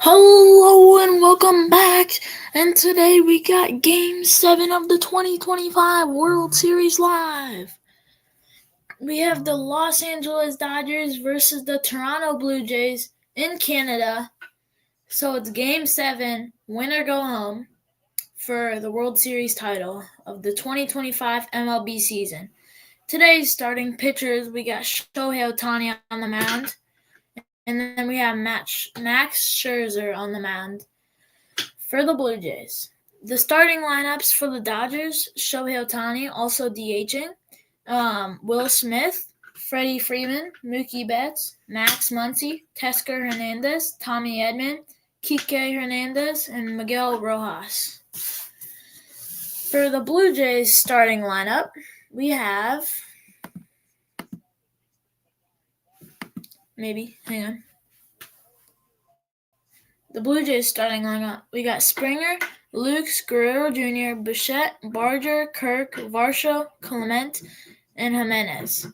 Hello and welcome back. And today we got Game 7 of the 2025 World Series live. We have the Los Angeles Dodgers versus the Toronto Blue Jays in Canada. So it's Game 7, win or go home, for the World Series title of the 2025 MLB season. Today's starting pitchers, we got Shohei Ohtani on the mound. And then we have Max Scherzer on the mound for the Blue Jays. The starting lineups for the Dodgers: Shohei Ohtani, also DHing, Will Smith, Freddie Freeman, Mookie Betts, Max Muncy, Tesker Hernandez, Tommy Edman, Kike Hernandez, and Miguel Rojas. For the Blue Jays starting lineup, we have The Blue Jays starting lineup, we got Springer, Lukes, Guerrero Jr., Bichette, Barger, Kirk, Varsho, Clement, and Jimenez.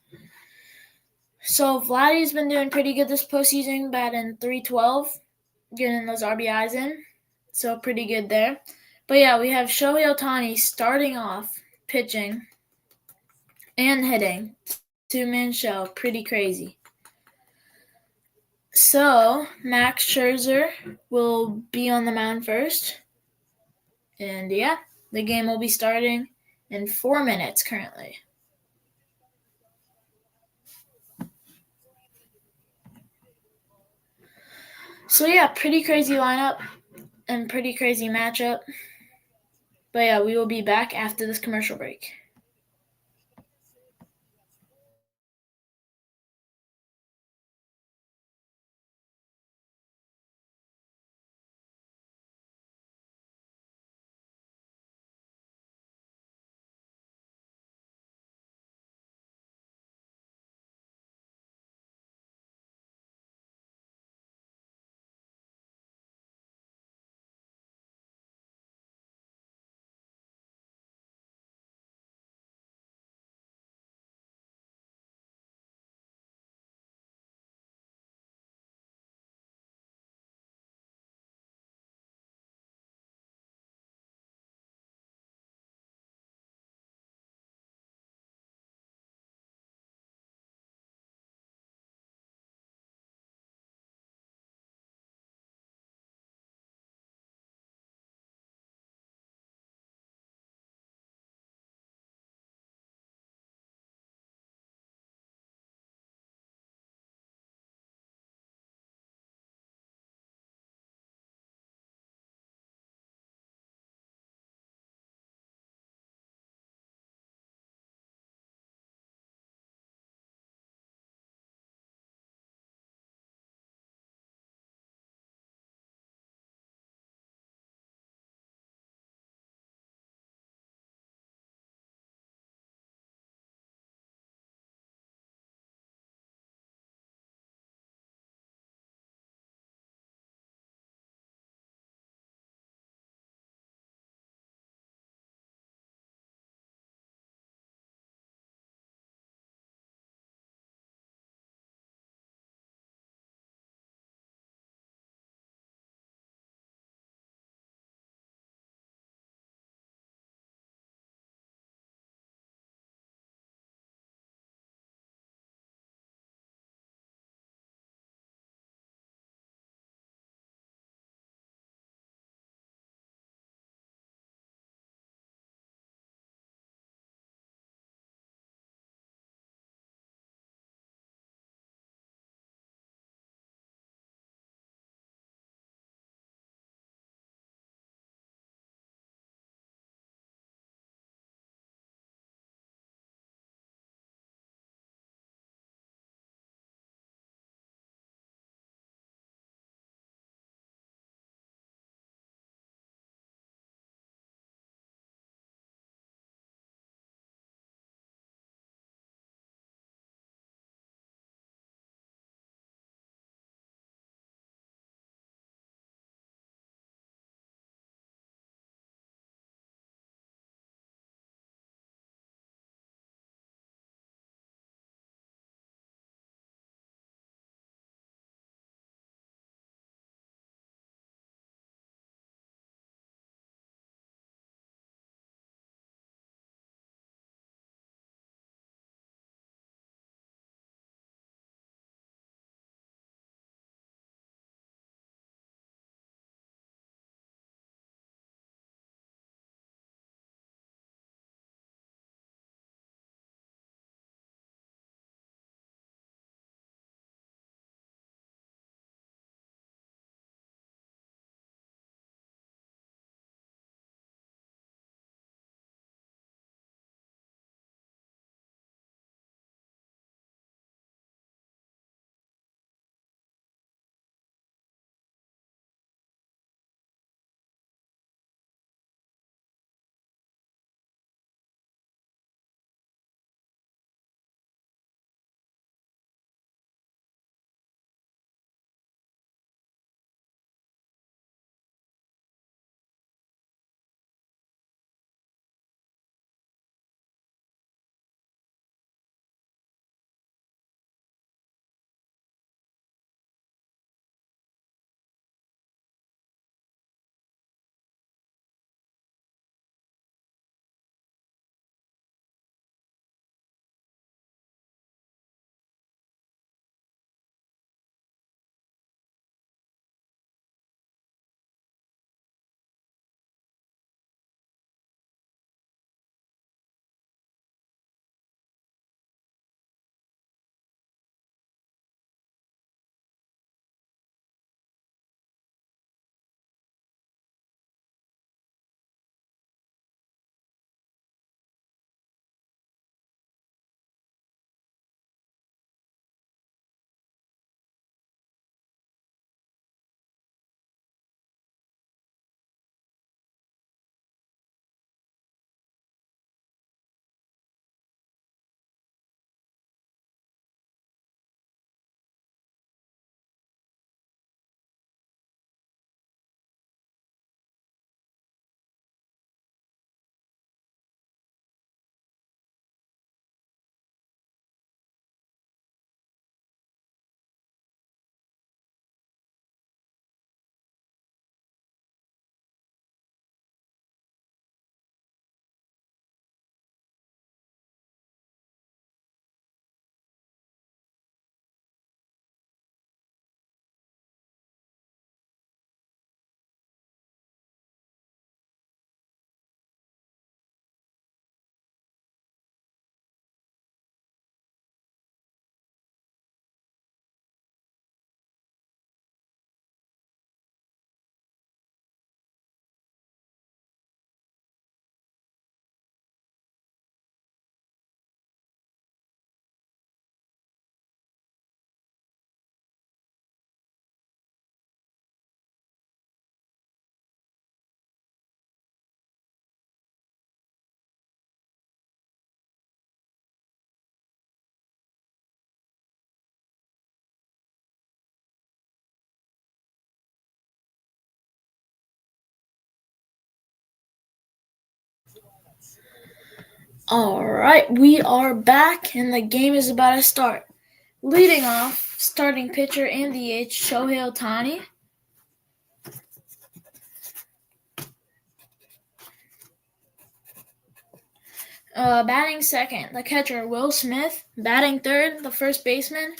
So Vladdy's been doing pretty good this postseason, batting .312, getting those RBIs in. So pretty good there. But yeah, we have Shohei Ohtani starting off, pitching and hitting. Two-man show, pretty crazy. So Max Scherzer will be on the mound first. And yeah, the game will be starting in 4 minutes currently. So yeah, pretty crazy lineup and pretty crazy matchup. But yeah, we will be back after this commercial break. Alright, we are back and the game is about to start. Leading off, starting pitcher and DH, Shohei Ohtani. Batting second, the catcher, Will Smith. Batting third, the first baseman,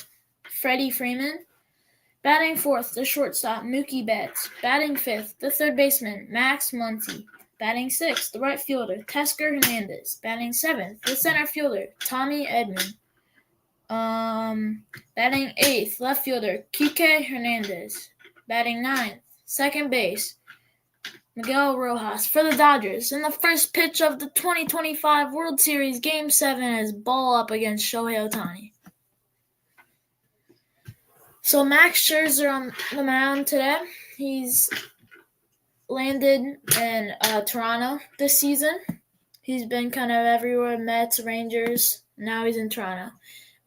Freddie Freeman. Batting fourth, the shortstop, Mookie Betts. Batting fifth, the third baseman, Max Muncy. Batting sixth, the right fielder, Tesker Hernandez. Batting seventh, the center fielder, Tommy Edman. Batting eighth, left fielder, Kike Hernandez. Batting ninth, second base, Miguel Rojas for the Dodgers. In the first pitch of the 2025 World Series, Game 7 is ball up against Shohei Ohtani. So Max Scherzer on the mound today. He's landed in Toronto this season. He's been kind of everywhere, Mets, Rangers. Now he's in Toronto.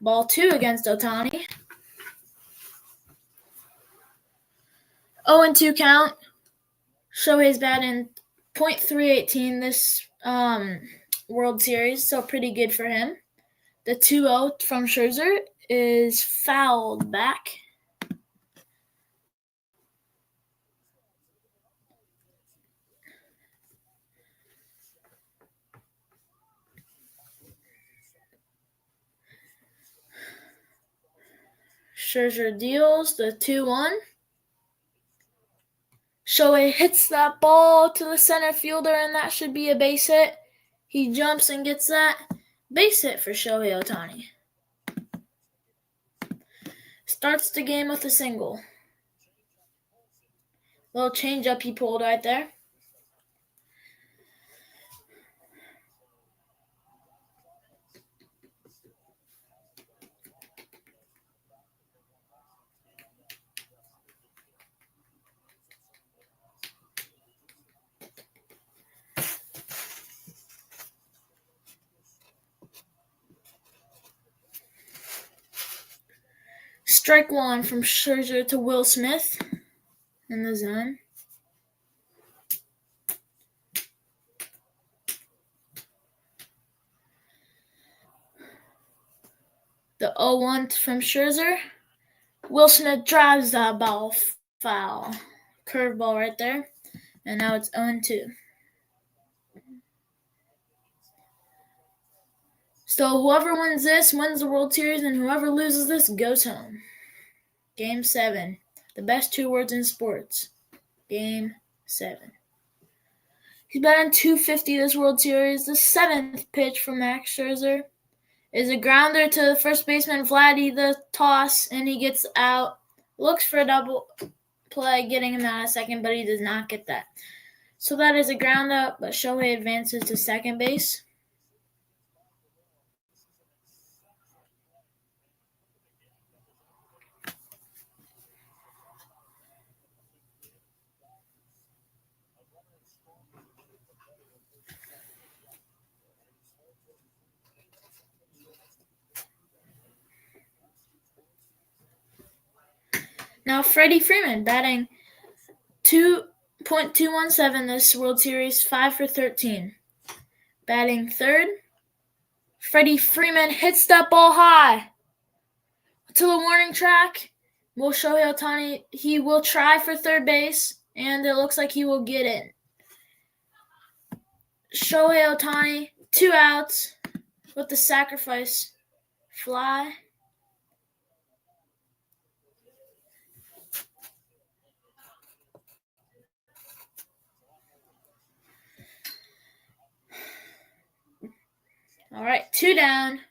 Ball 2 against Ohtani. 0-2 count. Shohei's batting .318 this World Series, so pretty good for him. The 2-0 from Scherzer is fouled back. Scherzer deals the 2-1. Shohei hits that ball to the center fielder, and that should be a base hit. He jumps and gets that. Base hit for Shohei Ohtani. Starts the game with a single. Little changeup he pulled right there. Strike one from Scherzer to Will Smith in the zone. The 0-1 from Scherzer. Will Smith drives that ball foul. Curveball right there. And now it's 0-2. So whoever wins this wins the World Series, and whoever loses this goes home. Game 7. The best 2 words in sports. Game 7. He's batting .250 this World Series. The 7th pitch from Max Scherzer is a grounder to the first baseman, Vladdy, the toss, and he gets out. Looks for a double play, getting him out of second, but he does not get that. So that is a ground out, but Shohei advances to second base. Now Freddie Freeman batting .217 this World Series, 5 for 13. Batting third, Freddie Freeman hits that ball high to the warning track. Will Shohei Ohtani, he will try for third base, and it looks like he will get it. Shohei Ohtani, 2 outs with the sacrifice fly. All right, 2 down.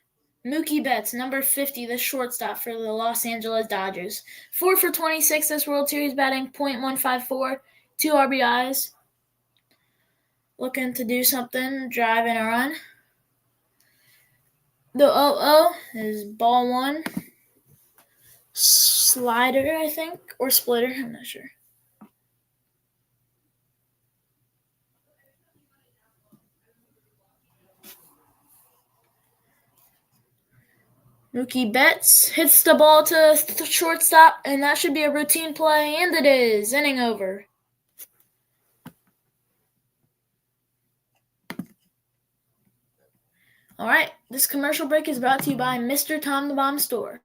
Mookie Betts, number 50, the shortstop for the Los Angeles Dodgers. 4 for 26 this World Series, batting .154, 2 RBIs. Looking to do something, driving a run. The 0-0 is ball 1. Slider, I think, or splitter, I'm not sure. Mookie Betts hits the ball to the shortstop, and that should be a routine play, and it is. Inning over. All right, this commercial break is brought to you by Mr. Tom the Bomb Store.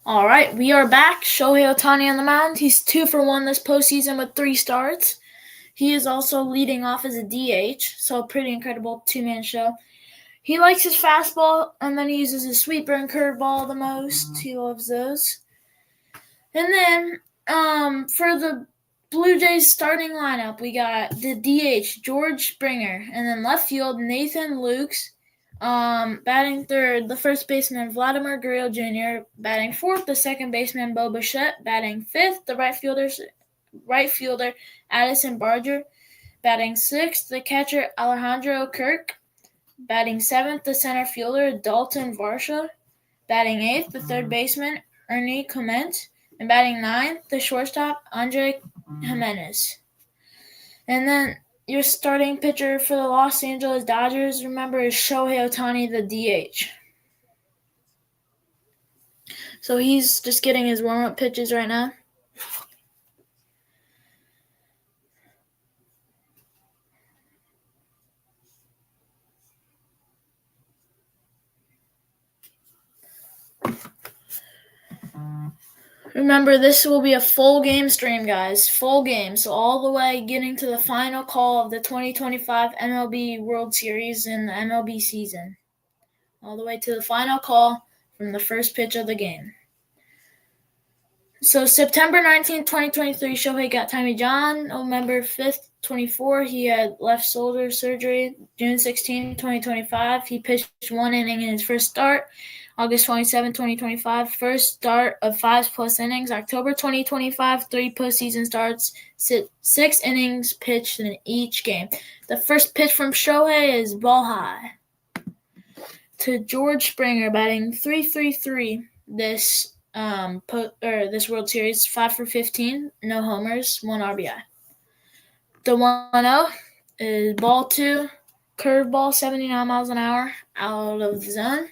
All right, we are back. Shohei Ohtani on the mound. He's 2 for 1 this postseason with 3 starts. He is also leading off as a DH, so a pretty incredible two-man show. He likes his fastball, and then he uses his sweeper and curveball the most. He loves those. And then for the Blue Jays starting lineup, we got the DH, George Springer, and then left field, Nathan Lukes. Batting third, the first baseman, Vladimir Guerrero Jr., batting fourth, the second baseman, Bo Bichette, batting fifth, the right fielder, Addison Barger, batting sixth, the catcher, Alejandro Kirk, batting seventh, the center fielder, Dalton Varsha, batting eighth, the third baseman, Ernie Clement, and batting ninth, the shortstop, Andre Jimenez. And then your starting pitcher for the Los Angeles Dodgers, remember, is Shohei Ohtani, the DH. So he's just getting his warm-up pitches right now. Remember, this will be a full game stream, guys. Full game. So all the way getting to the final call of the 2025 MLB World Series in the MLB season. All the way to the final call from the first pitch of the game. So September 19th, 2023, Shohei got Tommy John. November 5th, 24, he had left shoulder surgery. June 16th, 2025, he pitched 1 inning in his first start. August 27, 2025, first start of 5+ innings. October 2025, 3 postseason starts, 6 innings pitched in each game. The first pitch from Shohei is ball high to George Springer, batting .333 this World Series, 5 for 15, no homers, 1 RBI. The 1-0 is ball 2, curveball, 79 miles an hour, out of the zone.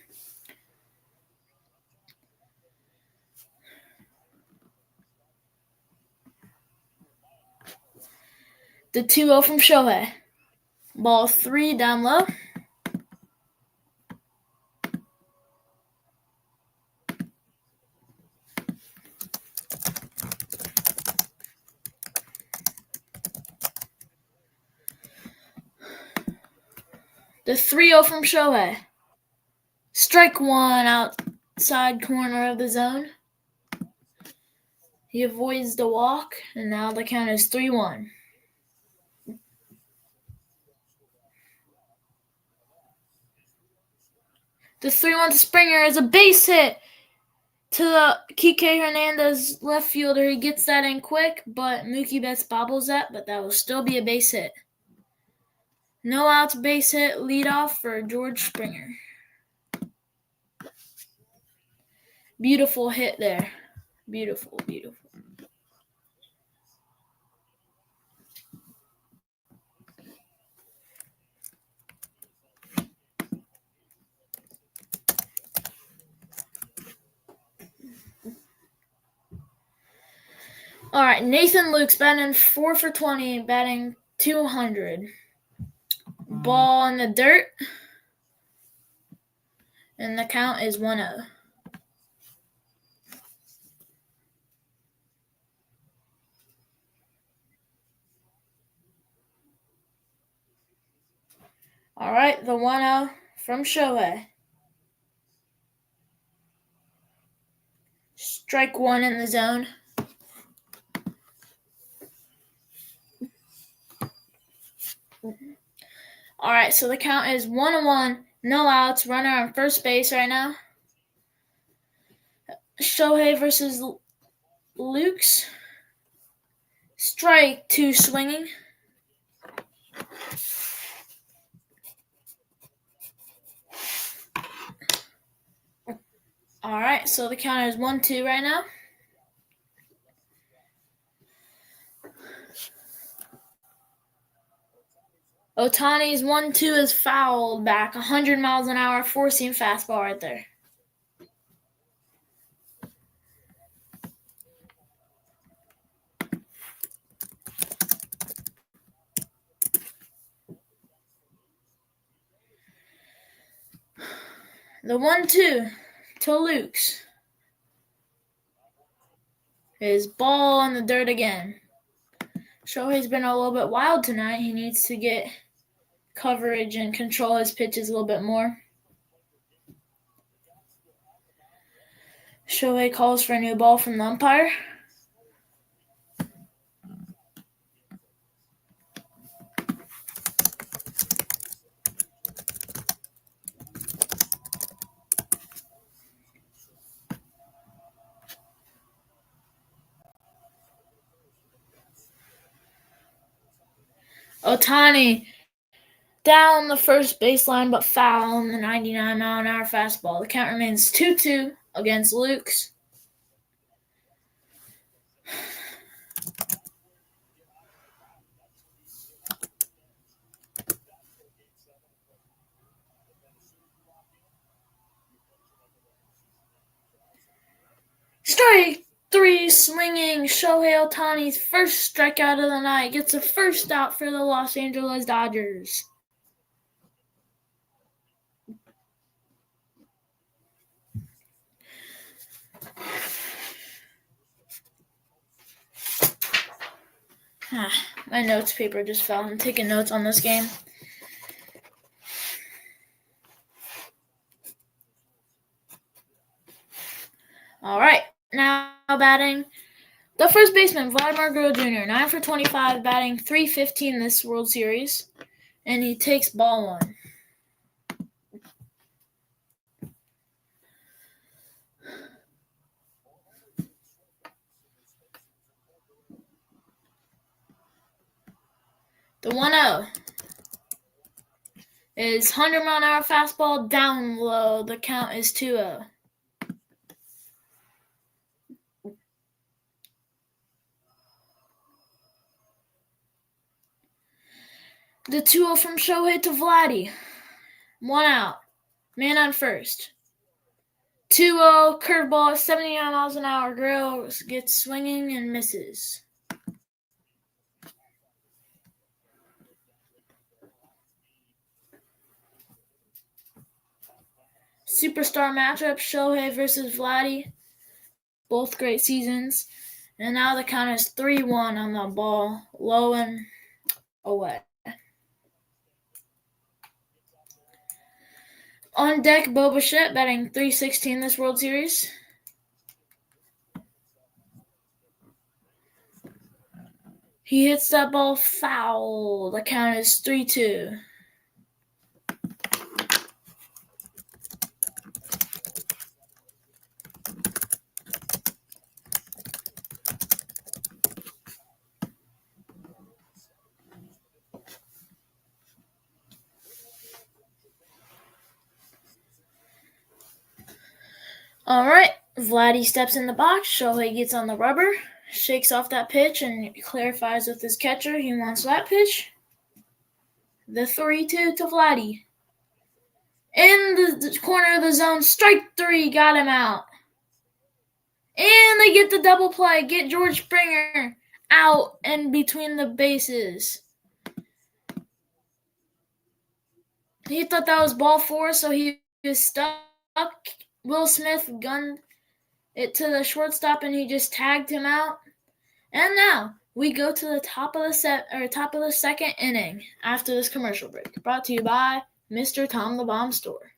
The 2-0 from Shohei. Ball 3 down low. The 3-0 from Shohei. Strike 1 outside corner of the zone. He avoids the walk, and now the count is 3-1. The 3-1 to Springer is a base hit to the Kike Hernandez left fielder. He gets that in quick, but Mookie Betts bobbles that, but that will still be a base hit. No outs, base hit, leadoff for George Springer. Beautiful hit there. Beautiful, beautiful. All right, Nathan Lukes batting 4 for 20, batting 200. Ball in the dirt, and the count is 1-0. All right, the 1-0 from Shohei. Strike 1 in the zone. All right, so the count is 1-1, no outs, runner on first base right now. Shohei versus Lukes. Strike 2 swinging. All right, so the count is 1-2 right now. Ohtani's 1-2 is fouled back, 100 miles an hour, four-seam fastball right there. The 1-2 to Lukes is ball in the dirt again. Shohei's been a little bit wild tonight. He needs to get coverage and control his pitches a little bit more. Shohei calls for a new ball from the umpire. Ohtani down the first baseline, but foul on the 99-mile-an-hour fastball. The count remains 2-2 against Lukes. Strike 3 swinging. Shohei Ohtani's first strikeout of the night gets a first out for the Los Angeles Dodgers. My notes paper just fell. I'm taking notes on this game. All right, now batting the first baseman, Vladimir Guerrero Jr., 9 for 25, batting .315 this World Series, and he takes ball 1. The 1-0 is 100-mile-an-hour fastball down low. The count is 2-0. The 2-0 from Shohei to Vladdy. 1 out. Man on first. 2-0, curveball, 79 miles an hour. Guerrero gets swinging and misses. superstar matchup, Shohei versus Vladdy. Both great seasons. And now the count is 3-1 on the ball, low and away. On deck, Bo Bichette batting .316 this World Series. He hits that ball foul. The count is 3-2. All right, Vladdy steps in the box. Shohei gets on the rubber, shakes off that pitch, and clarifies with his catcher he wants that pitch. The 3-2 to Vladdy. In the corner of the zone, strike 3, got him out. And they get the double play, get George Springer out and between the bases. He thought that was ball 4, so he was stuck. Will Smith gunned it to the shortstop, and he just tagged him out. And now we go to the top of the second inning after this commercial break. Brought to you by Mr. Tom the Bomb Store.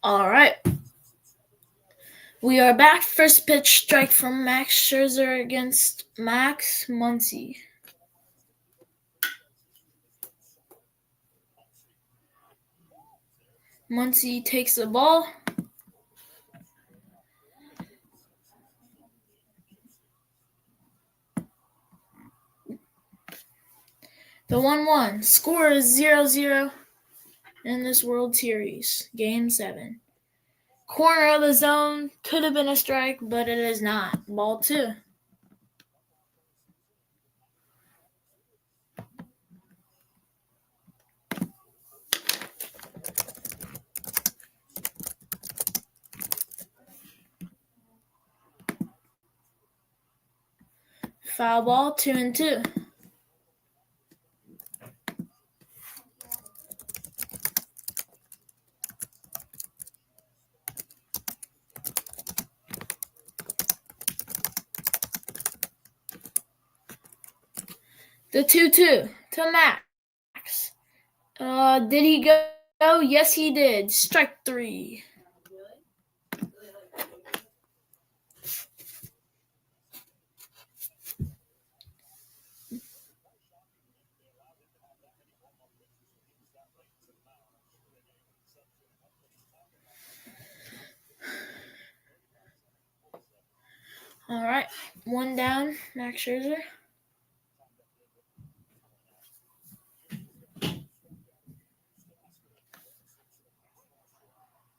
All right. We are back. First pitch strike from Max Scherzer against Max Muncy. Muncy takes the ball. The 1-1. Score is 0-0 in this World Series. Game 7. Corner of the zone. Could have been a strike, but it is not. Ball 2. Foul ball, 2-2. The 2-2 to Max. Did he go? Yes, he did. Strike 3. All right, 1 down, Max Scherzer.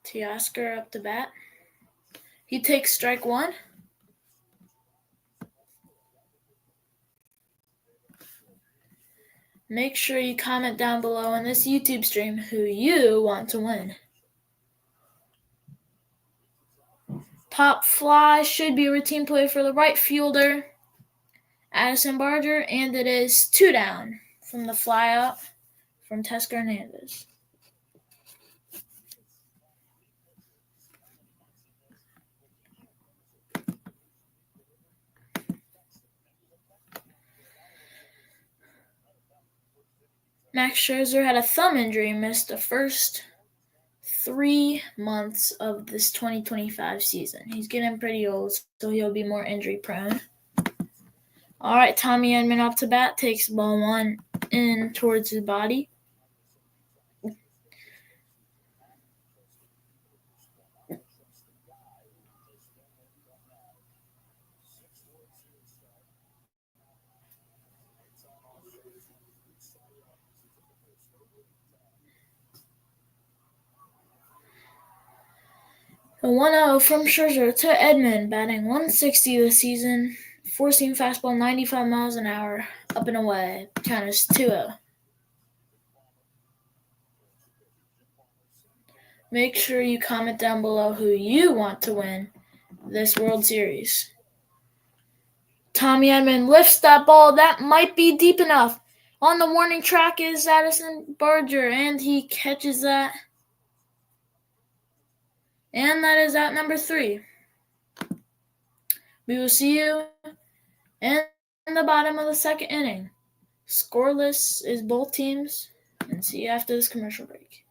Teoscar up to bat. He takes strike 1. Make sure you comment down below on this YouTube stream who you want to win. Pop fly should be a routine play for the right fielder, Addison Barger, and it is 2 down from the fly out from Teoscar Hernandez. Max Scherzer had a thumb injury, missed the first 3 months of this 2025 season. He's getting pretty old, so he'll be more injury prone. All right, Tommy Edman up to bat, takes ball 1 in towards his body. The 1-0 from Scherzer to Edman, batting 160 this season, forcing fastball 95 miles an hour, up and away. Count is 2-0. Make sure you comment down below who you want to win this World Series. Tommy Edman lifts that ball. That might be deep enough. On the warning track is Addison Barger, and he catches that. And that is out number 3. We will see you in the bottom of the second inning. Scoreless is both teams, and see you after this commercial break.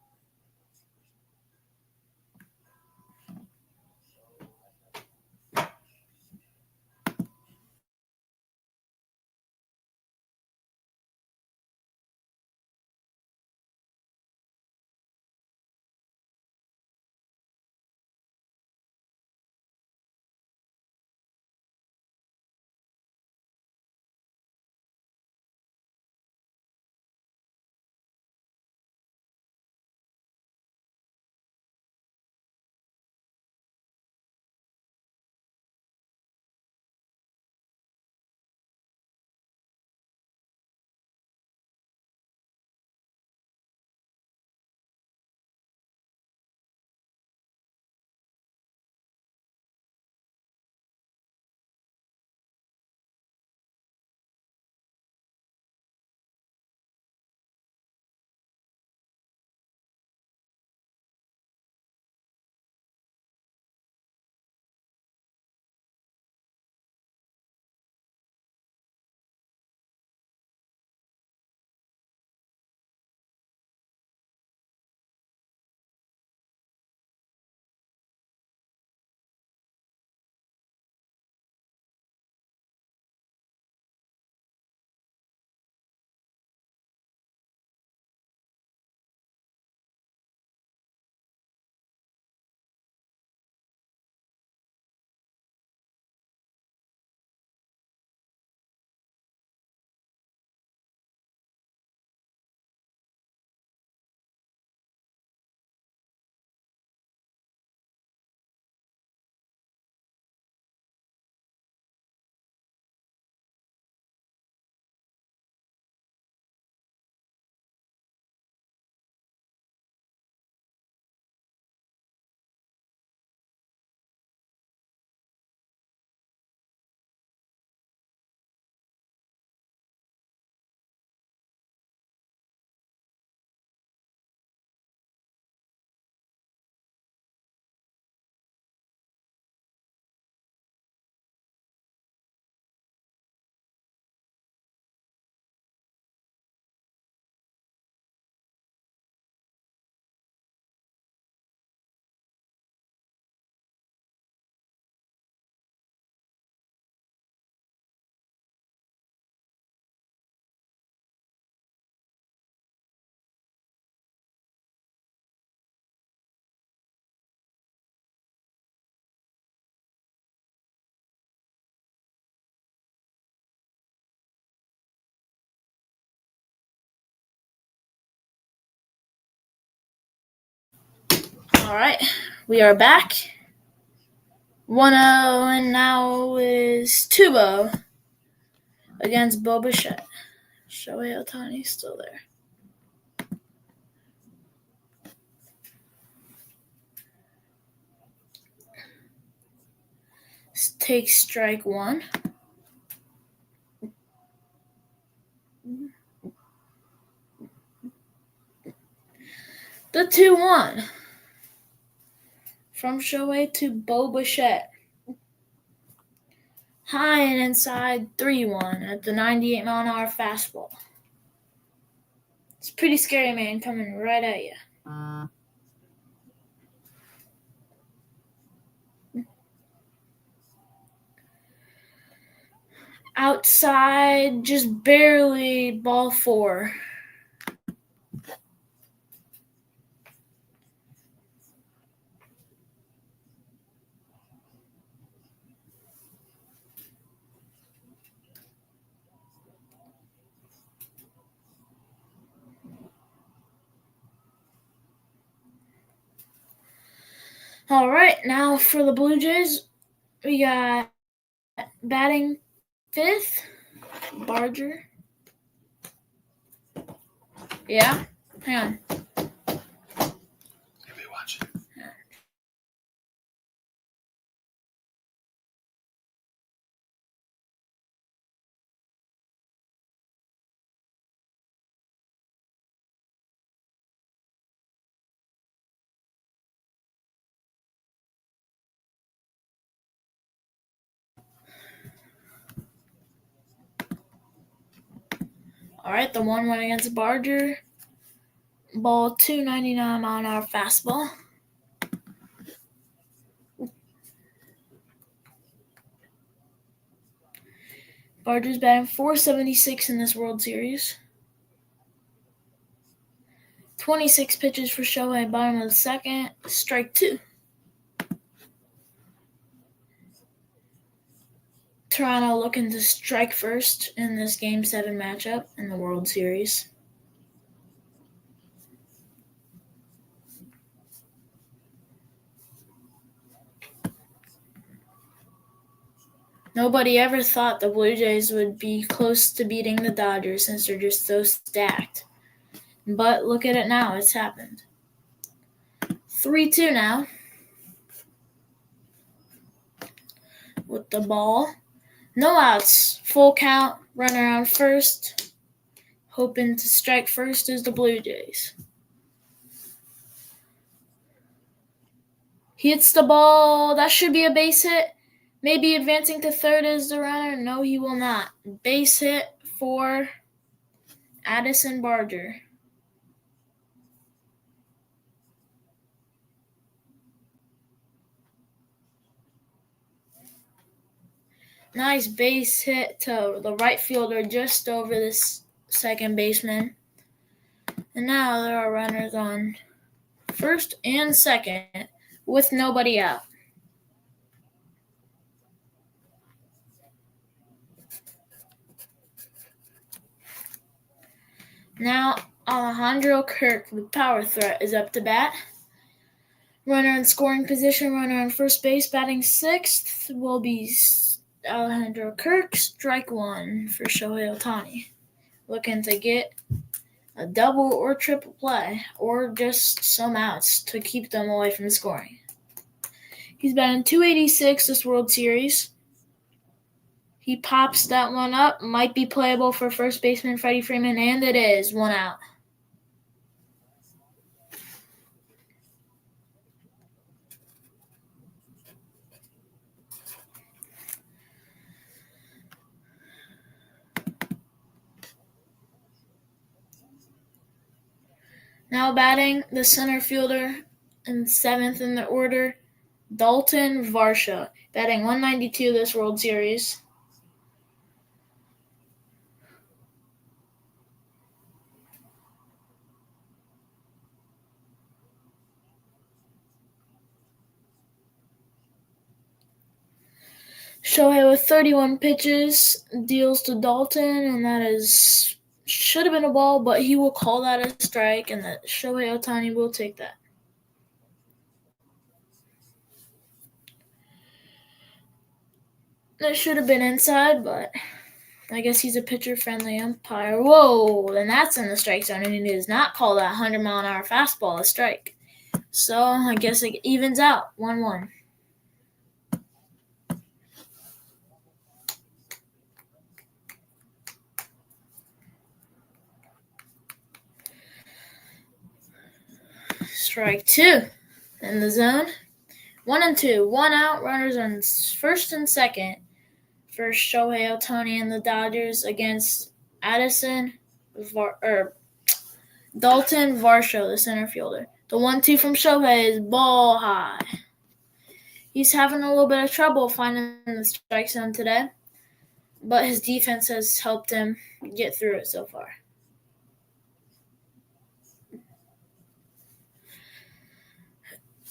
All right, we are back. 1-0, and now is 2-0 against Bo Bichette. Shohei Ohtani's still there. Take strike one. The 2-1 from Shohei to Bo Bichette. High and inside 3-1 at the 98-mile-an-hour fastball. It's pretty scary, man, coming right at you. Outside, just barely, ball 4. All right, now for the Blue Jays, we got batting 5th, Barger. Yeah? Hang on. You'll be watching. Yeah. All right, the 1-1 against Barger. Ball 2, 99-mile-an-hour fastball. Barger's batting .476 in this World Series. 26 pitches for Shohei, bottom of the second, strike 2. Toronto looking to strike first in this Game 7 matchup in the World Series. Nobody ever thought the Blue Jays would be close to beating the Dodgers since they're just so stacked. But look at it now, it's happened. 3-2 now. With the ball. No outs. Full count. Runner on first. Hoping to strike first is the Blue Jays. He hits the ball. That should be a base hit. Maybe advancing to third is the runner. No, he will not. Base hit for Addison Barger. Nice base hit to the right fielder just over this second baseman. And now there are runners on first and second with nobody out. Now Alejandro Kirk, the power threat, is up to bat. Runner in scoring position, runner on first base, batting 6th will be Alejandro Kirk. Strike 1 for Shohei Ohtani. Looking to get a double or triple play, or just some outs to keep them away from scoring. He's batting .286 this World Series. He pops that one up. Might be playable for first baseman Freddie Freeman, and it is. 1 out. Now batting the center fielder in 7th in the order, Dalton Varsha, batting .192 this World Series. Shohei with 31 pitches deals to Dalton, and that should have been a ball, but he will call that a strike, and that Shohei Ohtani will take that. That should have been inside, but I guess he's a pitcher-friendly umpire. Whoa, and that's in the strike zone, and he does not call that 100-mile-an-hour fastball a strike. So I guess it evens out, 1-1. Strike two in the zone. 1-2, 1 out, runners on first and second for Shohei Ohtani and the Dodgers against Dalton Varsho, the center fielder. The 1-2 from Shohei is ball high. He's having a little bit of trouble finding the strike zone today, but his defense has helped him get through it so far.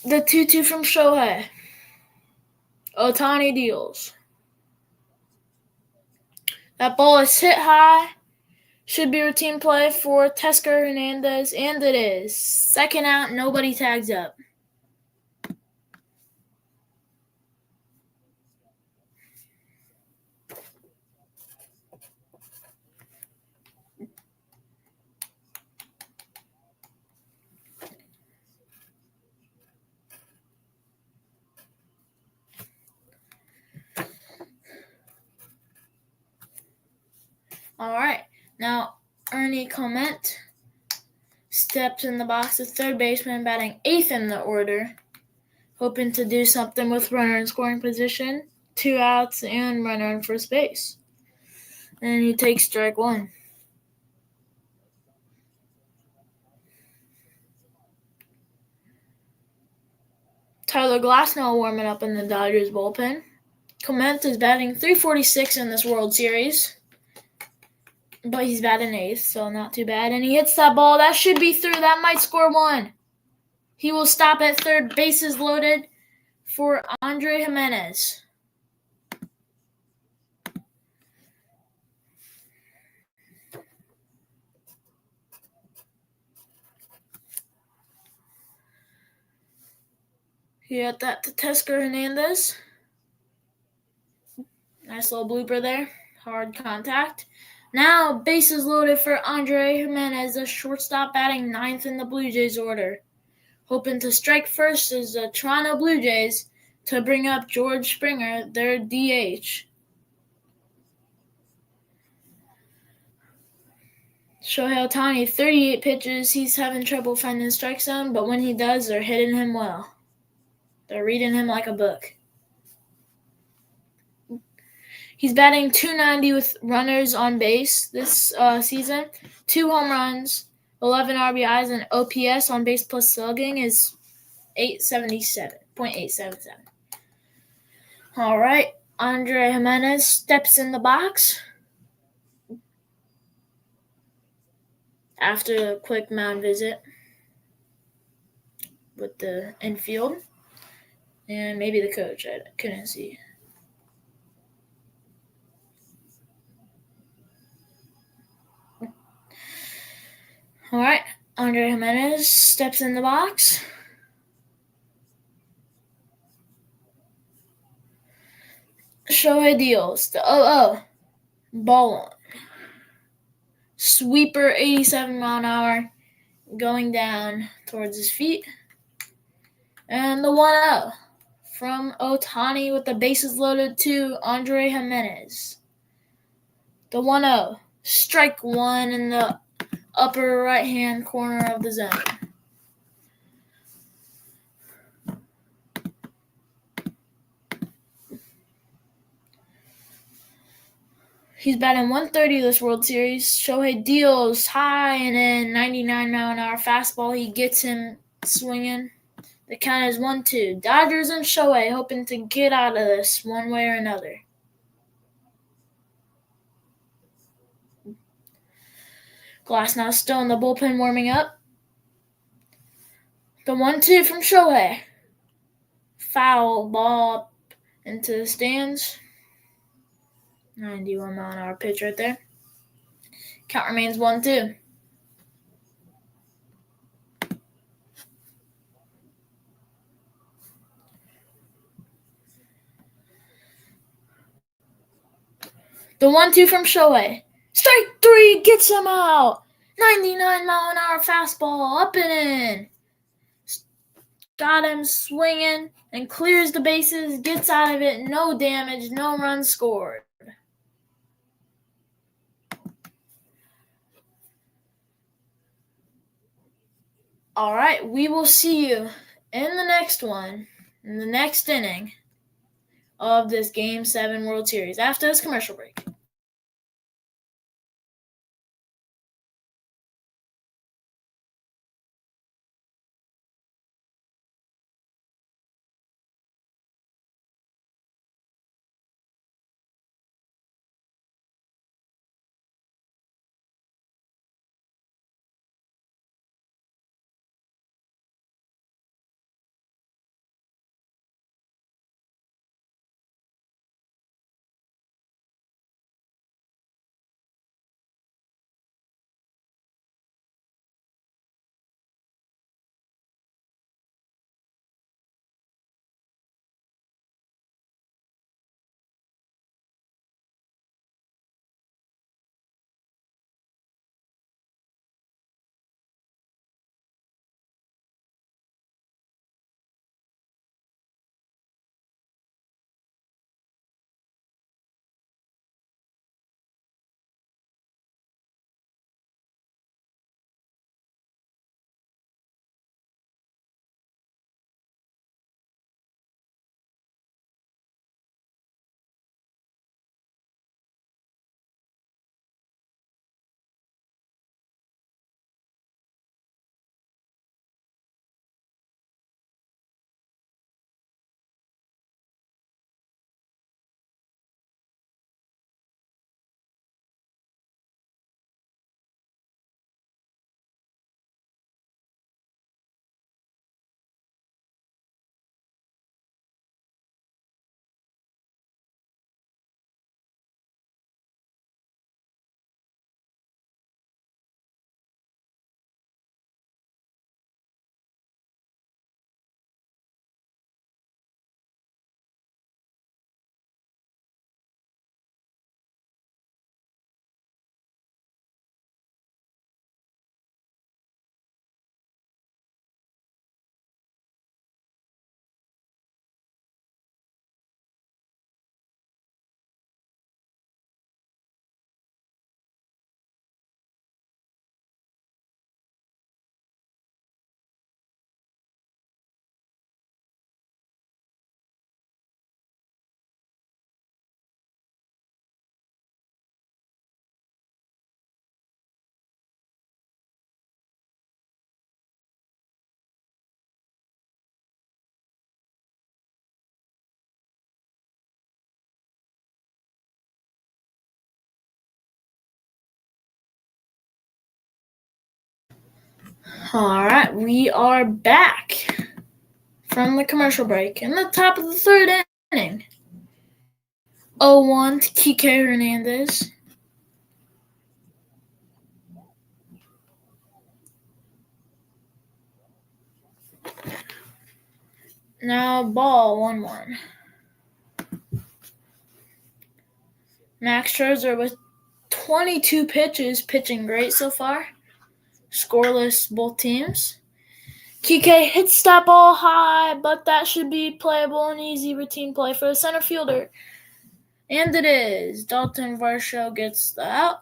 The 2-2 from Shohei. Ohtani deals. That ball is hit high. Should be routine play for Tesker Hernandez, and it is. Second out, nobody tags up. All right, now Ernie Clement steps in the box as third baseman, batting eighth in the order, hoping to do something with runner in scoring position, 2 outs and runner in first base. And he takes strike one. Tyler Glasnow warming up in the Dodgers bullpen. Clement is batting .346 in this World Series, but he's batting eighth, so not too bad. And he hits that ball. That should be through. That might score one. He will stop at third. Bases loaded for Andre Jimenez. He hit that to Tesker Hernandez. Nice little blooper there. Hard contact. Now, bases loaded for Andre Jimenez, the shortstop batting ninth in the Blue Jays order. Hoping to strike first is the Toronto Blue Jays to bring up George Springer, their DH. Shohei Ohtani, 38 pitches. He's having trouble finding the strike zone, but when he does, they're hitting him well. They're reading him like a book. He's batting .290 with runners on base this season. 2 home runs, 11 RBIs, and OPS on base plus slugging is .877. All right, Andre Jimenez steps in the box after a quick mound visit with the infield and maybe the coach. I couldn't see. All right, Andre Jimenez steps in the box. Shohei deals. The 0-0. Ball on. Sweeper, 87-mile-an-hour, going down towards his feet. And the 1-0 from Ohtani with the bases loaded to Andre Jimenez. The 1-0. Strike one in the upper right-hand corner of the zone. He's batting .130 this World Series. Shohei deals high and in 99-mile-an-hour fastball. He gets him swinging. The count is 1-2. Dodgers and Shohei hoping to get out of this one way or another. Glasnow still in the bullpen warming up. The 1-2 from Shohei. Foul ball up into the stands. 91-mile-an-hour pitch right there. Count remains 1-2. The 1-2 from Shohei. Strike 3 gets him out. 99-mile-an-hour fastball up and in. Got him swinging and clears the bases, gets out of it, no damage, no runs scored. All right, we will see you in the next one, in the next inning of this Game 7 World Series after this commercial break. All right, we are back from the commercial break in the top of the third inning. 0-1 to Kike Hernandez. Now ball 1-1. Max Scherzer with 22 pitches, pitching great so far. Scoreless both teams. Kike hits that ball high, but that should be playable and easy routine play for the center fielder. And it is. Dalton Varsho gets the out.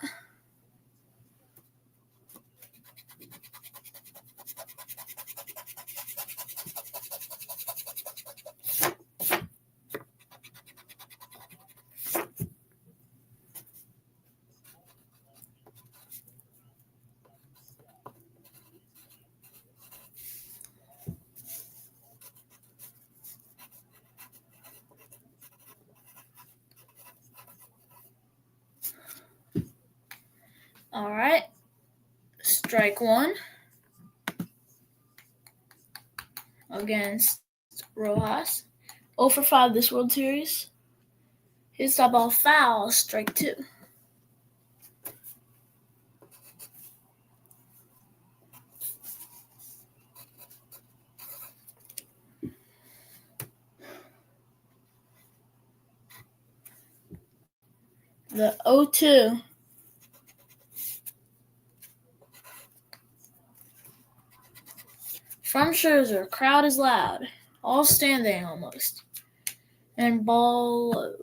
All right. Strike 1 against Rojas. 0 for 5 this World Series. Hits that ball foul. Strike 2. The 0-2. From Scherzer, crowd is loud. All standing almost. And ball low.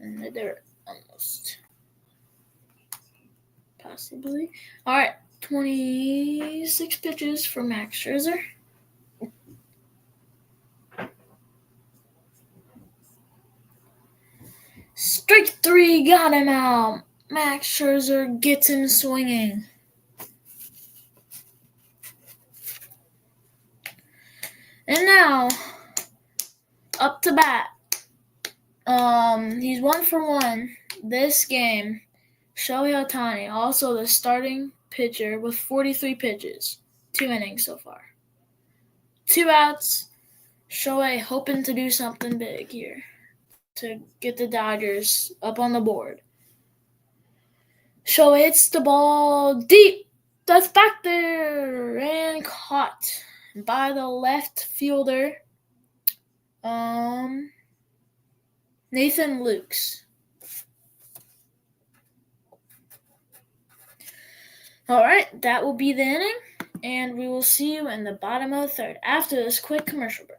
In the dirt, almost. Possibly. Alright, 26 pitches for Max Scherzer. Strike 3, got him out. Max Scherzer gets him swinging. And now, up to bat. He's 1 for 1 this game. Shohei Ohtani, also the starting pitcher with 43 pitches. 2 innings so far. 2 outs. Shohei hoping to do something big here to get the Dodgers up on the board. Shohei hits the ball deep. That's back there and caught by the left fielder, Nathan Lukes. All right, that will be the inning, and we will see you in the bottom of the third after this quick commercial break.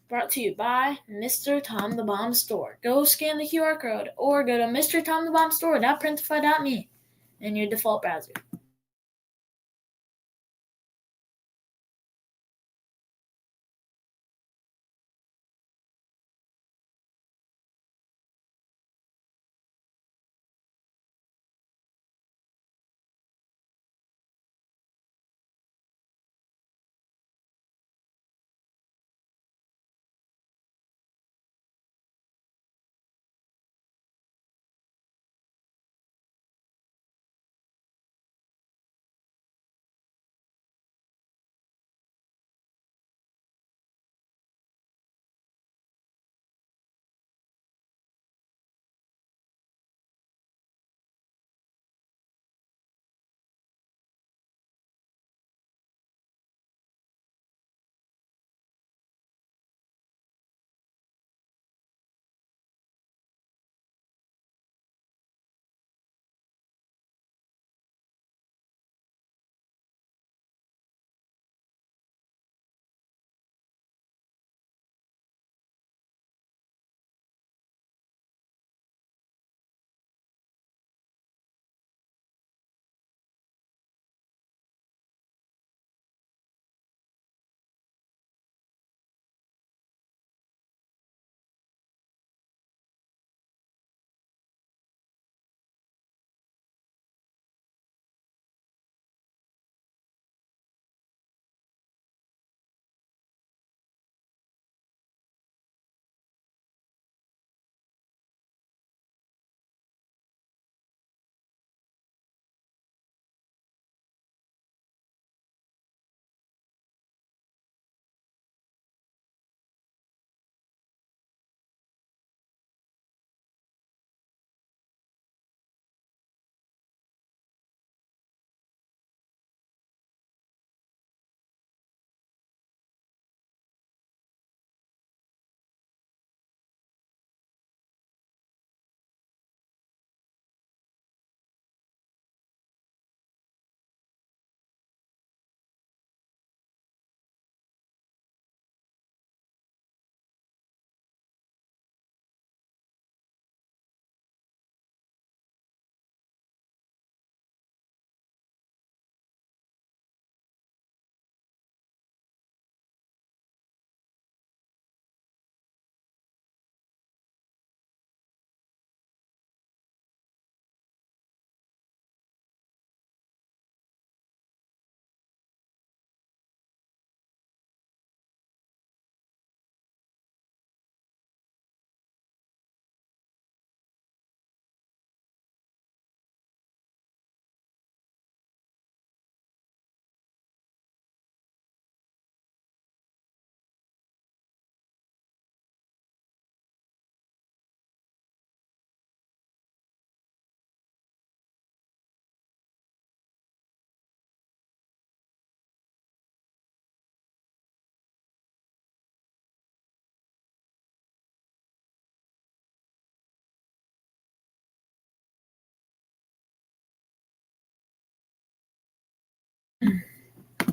Brought to you by Mr. Tom the Bomb Store. Go scan the QR code or go to mrtomthebombstore.printify.me in your default browser.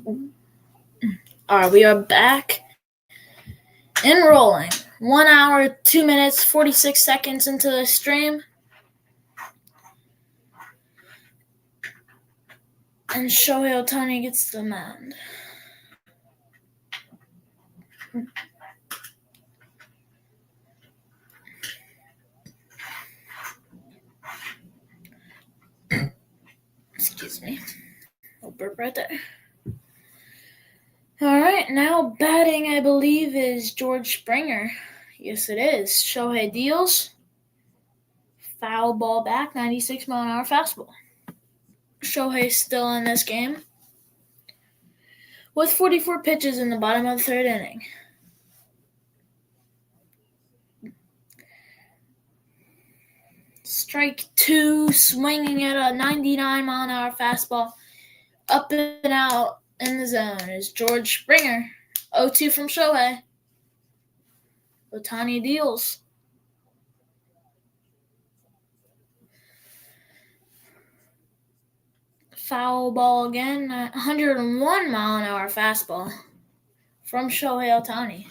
All right, we are back and rolling. 1 hour, 2 minutes, 46 seconds into the stream. And Shohei Ohtani gets the mound. Excuse me. Little burp right there. All right, now batting, I believe, is George Springer. Yes, it is. Shohei deals. Foul ball back, 96-mile-an-hour fastball. Shohei still in this game with 44 pitches in the bottom of the third inning. Strike two, swinging at a 99-mile-an-hour fastball. Up and out in the zone is George Springer. 0-2 from Shohei. Ohtani deals. Foul ball again, 101-mile-an-hour fastball from Shohei Ohtani.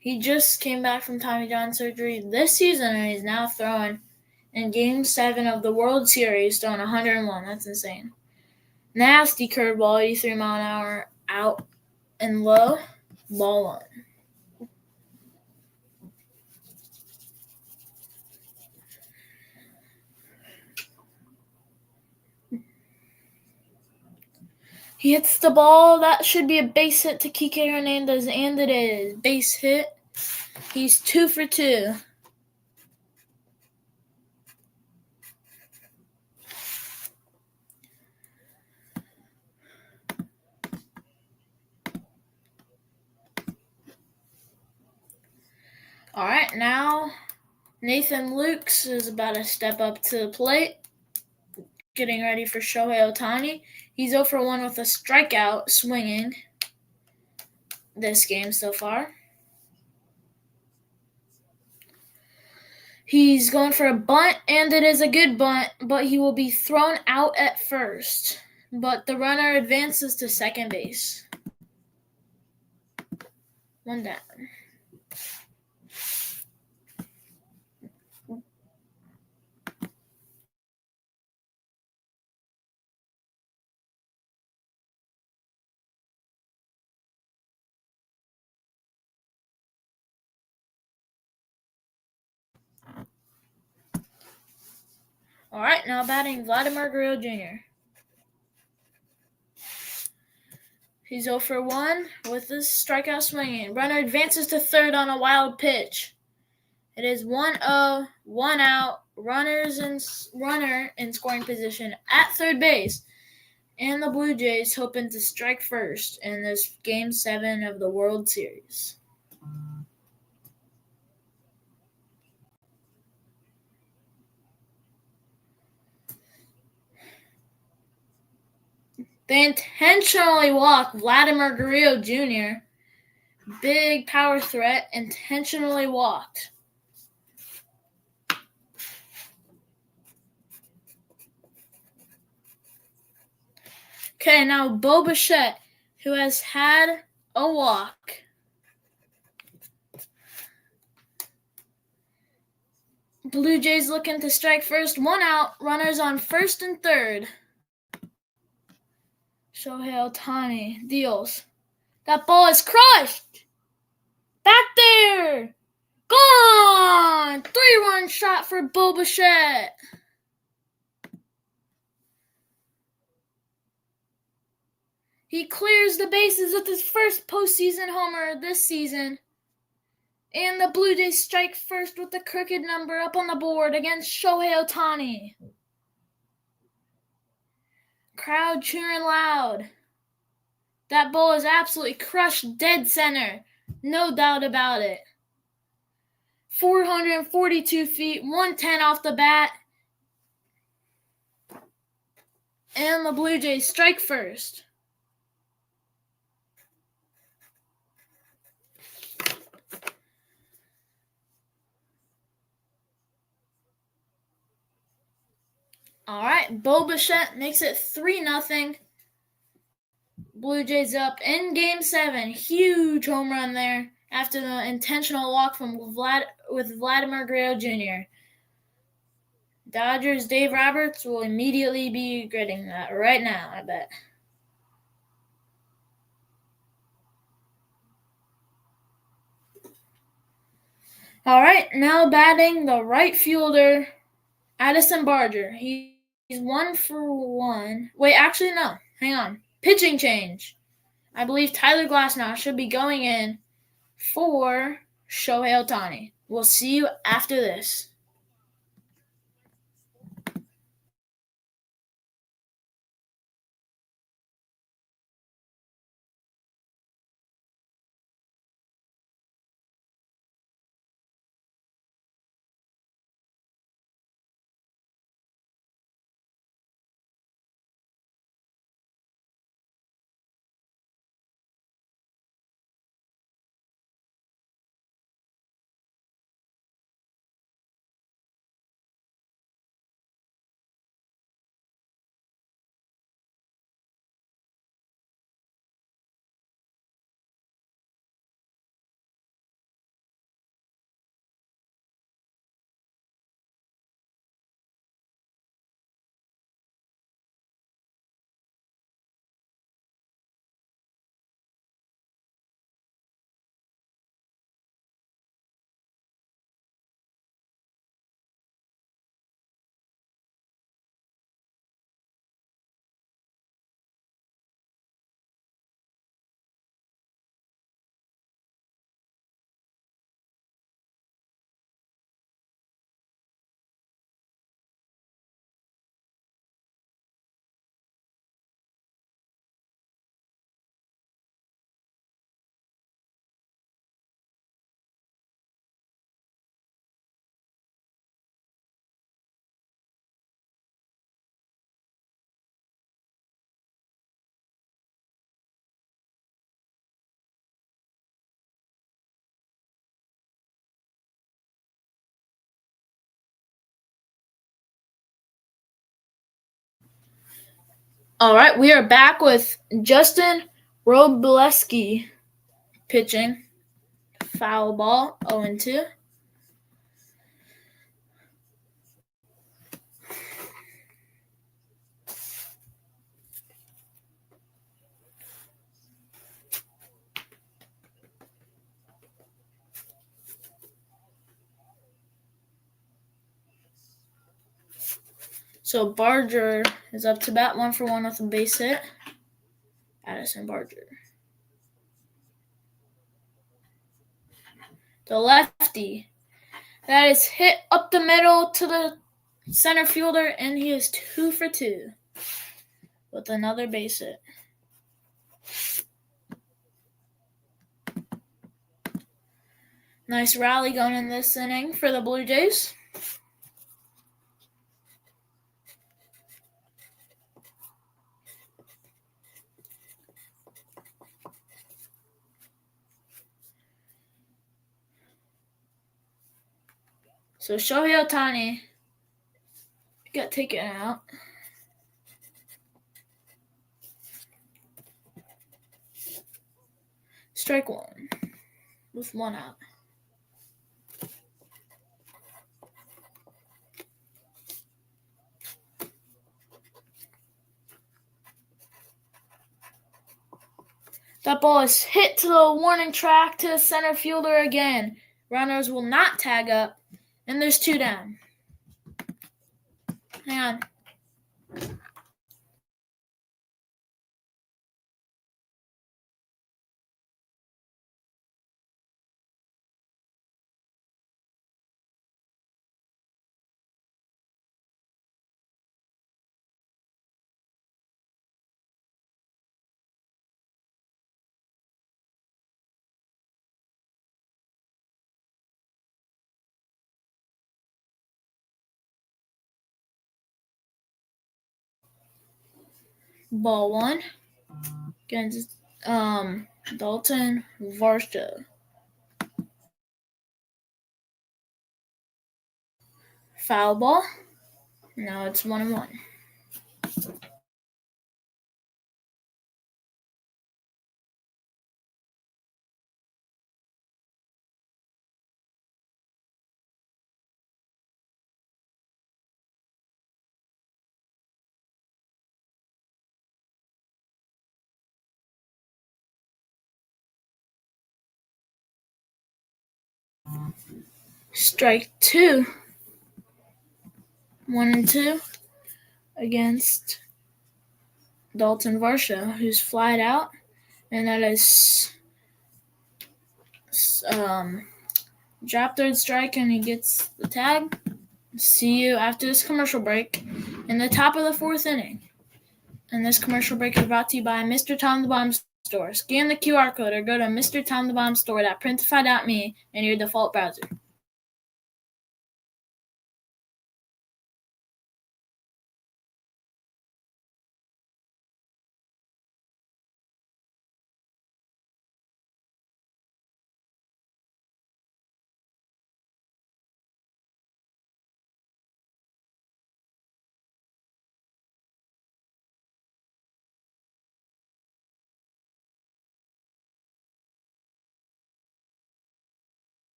He just came back from Tommy John surgery this season, and he's now throwing in Game 7 of the World Series, throwing 101. That's insane. Nasty curveball, 83-mile-an-hour, out and low, ball one. He hits the ball. That should be a base hit to Kike Hernandez, and it is. Base hit. He's 2 for 2. All right, now Nathan Lukes is about to step up to the plate, getting ready for Shohei Ohtani. He's 0 for 1 with a strikeout swinging this game so far. He's going for a bunt, and it is a good bunt, but he will be thrown out at first. But the runner advances to second base. 1 down. All right, now batting Vladimir Guerrero Jr. He's 0 for 1 with his strikeout swinging. Runner advances to third on a wild pitch. It is 1-0, 1 out, runner in scoring position at third base. And the Blue Jays hoping to strike first in this Game 7 of the World Series. They intentionally walk Vladimir Guerrero Jr. Big power threat, intentionally walked. Okay, now Bo Bichette, who has had a walk. Blue Jays looking to strike first. 1 out, runners on first and third. Shohei Ohtani deals. That ball is crushed. Back there. Gone. 3-run shot for Bo Bichette. He clears the bases with his first postseason homer this season. And the Blue Jays strike first with the crooked number up on the board against Shohei Ohtani. Crowd cheering loud. That ball is absolutely crushed dead center. No doubt about it. 442 feet, 110 off the bat. And the Blue Jays strike first. All right, Bo Bichette makes it 3-0. Blue Jays up in Game 7. Huge home run there after the intentional walk from Vladimir Guerrero Jr. Dodgers' Dave Roberts will immediately be regretting that right now, I bet. All right, now batting the right fielder, Addison Barger. He's 1-for-1. Wait, actually, no. Hang on. Pitching change. I believe Tyler Glasnow should be going in for Shohei Ohtani. We'll see you after this. All right, we are back with Justin Wrobleski pitching. Foul ball, 0-2. So Barger is up to bat, 1-for-1 with a base hit. Addison Barger. The lefty. That is hit up the middle to the center fielder, and he is 2-for-2 with another base hit. Nice rally going in this inning for the Blue Jays. So Shohei Ohtani got taken out. Strike one with 1 out. That ball is hit to the warning track to the center fielder again. Runners will not tag up, and there's 2 down. Hang on. Ball 1 against Dalton Varsha. Foul ball. Now it's 1-1. Strike 2. 1-2 against Dalton Varsho, who's flied out, and that is drop third strike, and he gets the tag. See you after this commercial break in the top of the 4th inning. And this commercial break is brought to you by Mr. Tom the Bomb Store. Scan the QR code or go to MrTomTheBombStore.printify.me in your default browser.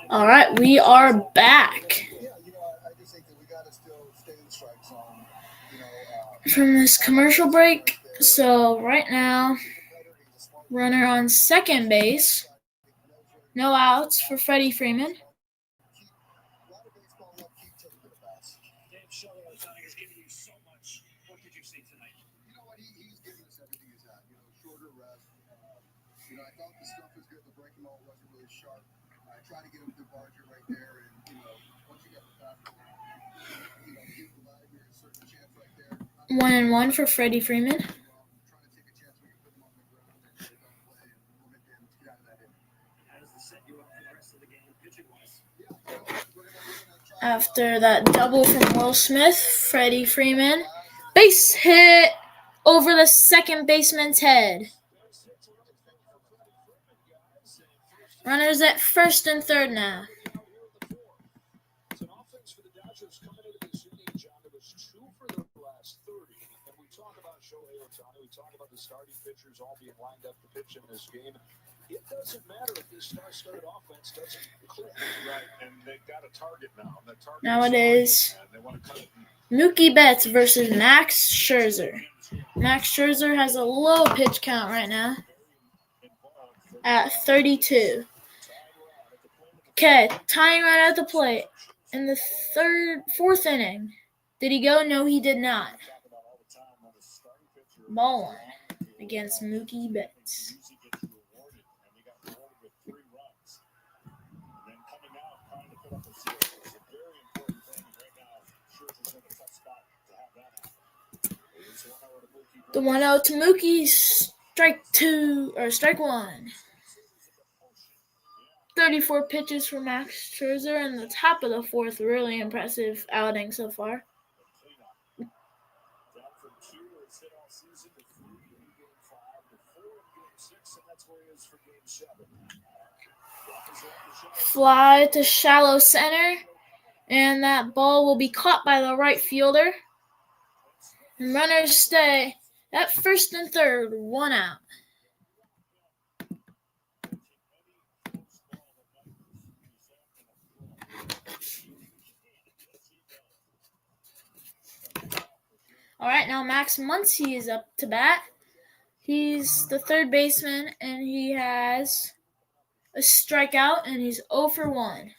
All right, we are back from this commercial break. So right now, runner on second base. No outs for Freddie Freeman. One and one for Freddie Freeman. After that double from Will Smith, Freddie Freeman, base hit over the second baseman's head. Runners at first and third now. We talk about the starting pitchers all being lined up to pitch in this game. It doesn't matter if this star-studded offense doesn't click. Right, and they've got a target now. And the target now it is Mookie Betts versus Max Scherzer. Max Scherzer has a low pitch count right now at 32. Okay, tying right at the plate in the fourth inning. Did he go? No, he did not. Ball one against Mookie Betts. The 1-0 to Mookie, strike one. 34 pitches for Max Scherzer in the top of the fourth. Really impressive outing so far. Fly to shallow center, and that ball will be caught by the right fielder. And runners stay at first and third, 1 out. All right, now Max Muncy is up to bat. He's the third baseman, and he has a strikeout, and he's 0 for 1.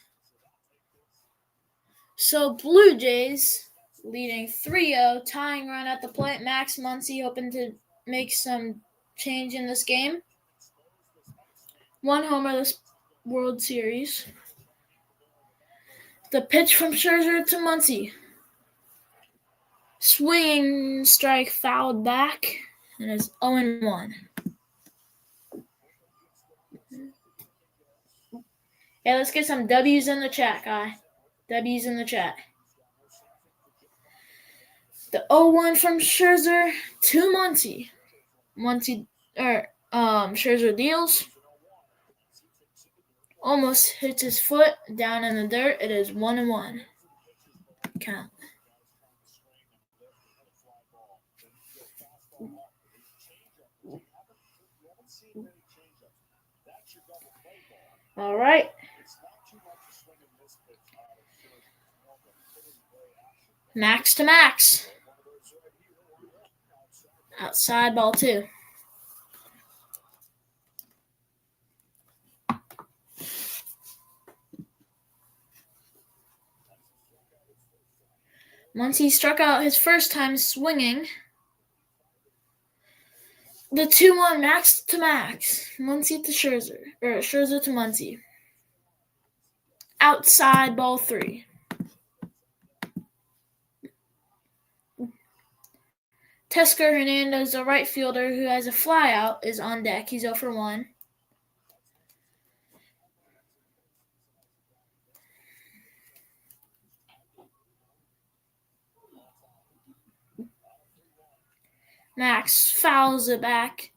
So Blue Jays leading 3-0, tying run at the plate. Max Muncy hoping to make some change in this game. 1 homer this World Series. The pitch from Scherzer to Muncy. Swinging strike fouled back, and it's 0-1. Yeah, let's get some W's in the chat, guy. W's in the chat. The 0-1 from Scherzer to Muncy. Scherzer deals. Almost hits his foot down in the dirt. It is 1-1. Count. All right. Max to Max. Outside ball 2. Muncy struck out his first time swinging. The 2-1, Max to Max. Muncy to Scherzer. Scherzer to Muncy. Outside ball 3. Tesker Hernandez, the right fielder who has a flyout, is on deck. He's 0 for 1. Max fouls it back.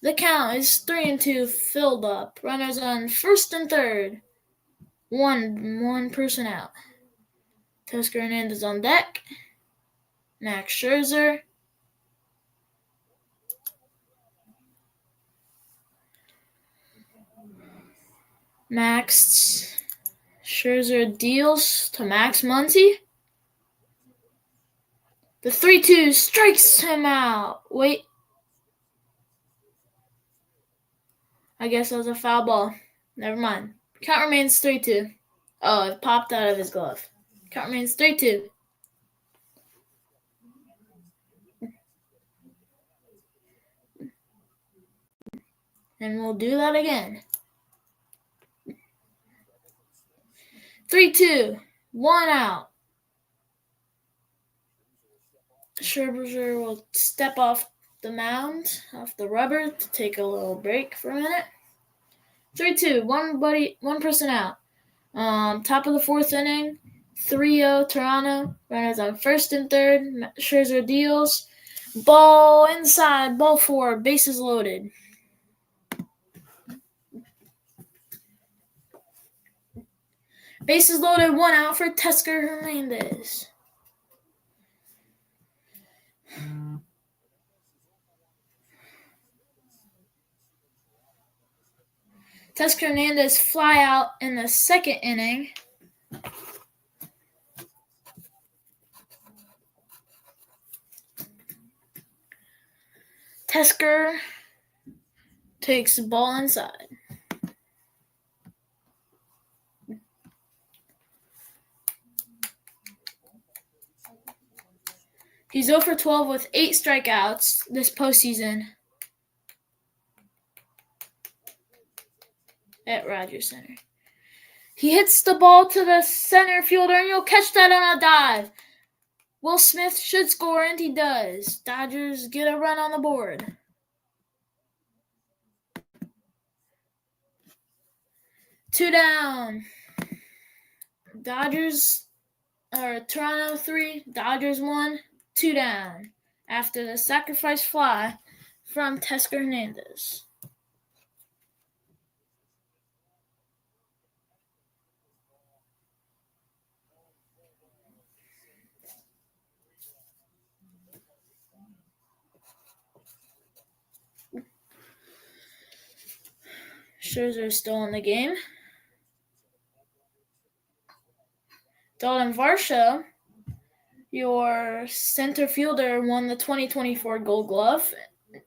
The count is 3-2, filled up. Runners on first and third. One person out. Tesker Hernandez on deck. Max Scherzer. Max Scherzer deals to Max Muncy. The 3-2 strikes him out. Wait. I guess that was a foul ball. Never mind. Count remains 3-2. Oh, it popped out of his glove. Count remains 3-2. And we'll do that again. 3-2. 1 out. Scherzer will step off the mound, off the rubber, to take a little break for a minute. 3-2. One person out. Top of the fourth inning. 3-0 Toronto. Runners on first and third. Scherzer deals. Ball inside. Ball 4. Bases loaded. Bases loaded. 1 out for Tesker Hernandez. Teoscar Hernandez fly out in the second inning. Teoscar takes the ball inside. He's 0 for 12 with 8 strikeouts this postseason at Rogers Center. He hits the ball to the center fielder, and you'll catch that on a dive. Will Smith should score, and he does. Dodgers get a run on the board. Two down. Toronto 3, Dodgers 1, 2 down after the sacrifice fly from Teoscar Hernandez. Scherzer still in the game. Dalton Varsho, your center fielder, won the 2024 Gold Glove,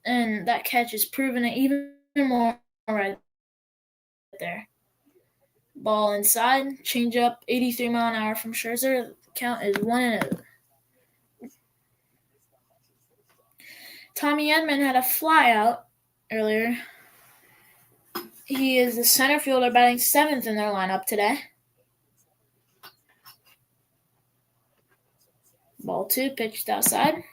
and that catch is proving it even more right there. Ball inside, change up, 83 mile an hour from Scherzer. Count is 1-0. Tommy Edman had a flyout earlier. He is the center fielder batting 7th in their lineup today. Ball 2 pitched outside.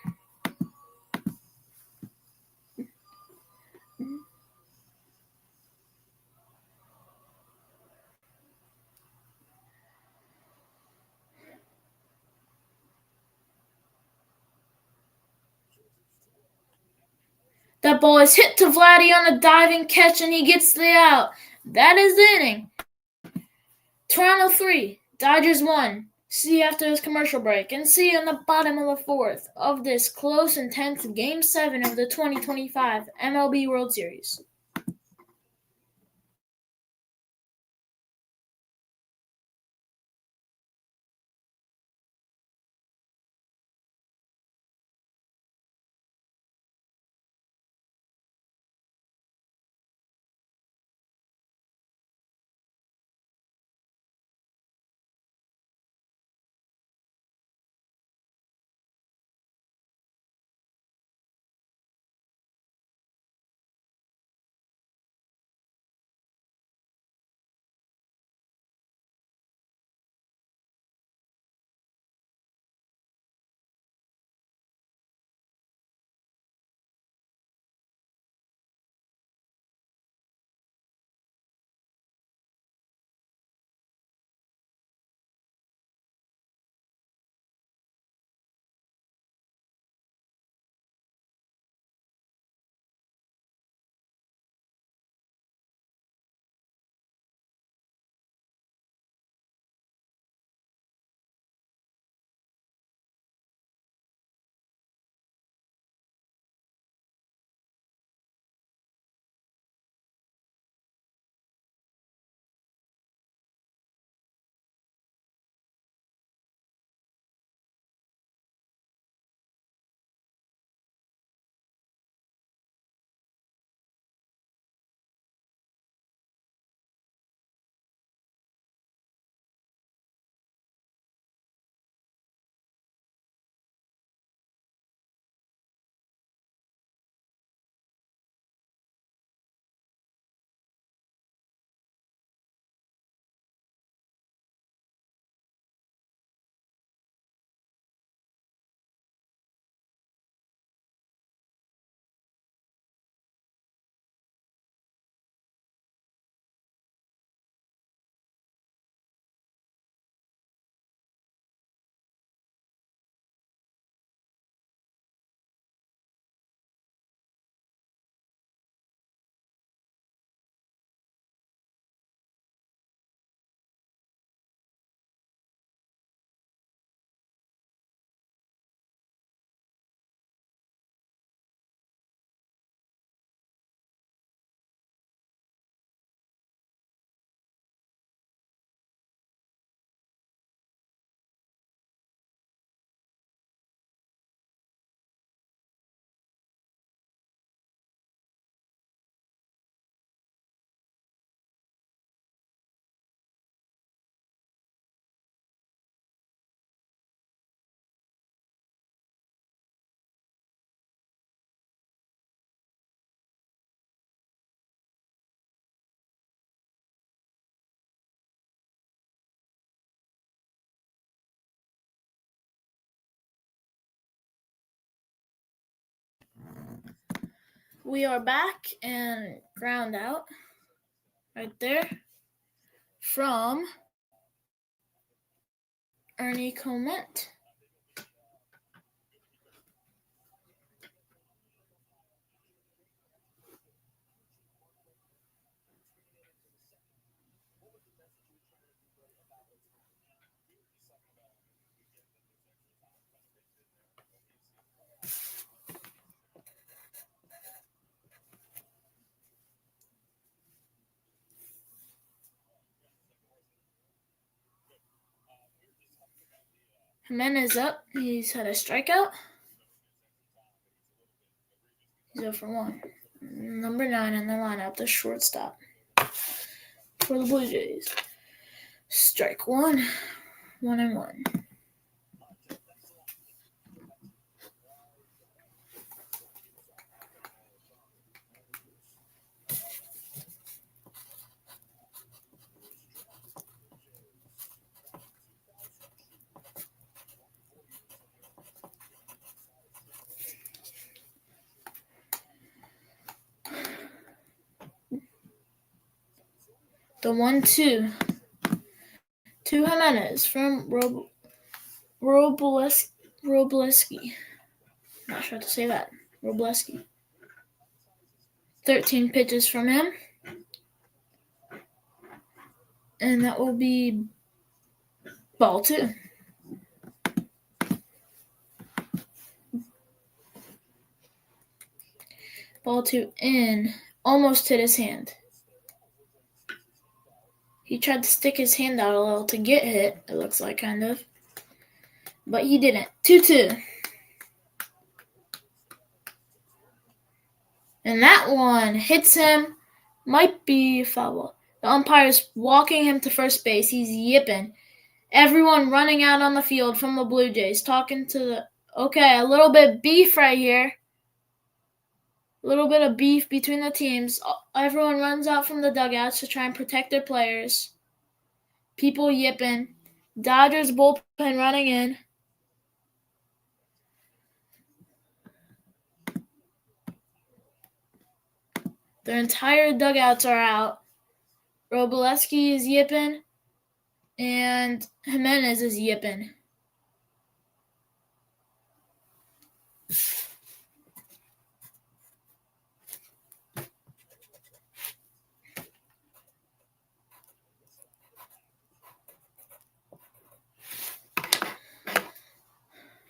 That ball is hit to Vladdy on a diving catch, and he gets the out. That is the inning. Toronto 3, Dodgers 1. See you after this commercial break, and see you in the bottom of the 4th of this close and tense Game 7 of the 2025 MLB World Series. We are back and ground out right there from Ernie Coment. Jimenez up. He's had a strikeout. He's 0 for 1. Number 9 in the lineup, the shortstop for the Blue Jays. Strike 1. 1-1. The 1-2 to Jimenez from Robleski. Not sure how to say that. Robleski. 13 pitches from him. And that will be ball 2. Ball 2 in. Almost hit his hand. He tried to stick his hand out a little to get hit, it looks like, kind of. But he didn't. 2-2. And that one hits him. Might be a foul ball. The umpire's walking him to first base. He's yipping. Everyone running out on the field from the Blue Jays, talking to the... Okay, a little bit of beef right here. A little bit of beef between the teams. Everyone runs out from the dugouts to try and protect their players. People yipping. Dodgers bullpen running in. Their entire dugouts are out. Robleski is yipping. And Jimenez is yipping.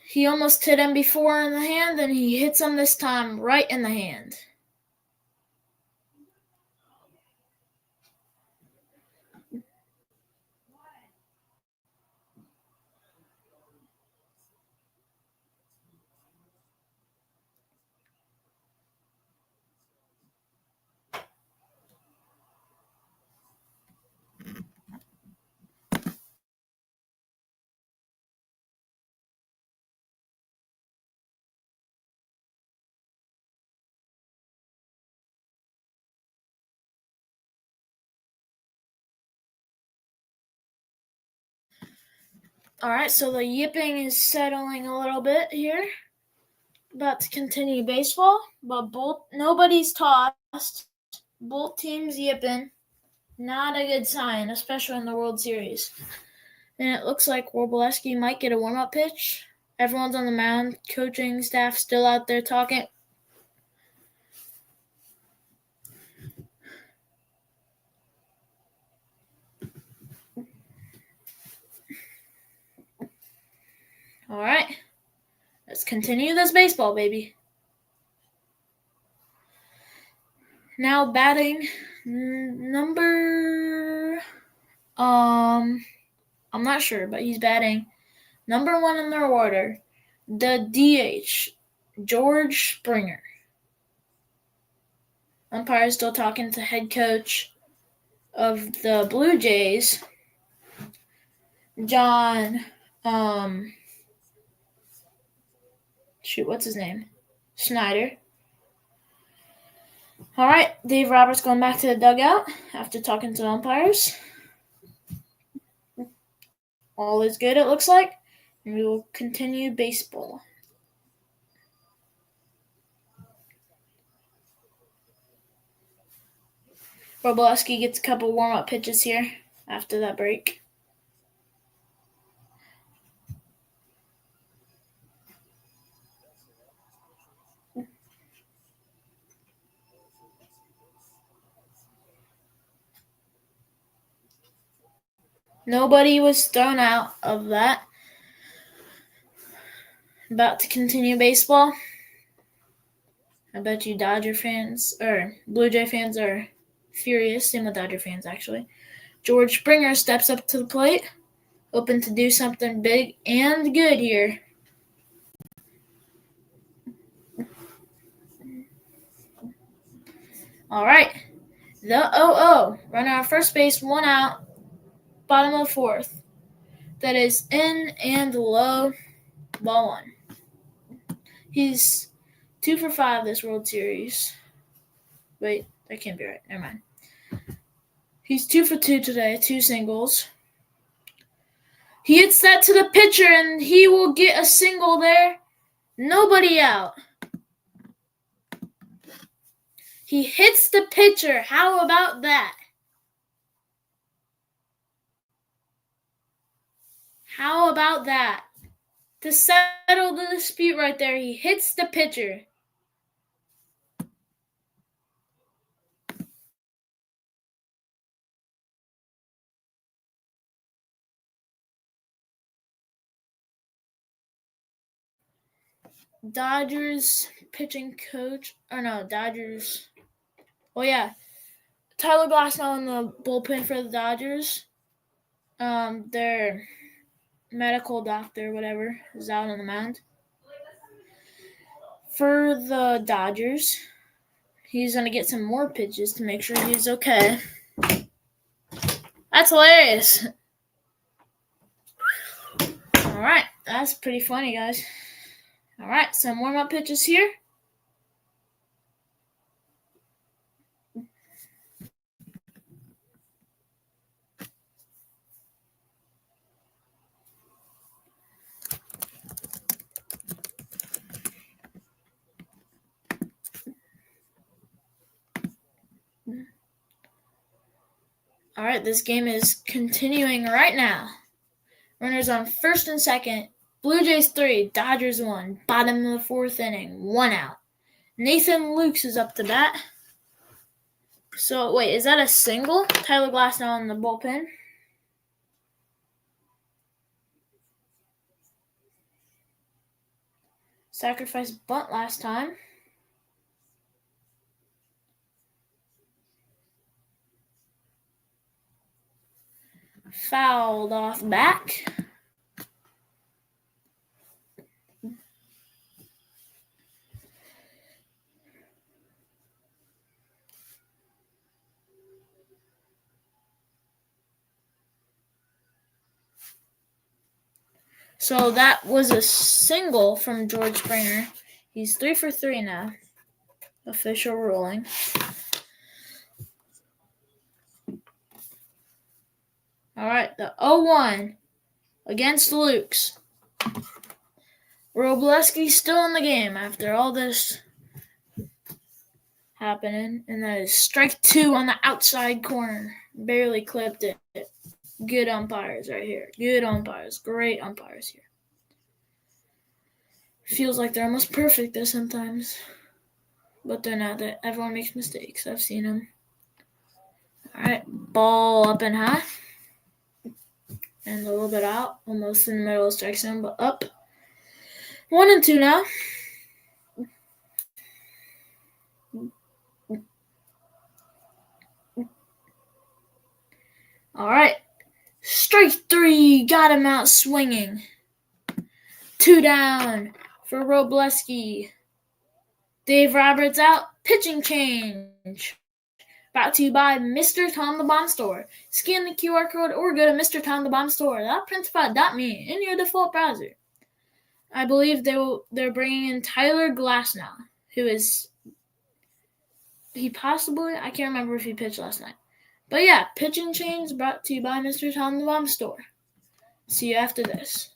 He almost hit him before in the hand, and he hits him this time right in the hand. Alright, so the yipping is settling a little bit here. About to continue baseball, but nobody's tossed. Both teams yipping. Not a good sign, especially in the World Series. And it looks like Robleski might get a warm-up pitch. Everyone's on the mound. Coaching staff still out there talking. All right. Let's continue this baseball, baby. Now batting number... I'm not sure, but he's batting number 1 in their order. The DH, George Springer. Umpire still talking to head coach of the Blue Jays, John, what's his name? Snyder. All right, Dave Roberts going back to the dugout after talking to umpires. All is good, it looks like, and we will continue baseball. Robleski gets a couple warm-up pitches here after that break. Nobody was thrown out of that. About to continue baseball. I bet you Dodger fans, or Blue Jay fans, are furious. Same with Dodger fans, actually. George Springer steps up to the plate, hoping to do something big and good here. All right. The 0-0. Runner on first base, 1 out, bottom of the fourth. That is in and low, ball 1. He's 2 for 5 this World Series. Wait, that can't be right. Never mind. He's 2 for 2 today, 2 singles. He hits that to the pitcher, and he will get a single there. Nobody out. He hits the pitcher. How about that? How about that? To settle the dispute right there, he hits the pitcher. Dodgers pitching coach, Dodgers. Oh yeah, Tyler Glasnow in the bullpen for the Dodgers. Their medical doctor, whatever, is out on the mound for the Dodgers. He's gonna get some more pitches to make sure he's okay. That's hilarious. All right, that's pretty funny, guys. All right, some warm-up pitches here. All right, this game is continuing right now. Runners on first and second. Blue Jays 3, Dodgers 1. Bottom of the fourth inning, 1 out. Nathan Lukes is up to bat. So, wait, is that a single? Tyler Glasnow in the bullpen. Sacrifice bunt last time. Fouled off back. So that was a single from George Springer. He's 3 for 3 now. Official ruling. All right, the 0-1 against Lukes. Robleski's still in the game after all this happening, and that is strike 2 on the outside corner. Barely clipped it. Good umpires right here. Good umpires. Great umpires here. Feels like they're almost perfect though sometimes, but they're not. Everyone makes mistakes. I've seen them. All right, ball up and high, and a little bit out, almost in the middle of the strike zone, but up. 1-2 now. All right, strike 3, got him out swinging. 2 down for Robleski. Dave Roberts out, pitching change. Brought to you by Mr. Tom the Bomb Store. Scan the QR code or go to Mr. Tom the Bomb Store.printspot.me in your default browser. I believe they're bringing in Tyler Glasnow, who is I can't remember if he pitched last night. But yeah, pitching change brought to you by Mr. Tom the Bomb Store. See you after this.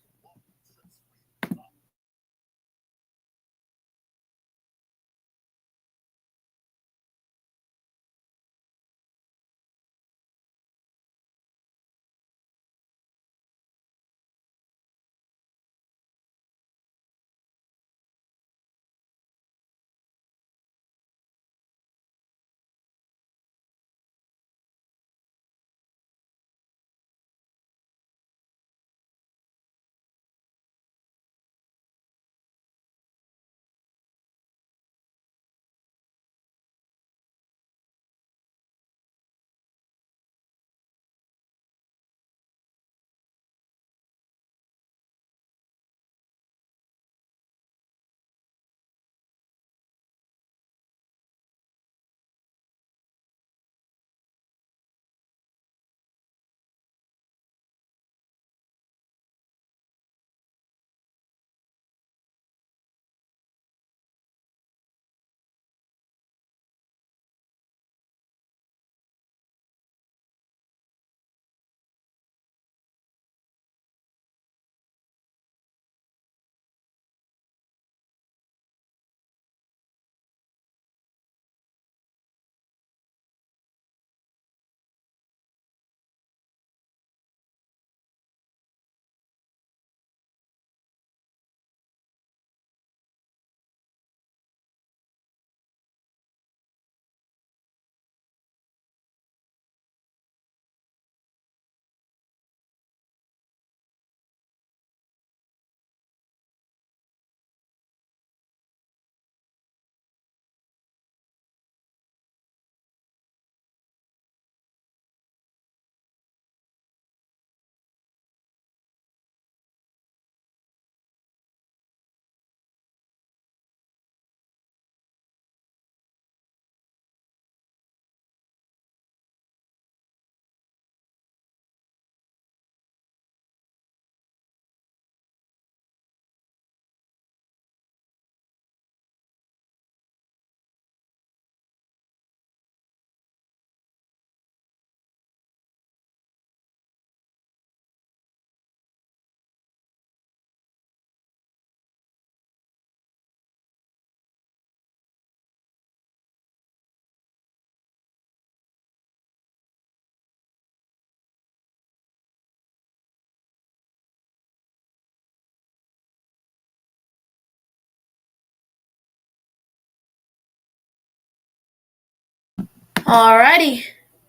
Alrighty,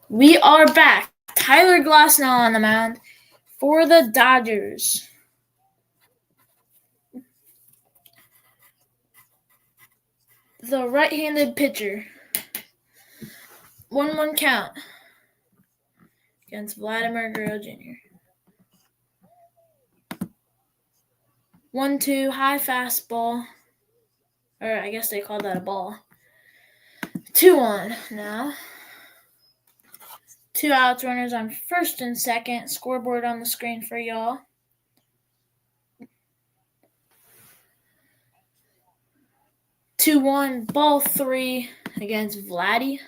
we are back. Tyler Glasnow on the mound for the Dodgers. The right-handed pitcher. 1-1 count against Vladimir Guerrero Jr. 1-2 high fastball. Or I guess they call that a ball. 2-1 now. 2 outs, runners on first and second. Scoreboard on the screen for y'all. 2-1, ball 3 against Vladdy.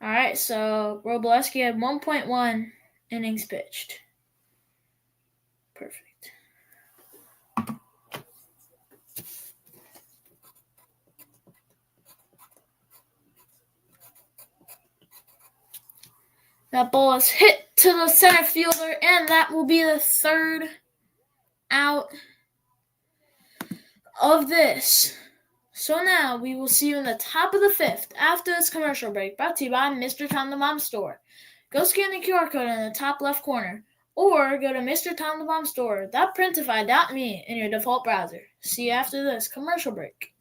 Alright, so Robleski had 1.1 innings pitched. Perfect. That ball is hit to the center fielder, and that will be the third out of this. So now we will see you in the top of the fifth after this commercial break, brought to you by Mr. Tom the Bomb Store. Go scan the QR code in the top left corner, or go to MrTomTheBombStore.printify.me in your default browser. See you after this commercial break.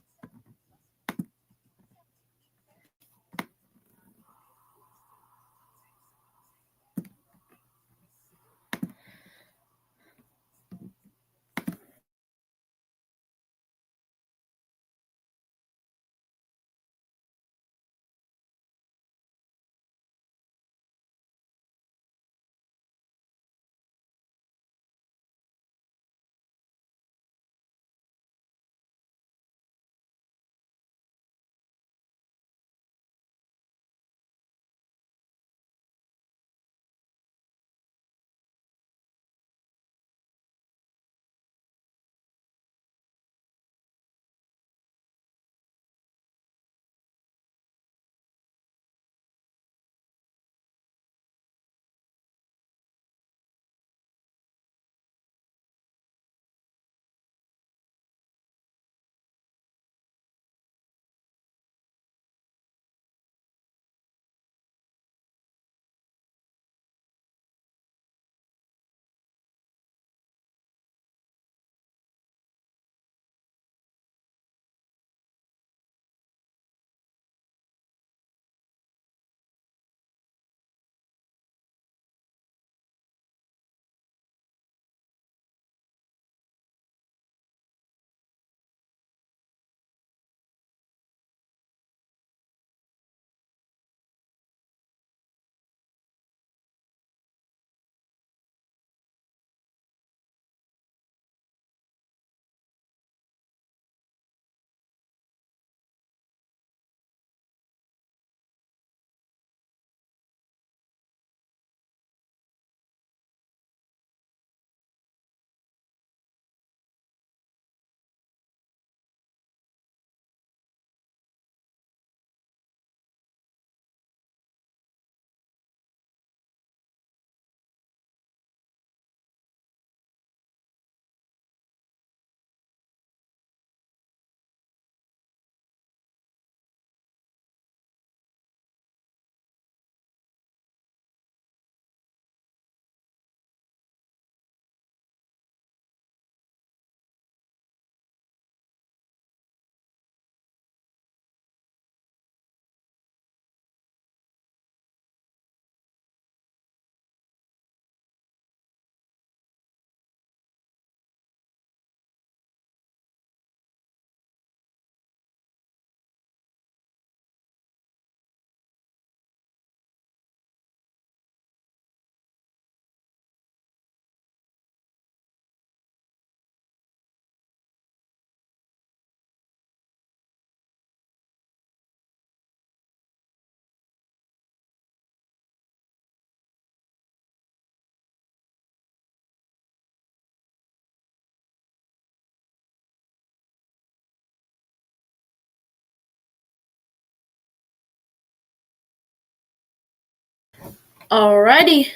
Alrighty.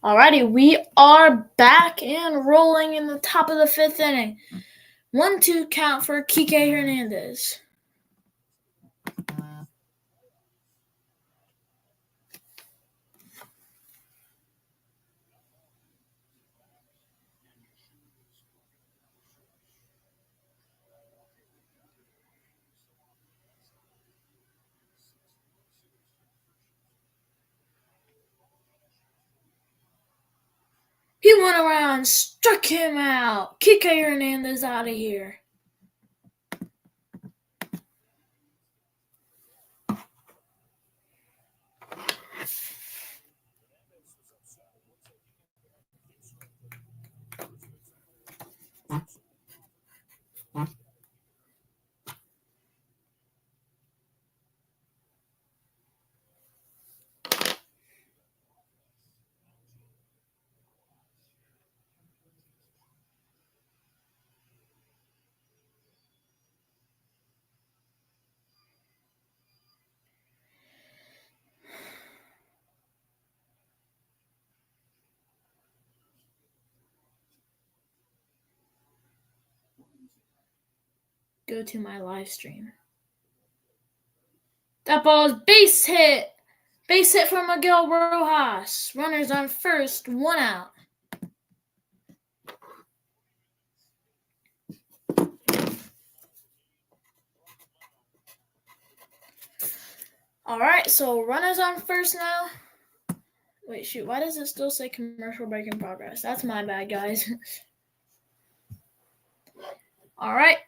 Alrighty, we are back and rolling in the top of the 5th inning. 1-2 count for Kike Hernandez. He went around, struck him out. Kike Hernandez out of here. Go to my live stream. That ball is base hit. Base hit for Miguel Rojas. Runners on first, 1 out. Alright, so runners on first now. Wait, shoot, why does it still say commercial break in progress? That's my bad, guys. Alright,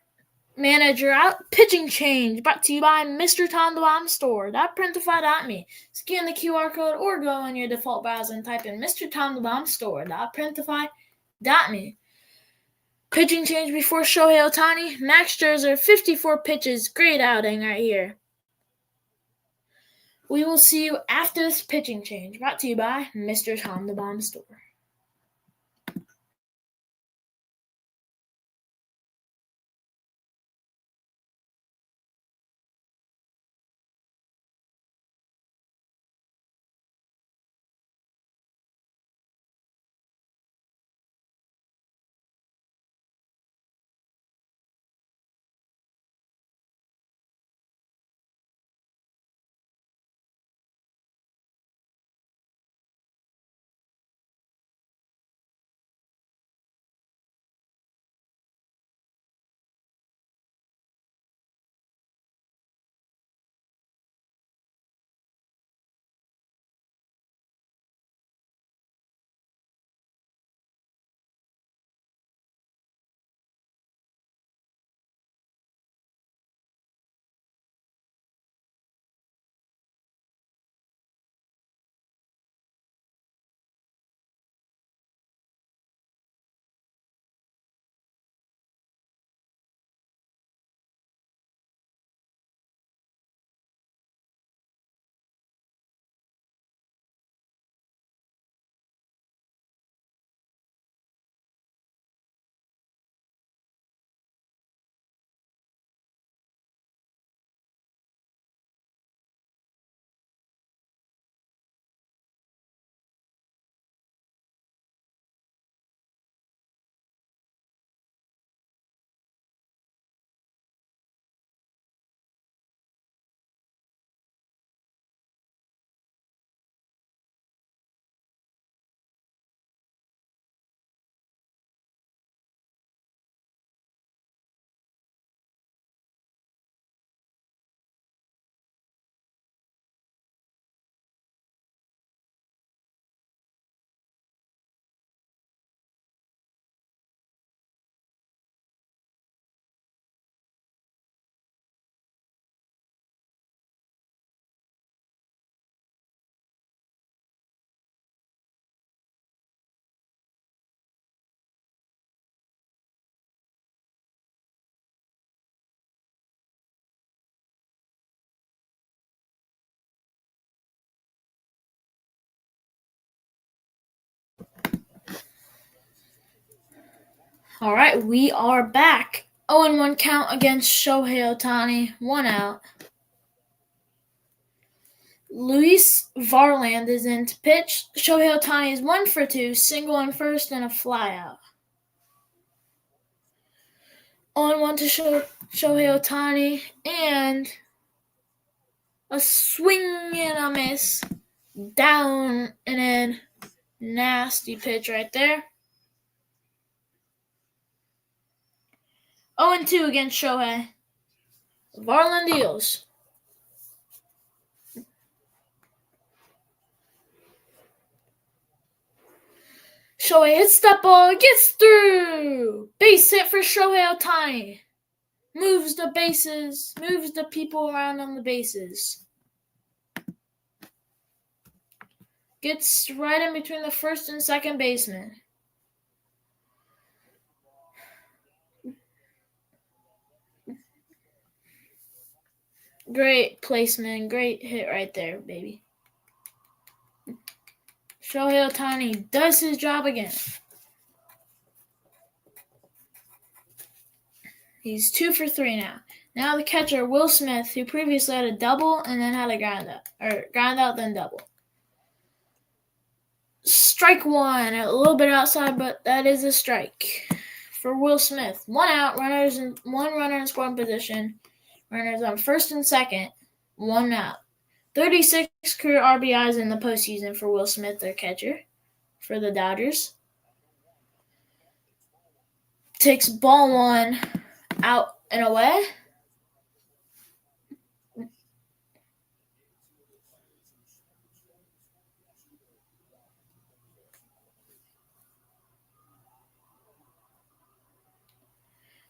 manager out. Pitching change brought to you by Mr. Tom the Bomb Store. .printify.me. Scan the QR code or go on your default browser and type in Mr. Tom the Bomb Store. .printify.me. Pitching change before Shohei Ohtani. Max Scherzer, 54 pitches. Great outing right here. We will see you after this pitching change. Brought to you by Mr. Tom the Bomb Store. Alright, we are back. 0-1 count against Shohei Ohtani. 1 out. Luis Varland is in to pitch. Shohei Ohtani is 1 for 2, single in first and a flyout. 0-1 to Shohei Ohtani, and a swing and a miss. Down and in. Nasty pitch right there. 0-2 against Shohei. Varland deals. Shohei hits that ball, gets through. Base hit for Shohei Ohtani. Moves the bases, moves the people around on the bases. Gets right in between the first and second baseman. Great placement, great hit right there, baby. Shohei Ohtani does his job again. He's 2 for 3 now. Now the catcher, Will Smith, who previously had a double and then had a ground out then double. Strike one, a little bit outside, but that is a strike for Will Smith. 1 out, one runner in scoring position. Runners on first and second, 1 out. 36 career RBIs in the postseason for Will Smith, their catcher, for the Dodgers. Takes ball 1 out and away.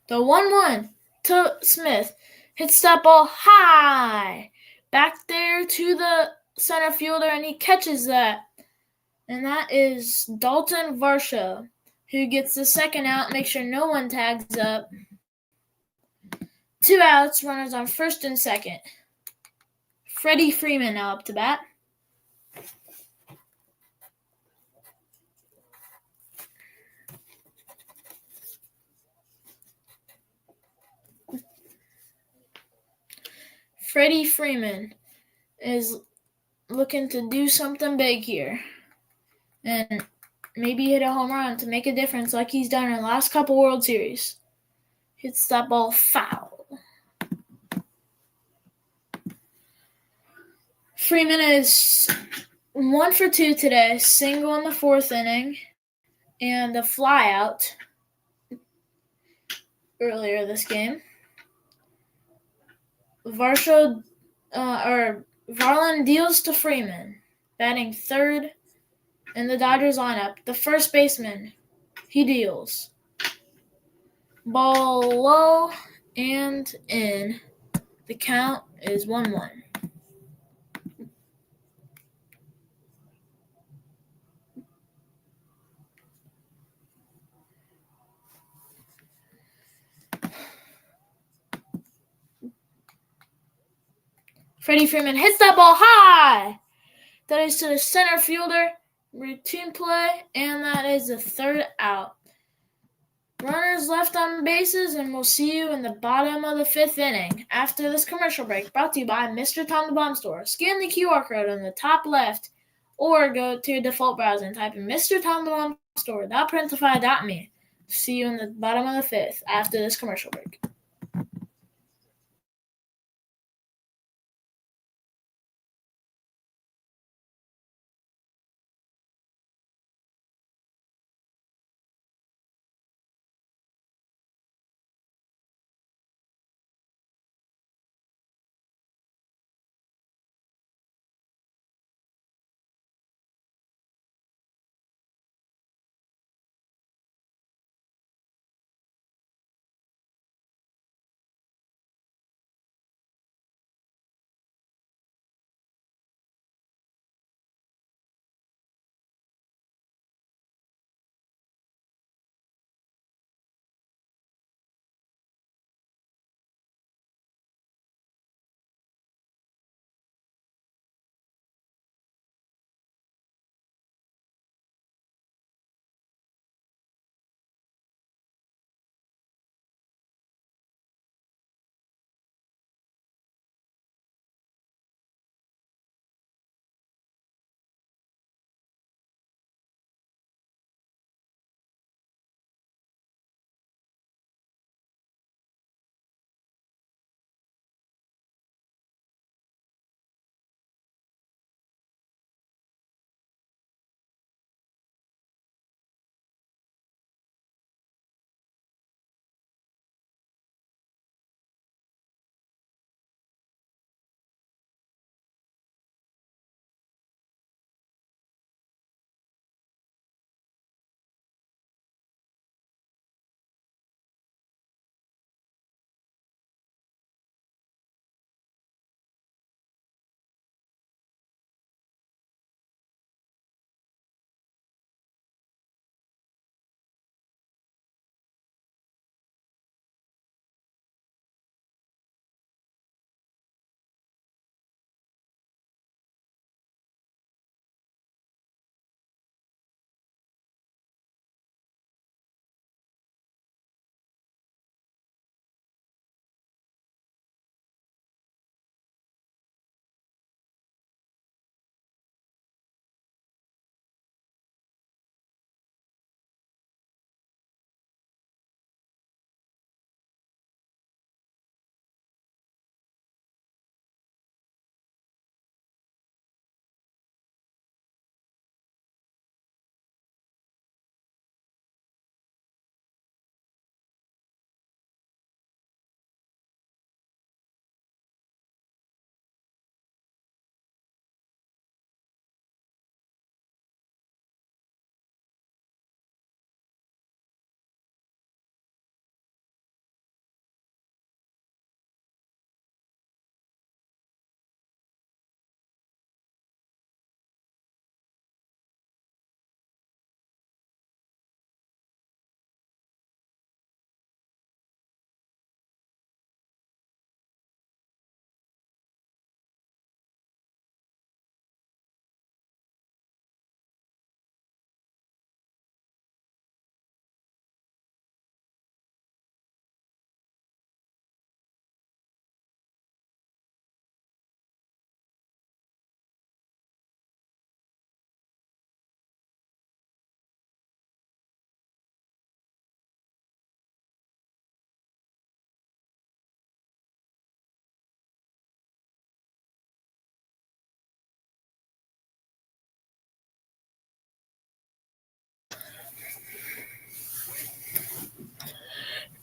The 1-1 to Smith. Hits that ball high. Back there to the center fielder, and he catches that. And that is Dalton Varsho, who gets the second out, make sure no one tags up. 2 outs, runners on first and second. Freddie Freeman now up to bat. Freddie Freeman is looking to do something big here and maybe hit a home run to make a difference like he's done in the last couple World Series. Hits that ball foul. Freeman is 1 for 2 today, single in the 4th inning, and a flyout earlier this game. Varland deals to Freeman, batting third in the Dodgers lineup. The first baseman, he deals. Ball low and in. The count is 1-1. Freddie Freeman hits that ball high. That is to the center fielder. Routine play, and that is the 3rd out. Runners left on bases, and we'll see you in the bottom of the 5th inning after this commercial break, brought to you by Mr. Tom the Bomb Store. Scan the QR code on the top left, or go to your default browser and type in Mr. Tom the Bomb Store.printify.me. See you in the bottom of the 5th after this commercial break.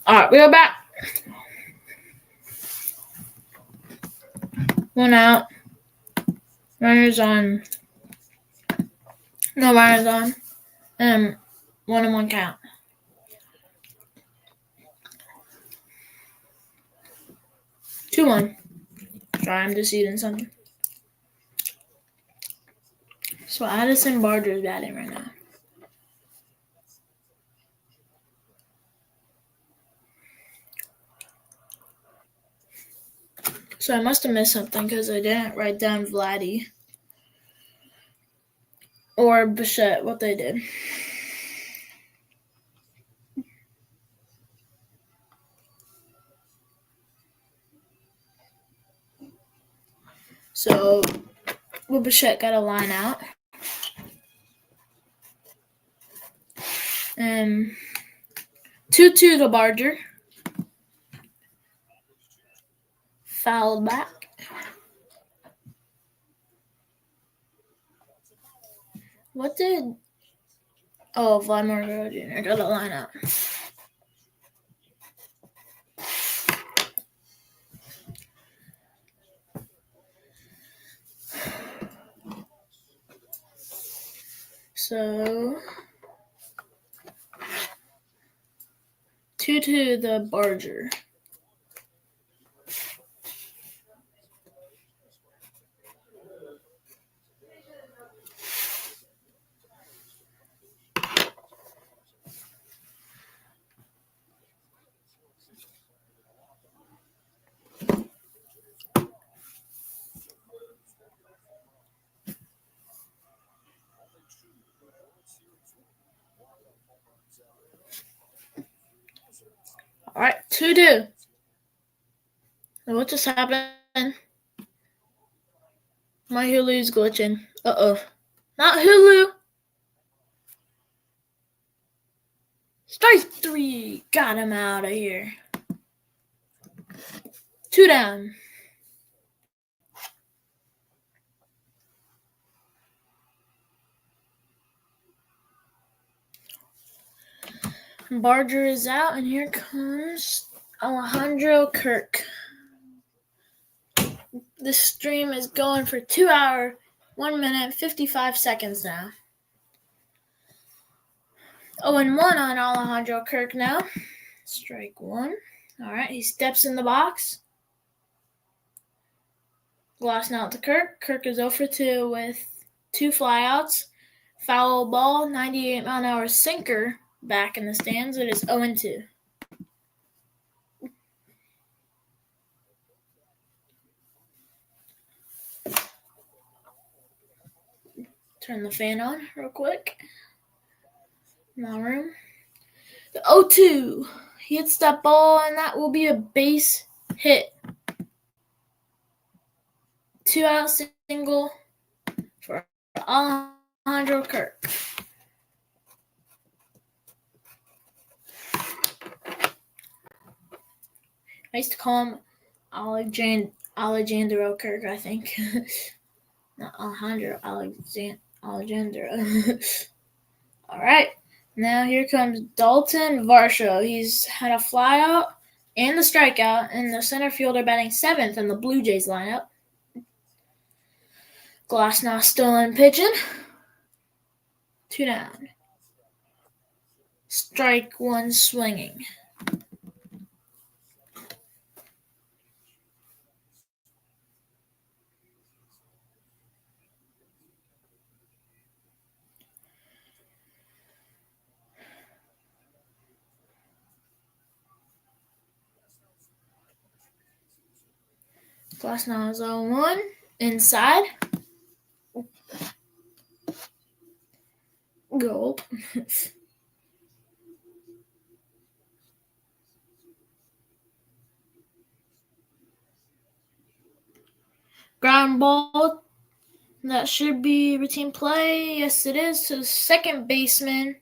All right, we go back. 1 out. Runners on. No runners on. 1-1 count. Two one. Sorry, I'm just eating something. So Addison Barger is batting right now. So I must have missed something because I didn't write down Vladdy or Bichette, what they did. So Bichette got a line out. 2-2 to Barger. Fouled back. What did... Oh, Vladimir Guerrero Jr. got a line out. So 2-2 the Barger. All right, 2-2. What just happened? My Hulu's glitching. Uh-oh. Not Hulu. Strike 3. Got him out of here. 2 down. Barger is out, and here comes Alejandro Kirk. This stream is going for 2 hours, 1 minute, 55 seconds now. 0-1 on Alejandro Kirk now. Strike 1. All right, he steps in the box. Glass out to Kirk. Kirk is 0-2 with 2 flyouts. Foul ball, 98-mile-an-hour sinker back in the stands. It is 0-2. Turn the fan on real quick. My room. The 0-2. He hits that ball, and that will be a base hit. 2-out single for Alejandro Kirk. I used to call him Alejandro Kirk, I think. Not Alejandro, Alejandro. All right. Now here comes Dalton Varsho. He's had a flyout and the strikeout, and the center fielder batting 7th in the Blue Jays lineup. Glasnow still in pitching. 2 down. Strike 1 swinging. Glasnow is 0-1. Inside. Gold. Ground ball. That should be routine play. Yes, it is. To second baseman,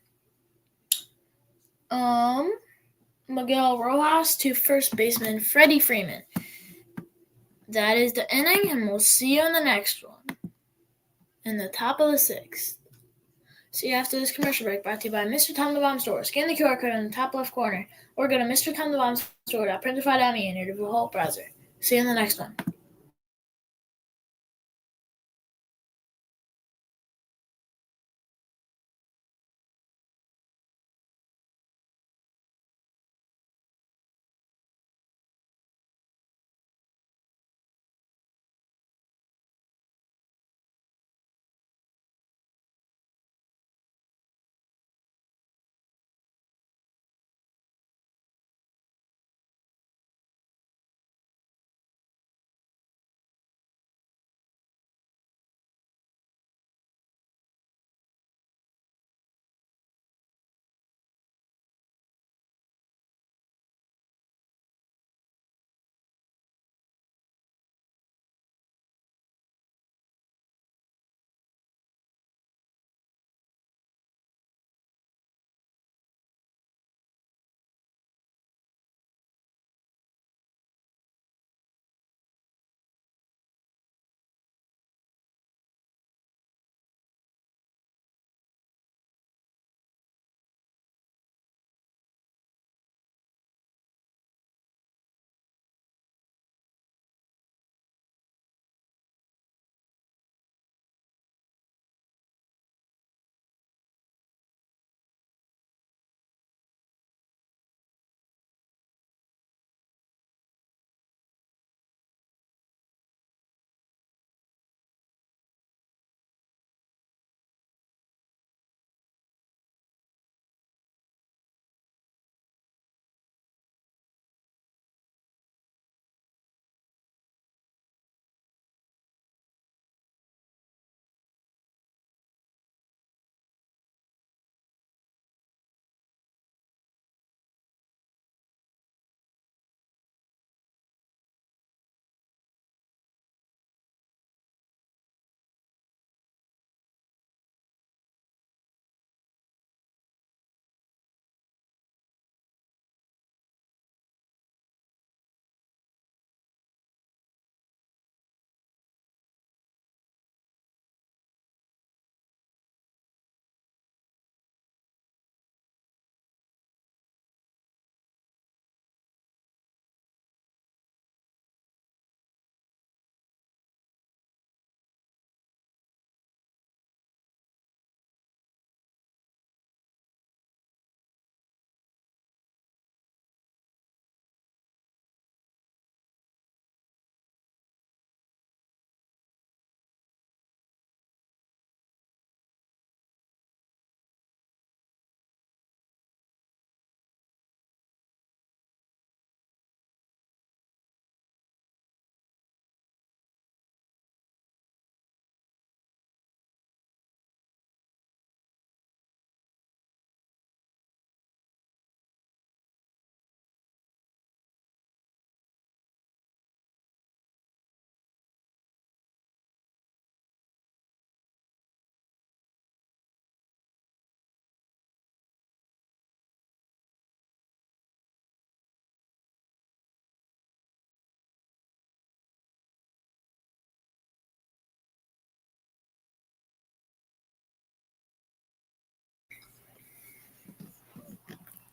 Miguel Rojas, to first baseman, Freddie Freeman. That is the inning, and we'll see you in the next one. In the top of the 6th. See you after this commercial break, brought to you by Mr. Tom the Bomb Store. Scan the QR code in the top left corner, or go to MrTomTheBombStore.printify.me in your default browser. See you in the next one.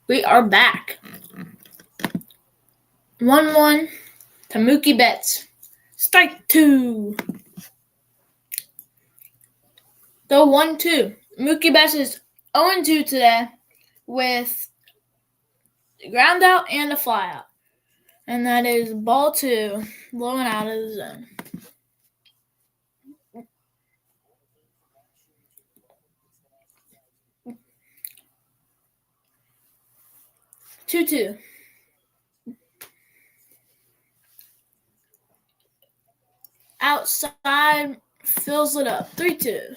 We are back. 1-1 to Mookie Betts. Strike 2. The 1-2. Mookie Betts is 0-2 today with a ground out and a fly out. And that is ball 2, blowing out of the zone. Two. Outside, fills it up. 3-2.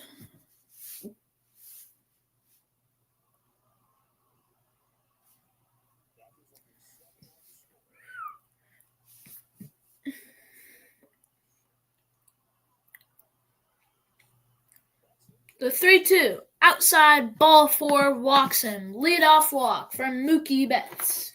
The 3-2. Outside, ball 4, walks him. Leadoff walk from Mookie Betts.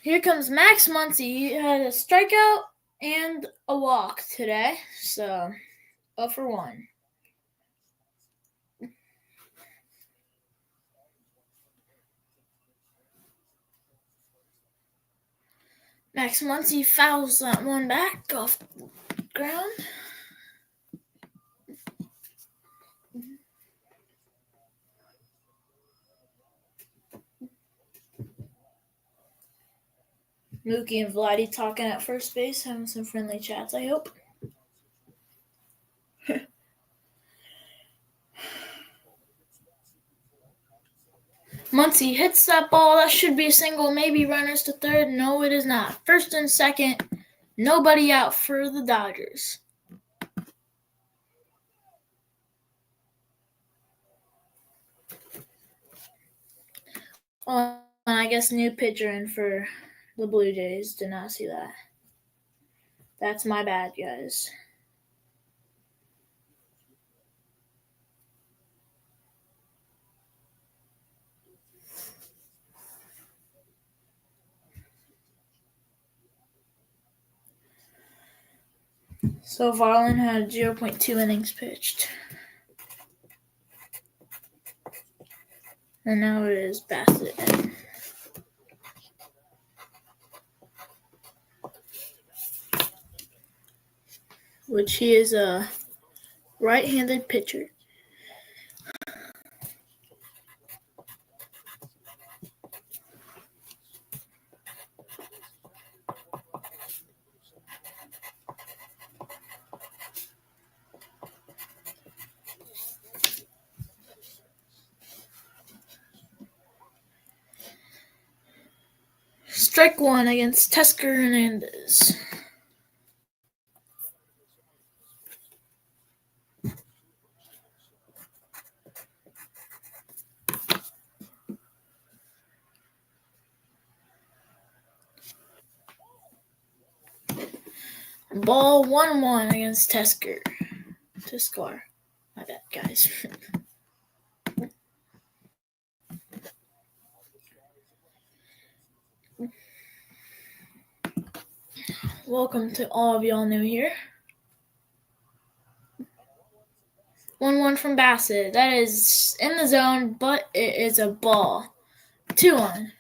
Here comes Max Muncy. He had a strikeout and a walk today, so 0 for 1. Max Muncy fouls that one back off the ground. Mookie and Vladdy talking at first base, having some friendly chats, I hope. Muncy hits that ball. That should be a single. Maybe runners to third. No, it is not. First and second. Nobody out for the Dodgers. Oh, and I guess new pitcher in for the Blue Jays. Did not see that. That's my bad, guys. So Varlin had 0.2 innings pitched. And now it is Bassett. Which he is a right-handed pitcher. Strike one against Tesker Hernandez. Ball 1-1 against Tesker. My bad, guys. Welcome to all of y'all new here. 1-1 from Bassett. That is in the zone, but it is a ball. 2-1.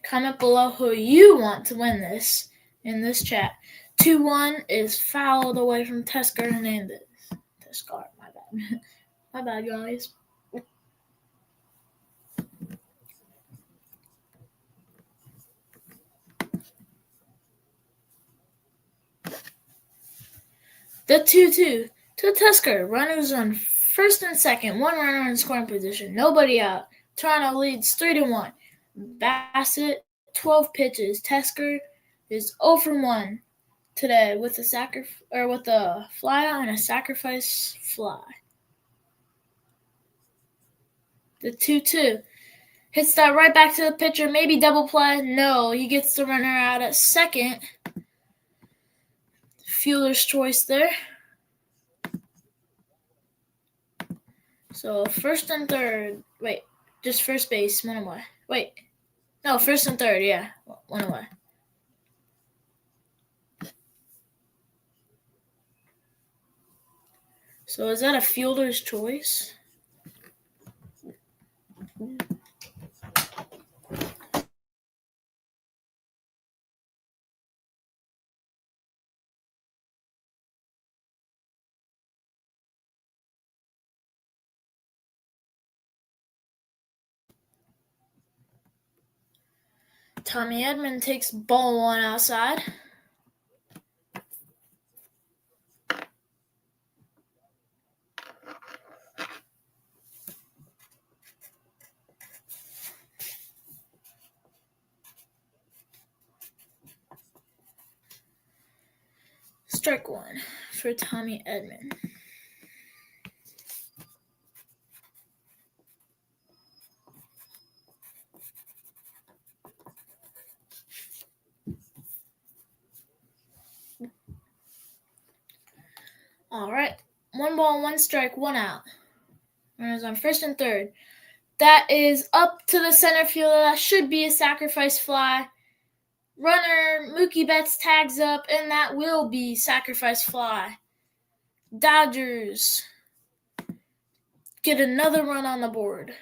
Comment below who you want to win this in this chat. 2-1 is fouled away from Tesker Hernandez. Tesker, my bad. My bad, guys. The 2-2 to Tesker. Runners on first and second. One runner in scoring position. Nobody out. Toronto leads 3-1. Bassett, 12 pitches. Tesker is 0 for 1 today with a fly out and a sacrifice fly. The 2-2 hits that right back to the pitcher. Maybe double play. No, he gets the runner out at second. Fielder's choice there. So first and third. Wait, just first base. One away. Wait. No, first and third. Yeah, one away. So is that a fielder's choice? Tommy Edman takes ball one outside. Strike one for Tommy Edman. All right. 1 ball, 1 strike, 1 out. Runners on first and third. That is up to the center fielder. That should be a sacrifice fly. Runner Mookie Betts tags up, and that will be sacrifice fly. Dodgers get another run on the board.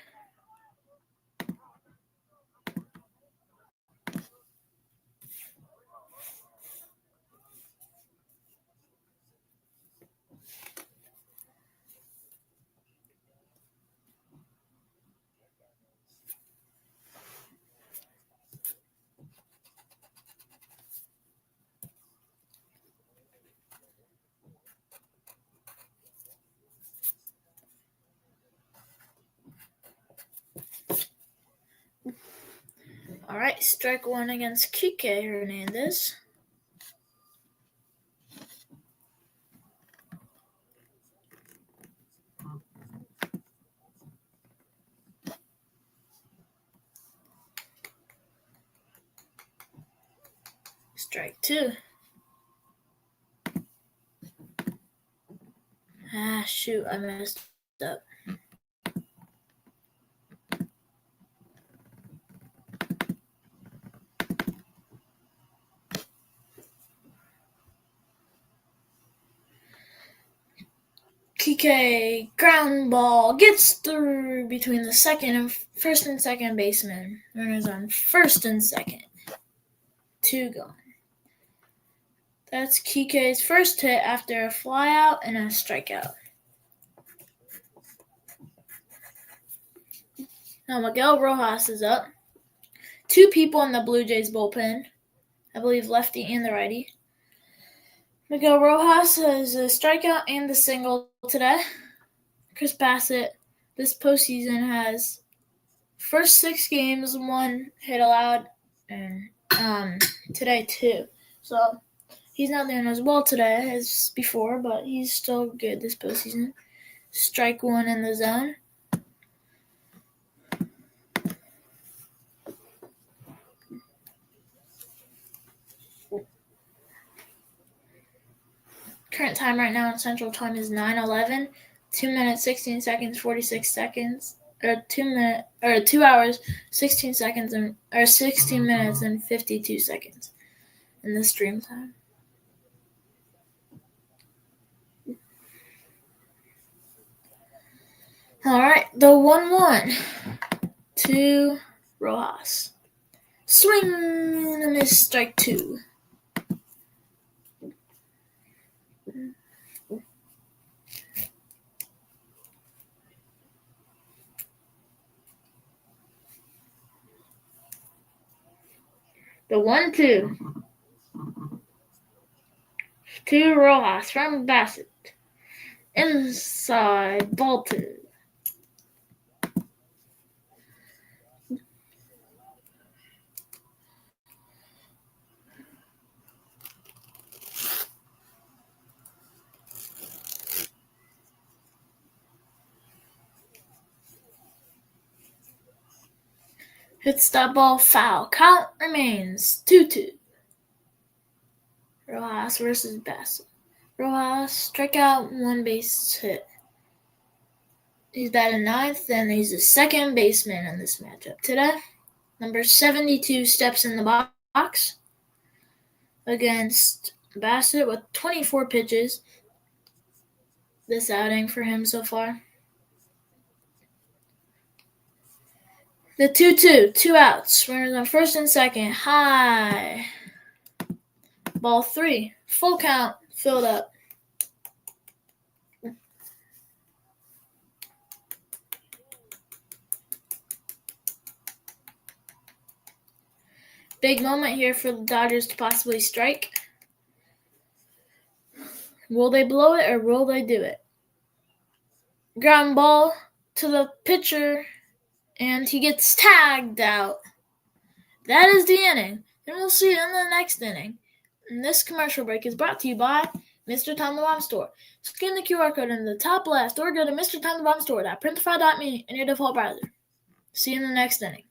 All right, strike one against Kike Hernandez. Strike two. Shoot, I messed up. Kike ground ball gets through between the first and second baseman. Runners on first and second. 2 gone. That's Kike's first hit after a flyout and a strikeout. Now Miguel Rojas is up. 2 people in the Blue Jays bullpen. I believe lefty and the righty. Miguel Rojas has a strikeout and a single today. Chris Bassett this postseason has first 6 games, 1 hit allowed, and today 2. So he's not doing as well today as before, but he's still good this postseason. Strike 1 in the zone. Current time right now in Central Time is 9:11. 2 minutes, 16 seconds, 46 seconds. 2 hours, 16 seconds, 16 minutes and 52 seconds in the stream time. All right, the 1-1 to Rojas. Swing and miss, strike 2. The 1-2 to Rojas from Bassett. Inside, ball 2. Hits that ball foul. Count remains 2-2. Rojas versus Bassett. Rojas, strikeout, 1 base hit. He's batting 9th, and he's the second baseman in this matchup today. Number 72 steps in the box against Bassett with 24 pitches this outing for him so far. The 2-2, 2 outs. Runners on first and second. High. Ball 3. Full count. Filled up. Big moment here for the Dodgers to possibly strike. Will they blow it or will they do it? Ground ball to the pitcher, and he gets tagged out. That is the inning, and we'll see you in the next inning. And this commercial break is brought to you by Mr. Tom the Bomb Store. Scan the QR code in the top left or go to MrTomTheBombStore.printify.me in your default browser. See you in the next inning.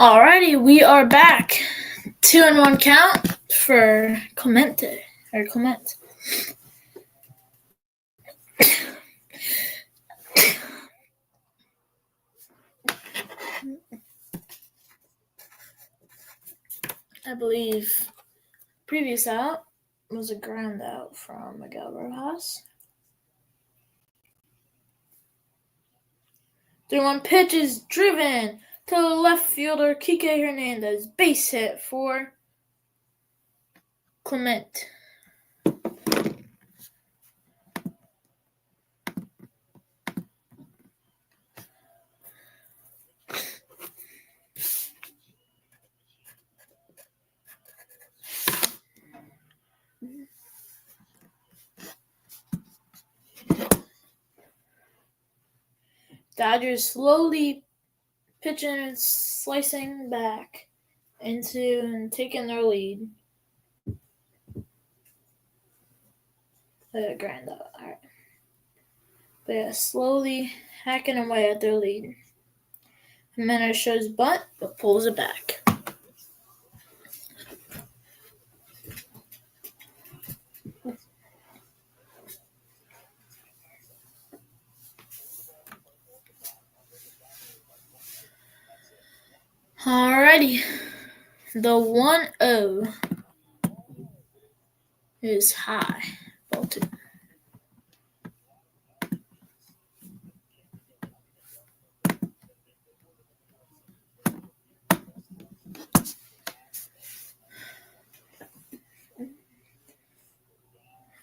Alrighty, we are back. 2-1 count for Clemente. Or Clement. I believe previous out was a ground out from Miguel Rojas. 3-1 pitch is driven to the left fielder Kike Hernandez. Base hit for Clement. Dodgers slowly pitching and slicing back into and taking their lead. Ground out. All right. But yeah, slowly hacking away at their lead. Jimenez shows bunt, but pulls it back. Alrighty. The 1-0 is high. Ball 2.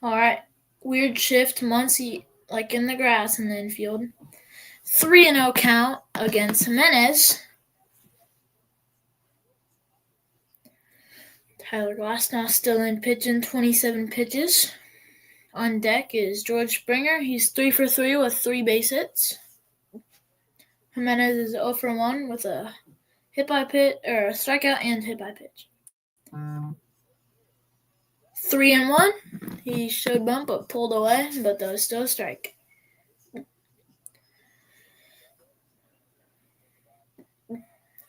Alright. Weird shift. Muncy like in the grass in the infield. 3-0 count against Jimenez. Tyler Glasnow still in pitching, 27 pitches. On deck is George Springer. He's 3 for 3 with 3 base hits. Jimenez is 0 for 1 with a hit by pitch or a strikeout and hit by pitch. 3-1. He showed bump but pulled away, but that was still a strike.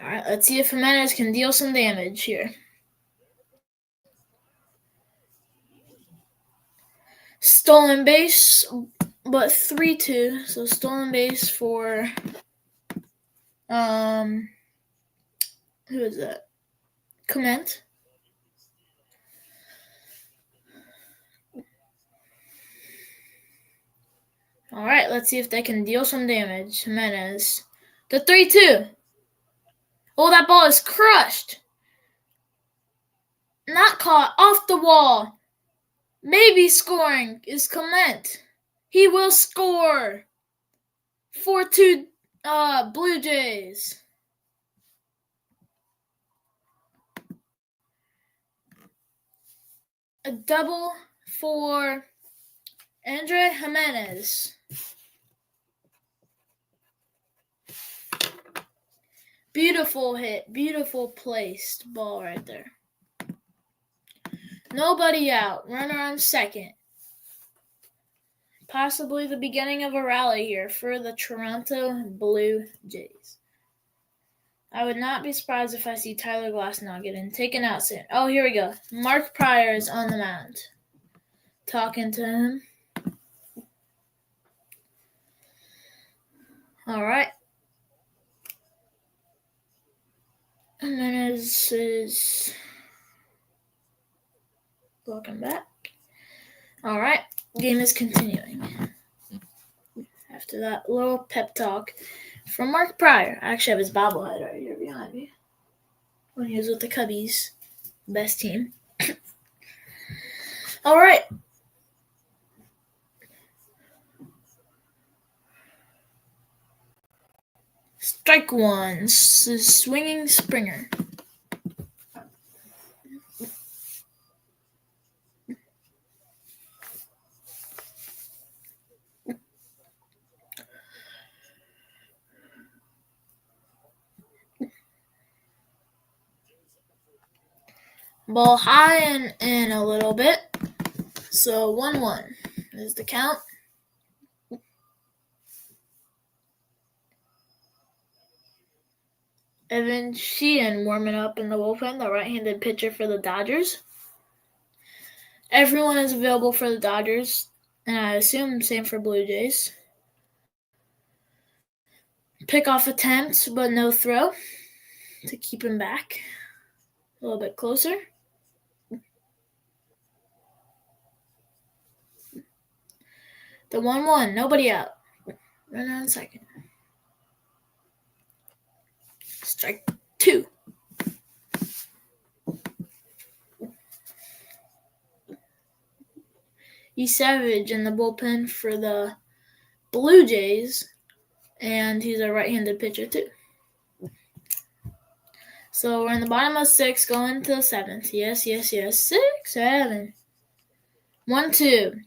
Alright, let's see if Jimenez can deal some damage here. Stolen base, but 3-2. So stolen base for who is that? Clement. Alright, let's see if they can deal some damage. Jimenez. The 3-2. Oh, that ball is crushed. Not caught. Off the wall. Maybe scoring is Clement. He will score. 4-2 Blue Jays. A double for Andre Jimenez. Beautiful hit. Beautiful placed ball right there. Nobody out. Runner on second. Possibly the beginning of a rally here for the Toronto Blue Jays. I would not be surprised if I see Tyler Glasnow getting taken out soon. Oh, here we go. Mark Pryor is on the mound. Talking to him. All right. Jimenez is welcome back. All right. Game is continuing. After that little pep talk from Mark Pryor. I actually have his bobblehead right here behind me. When he was with the Cubbies. Best team. All right. Strike one. Swinging Springer. Ball high and in a little bit. So 1-1 is the count. Evan Sheehan warming up in the bullpen, the right-handed pitcher for the Dodgers. Everyone is available for the Dodgers, and I assume same for Blue Jays. Pickoff attempt, but no throw to keep him back a little bit closer. The 1-1, nobody out. Run on second. Strike 2. He's Savage in the bullpen for the Blue Jays, and he's a right-handed pitcher too. So we're in the bottom of 6, going to the 7th. Yes. 6, 7. 1-2.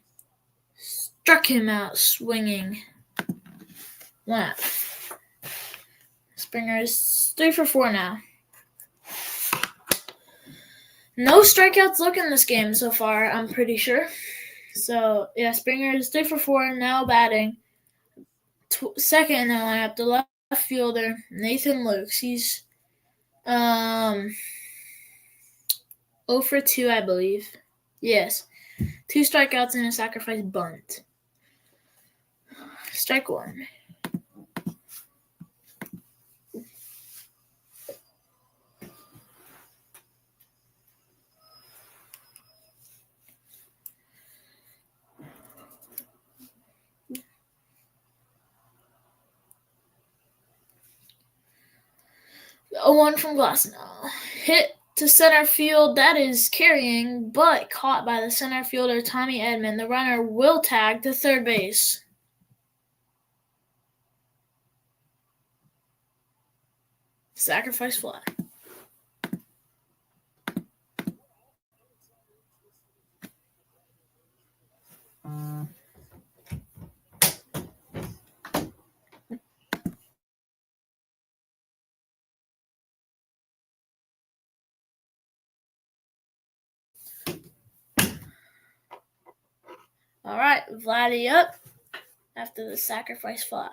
Struck him out swinging. 1 out. Springer is 3 for 4 now. No strikeouts luck in this game so far, I'm pretty sure. So, yeah, Springer is 3 for 4, now batting. Second in the lineup, the left fielder, Nathan Lukes. He's 0 for 2, I believe. Yes. 2 strikeouts and a sacrifice bunt. Strike 1. A 1 from Glasnow. Hit to center field. That is carrying, but caught by the center fielder, Tommy Edman. The runner will tag to third base. Sacrifice fly. All right, Vladdy up after the sacrifice fly.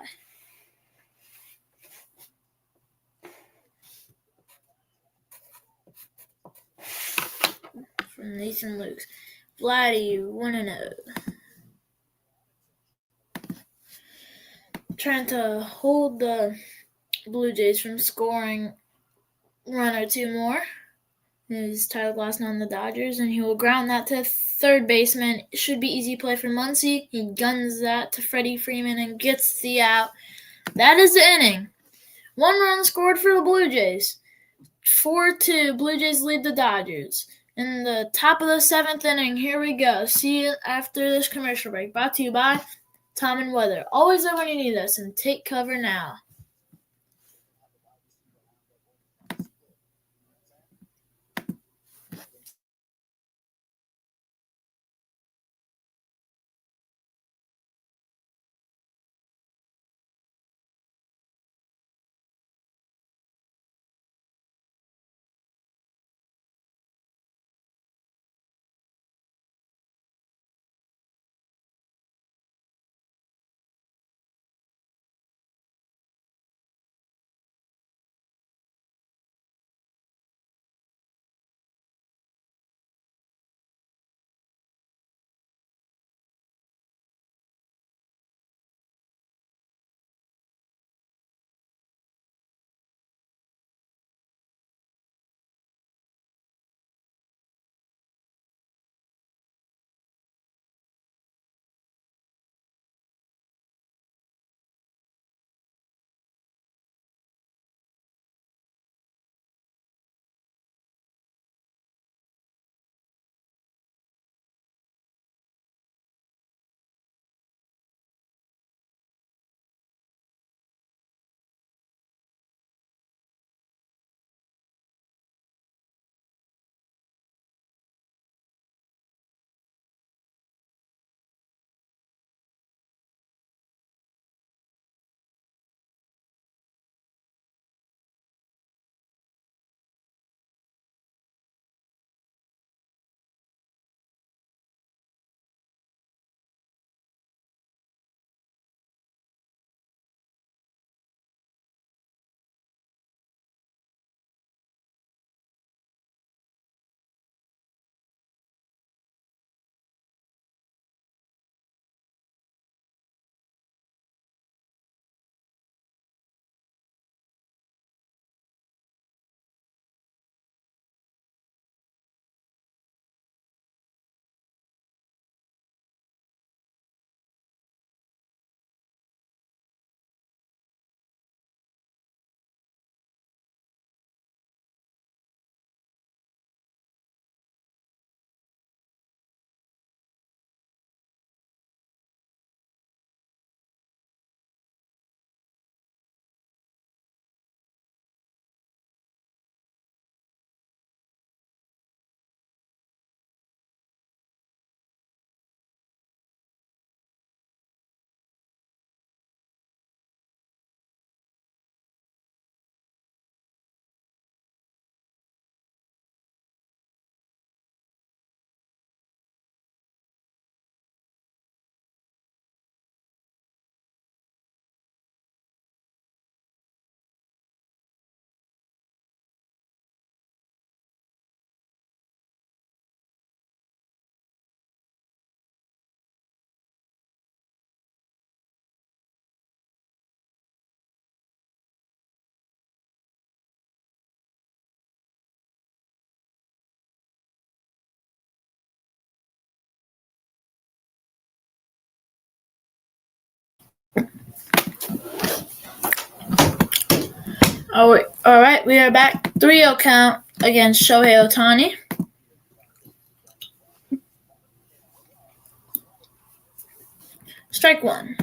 From Nathan Lukes. Vladdy 1-0. Trying to hold the Blue Jays from scoring 1 or 2 more. Is Tyler Glasnow on the Dodgers, and he will ground that to third baseman. It should be easy play for Muncy. He guns that to Freddie Freeman and gets the out. That is the inning. 1 run scored for the Blue Jays. 4-2, Blue Jays lead the Dodgers. In the top of the 7th inning, here we go. See you after this commercial break. Brought to you by Time and Weather. Always there when you need us, and take cover now. All right, we are back. 3-0 count against Shohei Ohtani. Strike one.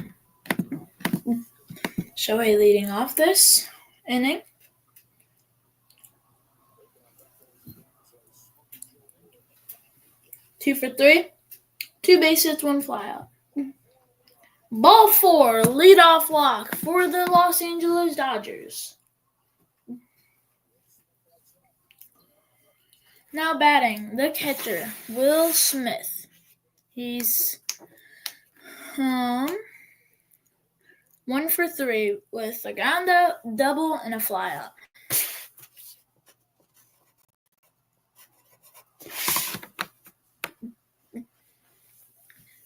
Shohei leading off this inning. Two for three. 2 base hits, 1 flyout. Ball 4, leadoff walk for the Los Angeles Dodgers. Now batting, the catcher, Will Smith. He's 1 for 3 with a ground out, double, and a flyout.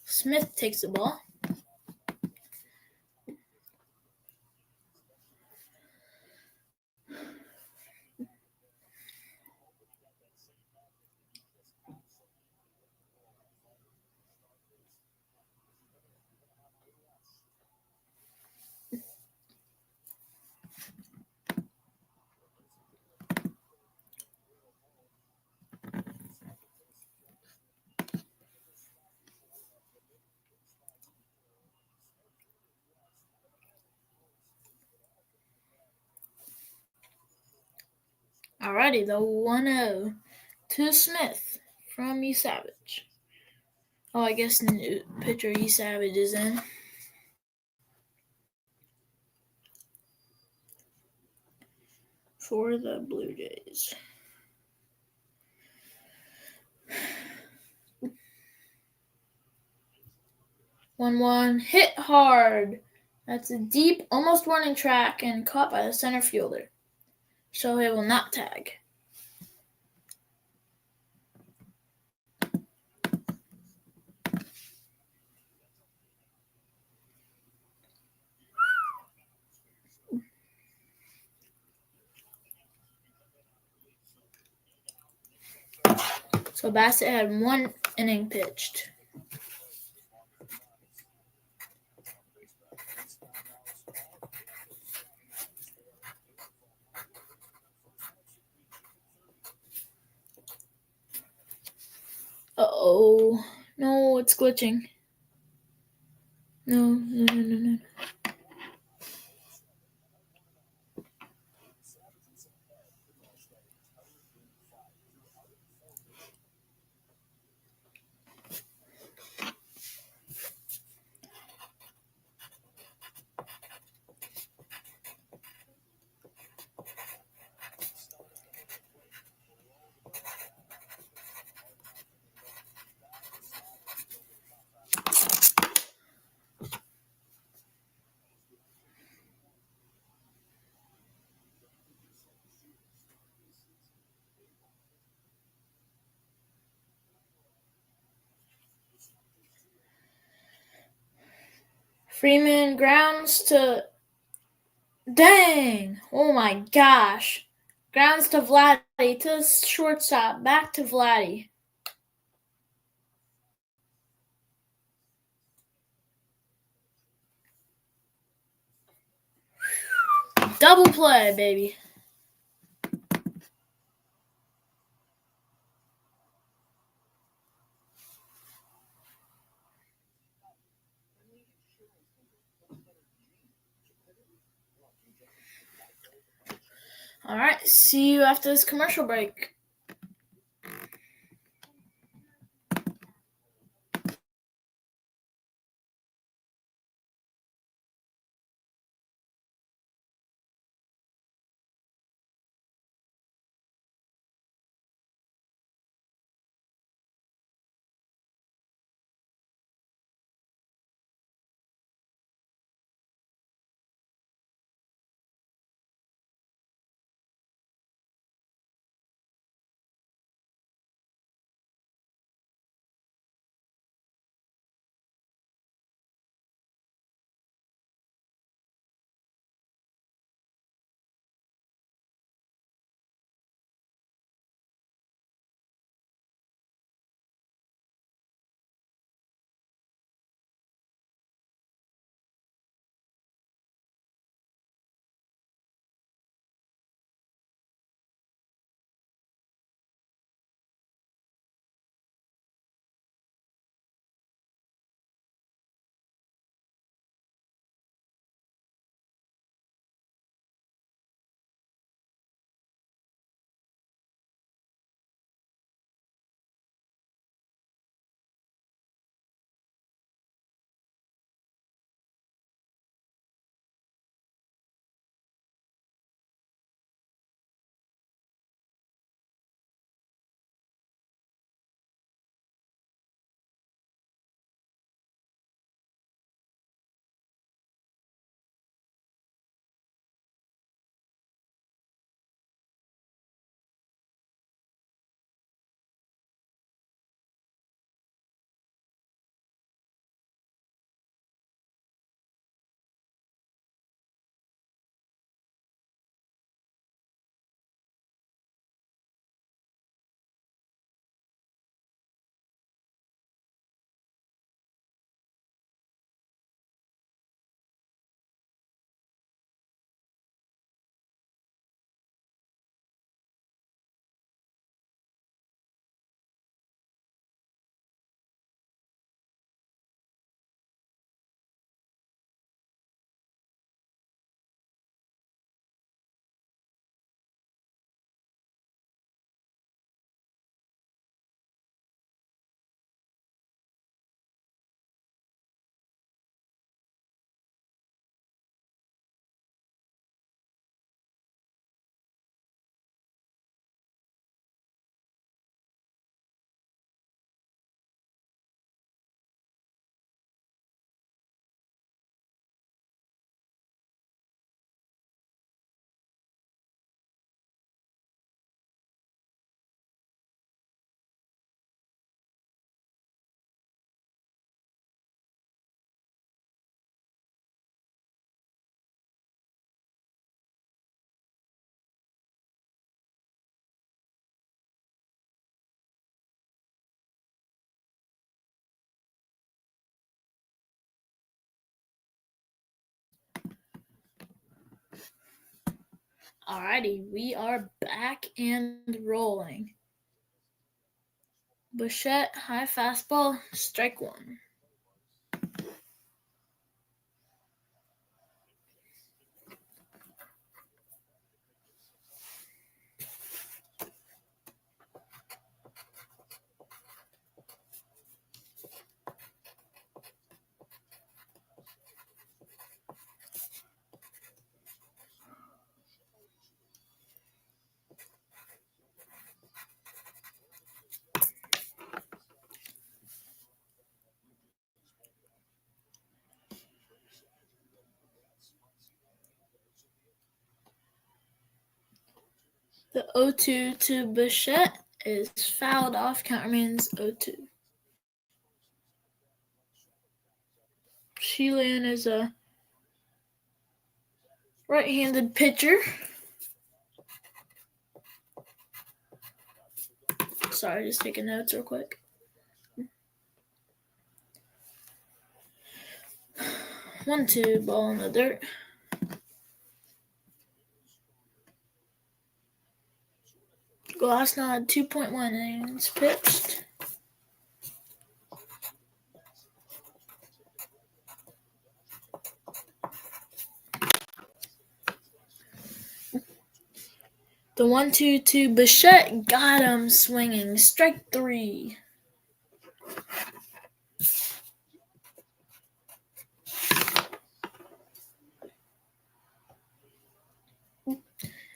Smith takes the ball. Alrighty, the 1-0 to Smith from E. Savage. Oh, I guess new pitcher E. Savage is in. For the Blue Jays. One, hit hard. That's a deep, almost running track and caught by the center fielder. Shohei will not tag. So Bassett had 1 inning pitched. Uh-oh. No, it's glitching. No. Freeman grounds to... Dang! Oh my gosh. Grounds to Vladdy, to shortstop, back to Vladdy. Double play, baby. All right, see you after this commercial break. Alrighty, we are back and rolling. Bichette, high fastball, strike one. The 0-2 to Bichette is fouled off. Count remains 0-2. Sheelan is a right-handed pitcher. Sorry, just taking notes real quick. 1-2, ball in the dirt. Glassnod 2.1 innings pitched. The 1-2 to Bichette got him swinging. Strike three.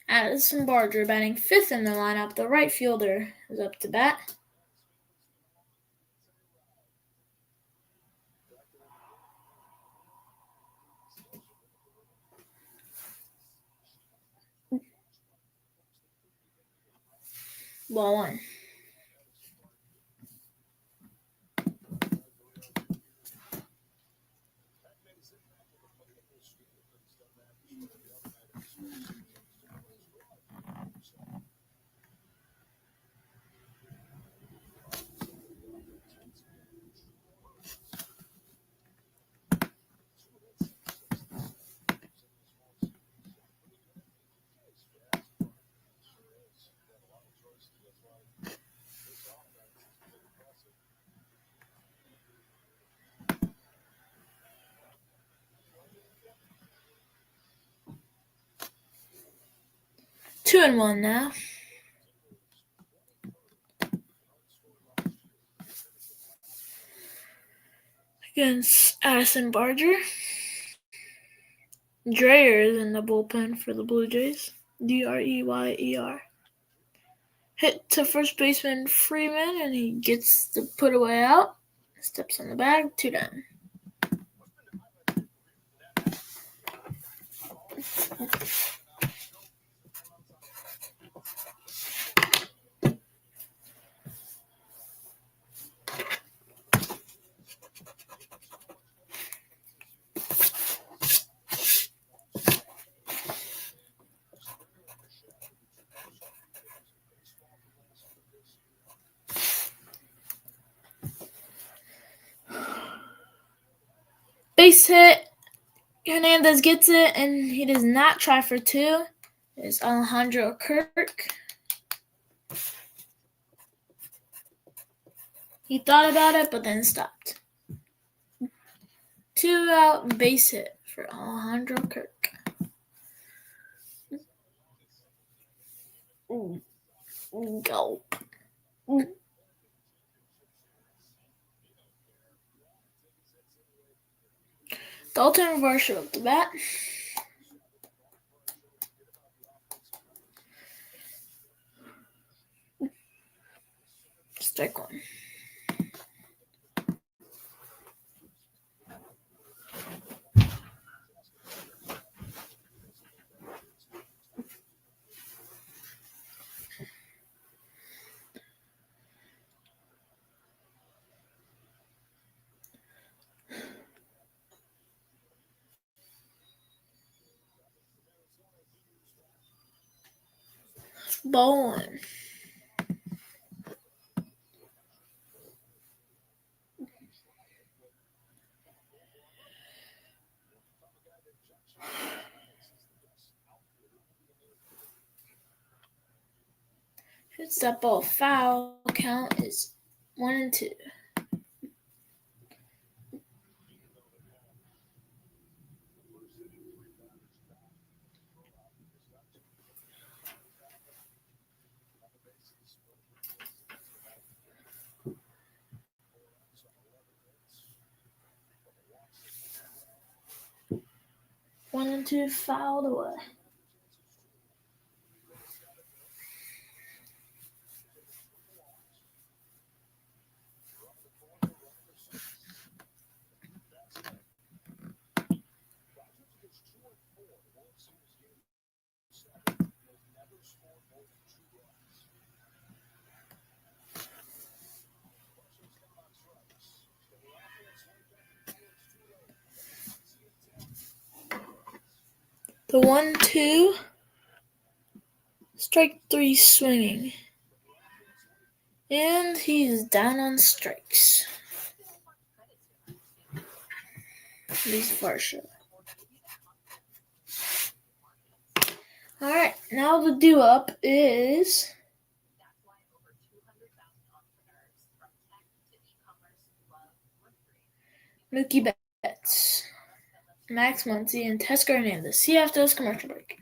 Addison Barger batting fifth in the lineup. The right fielder is up to bat. Ball one. Two and one now. Against Addison Barger. Dreyer is in the bullpen for the Blue Jays. Dreyer. Hit to first baseman Freeman, and he gets the put away out. Steps on the bag, 2 down. Base hit. Hernandez gets it, and he does not try for two. It's Alejandro Kirk. He thought about it, but then stopped. 2 out base hit for Alejandro Kirk. Gulp. Dalton Varsho up the bat. Strike one. Ball one. Hits that ball foul. Count is 1-2. One and two fouled away. The 1-2. Strike three swinging. And he's down on strikes. He's Varsha. Alright, now the due-up is Mookie Betts, Max Muncy, and Tesker Hernandez. See you after this commercial break.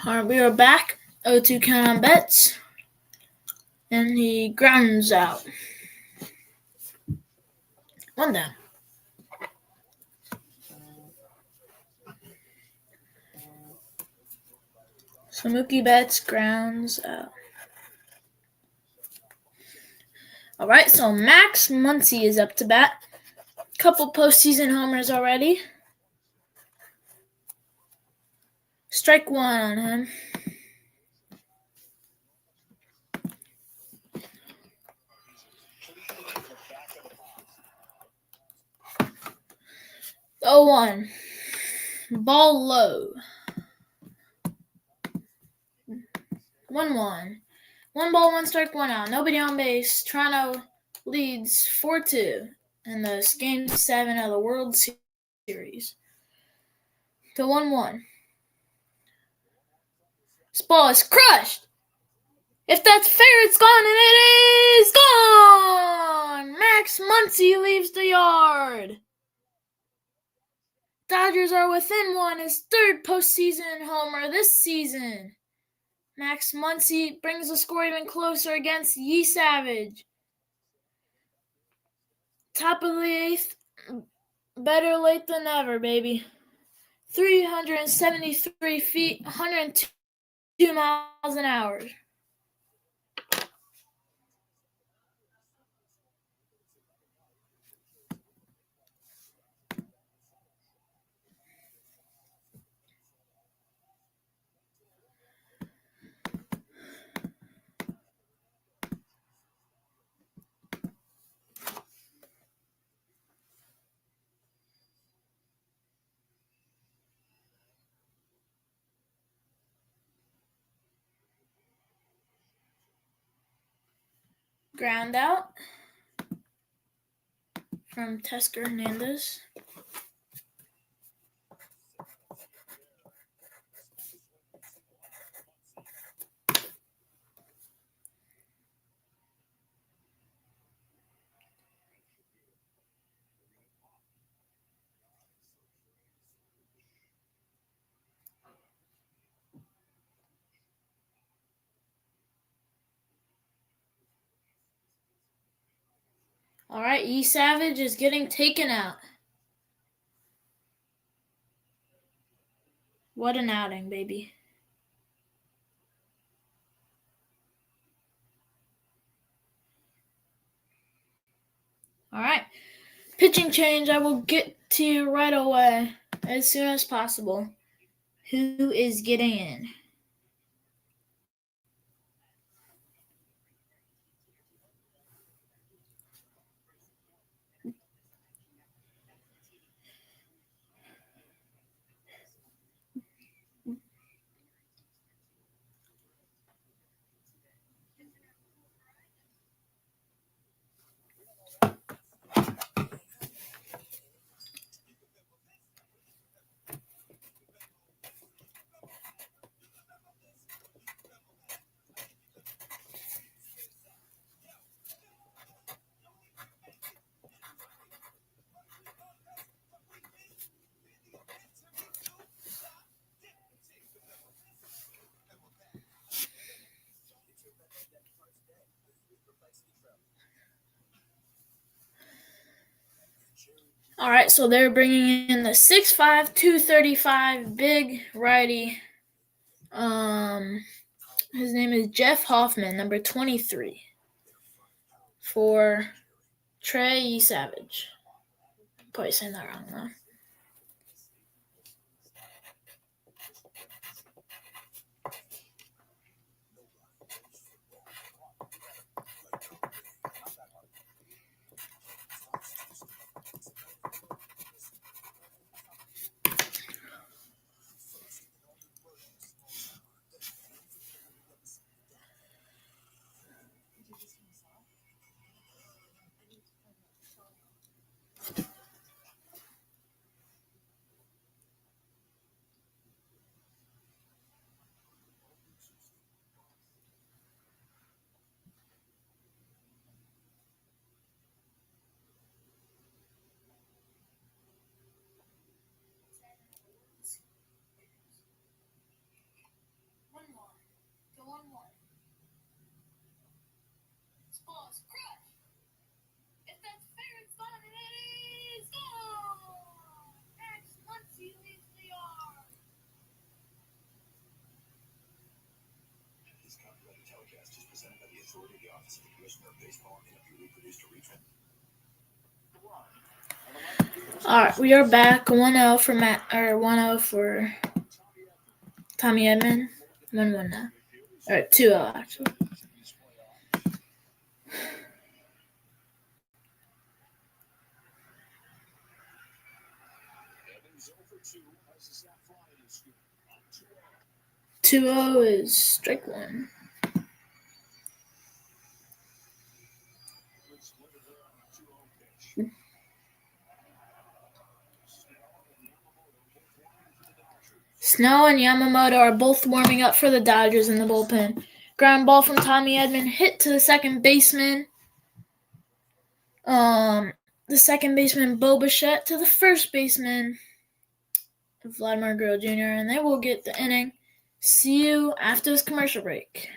Alright, we are back. 0-2 count on Betts. And he grounds out. One down. Mookie Betts grounds out. All right, so Max Muncy is up to bat. Couple postseason homers already. Strike one on him. Oh, 1. Ball low. 1-1. 1 ball, 1 strike, 1 out. Nobody on base. Toronto leads 4-2 in this Game 7 of the World Series. To 1-1. This ball is crushed. If that's fair, it's gone, and it is gone! Max Muncy leaves the yard. Dodgers are within 1, his 3rd postseason homer this season. Max Muncy brings the score even closer against Yi Savage. Top of the 8th, better late than never, baby. 373 feet, 102 miles an hour. Ground out from Tesker Hernandez. All right, Yi Savage is getting taken out. What an outing, baby. All right, pitching change. I will get to you right away as soon as possible. Who is getting in? All right, so they're bringing in the 6'5", 235 big righty. His name is Jeff Hoffman, number 23, for Trey Savage. Probably saying that wrong, though. Alright, we are back 1-0 for 1-0 for Tommy Edman. 1-1 now. Alright, 2-0 actually. Two-0 is strike one. Snow and Yamamoto are both warming up for the Dodgers in the bullpen. Ground ball from Tommy Edman hit to the second baseman. The second baseman Bo Bichette to the first baseman Vladimir Guerrero Jr. and they will get the inning. See you after this commercial break.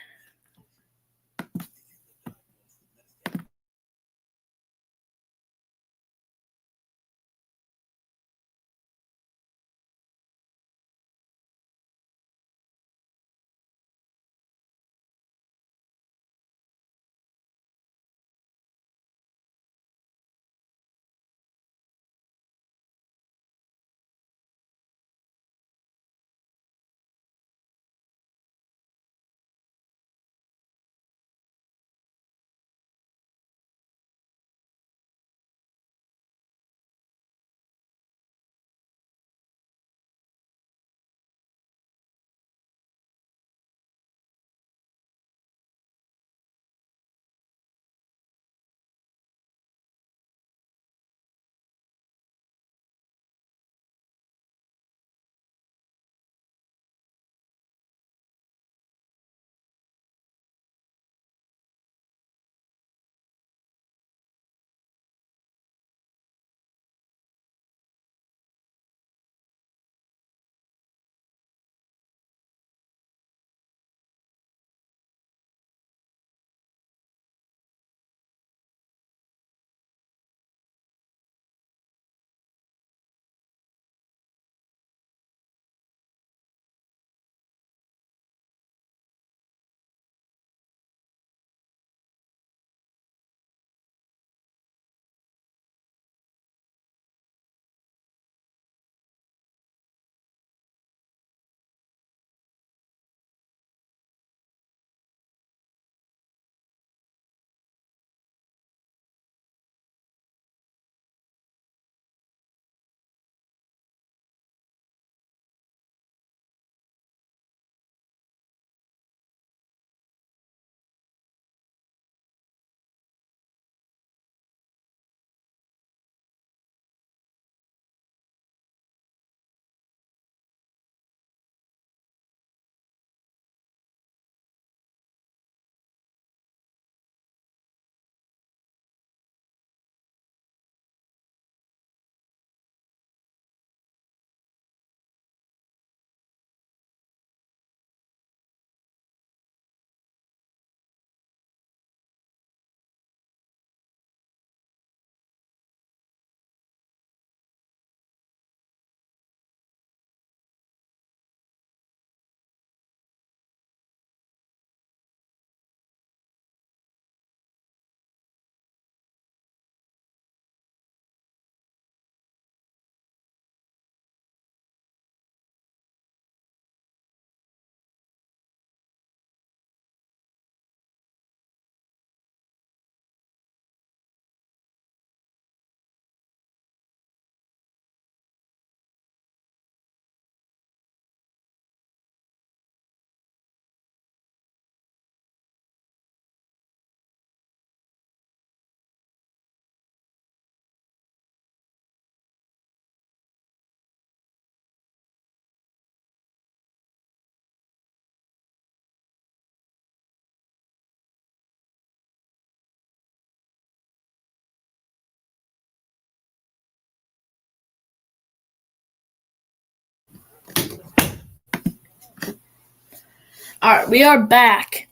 Alright, we are back.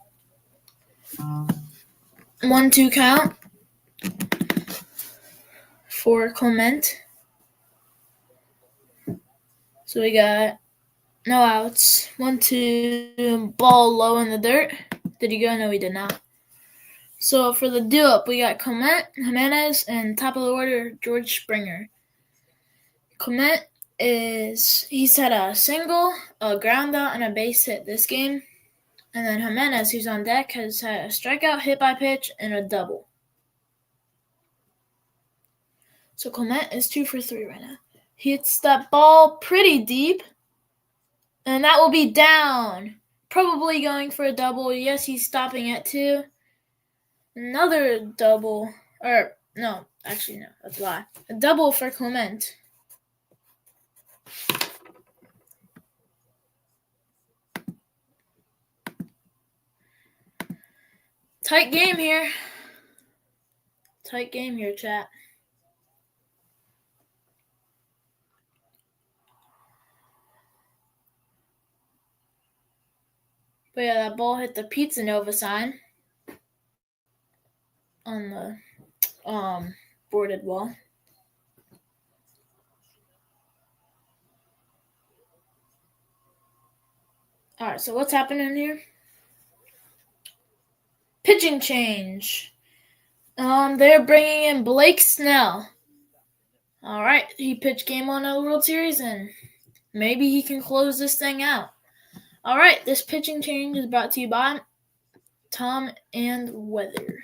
1-2 count for Clement. So we got no outs. 1-2, ball low in the dirt. Did he go? No, he did not. So for the do-up, we got Clement, Jimenez, and top of the order, George Springer. Clement he's had a single, a ground out, and a base hit this game. And then Jimenez, who's on deck, has had a strikeout, hit by pitch, and a double. So Clement is 2 for 3 right now. He hits that ball pretty deep, and that will be down. Probably going for a double. Yes, he's stopping at 2. Another double. Or, no, actually, no, that's a lie. A double for Clement. Tight game here. Tight game here, chat. But yeah, that ball hit the Pizza Nova sign on the boarded wall. Alright, so what's happening here? Pitching change. They're bringing in Blake Snell. Alright, he pitched game on the World Series, and maybe he can close this thing out. Alright, this pitching change is brought to you by Tom and Weather.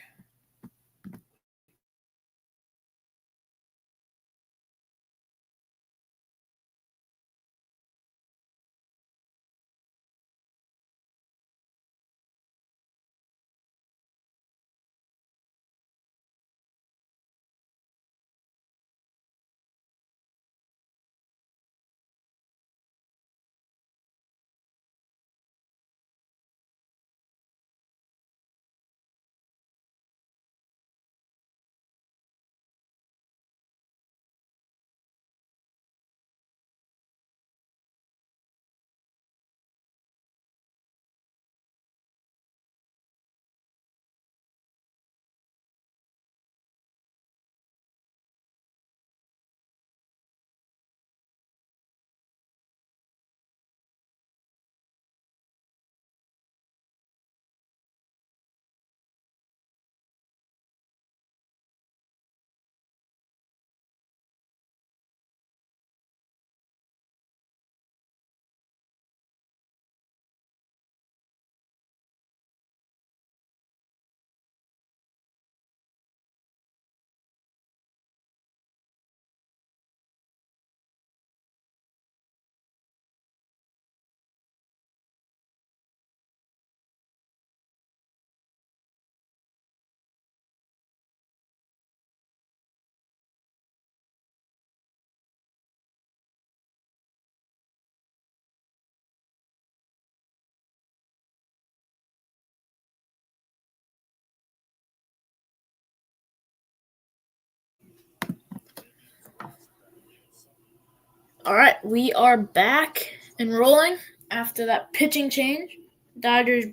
Alright, we are back and rolling after that pitching change. Dodgers,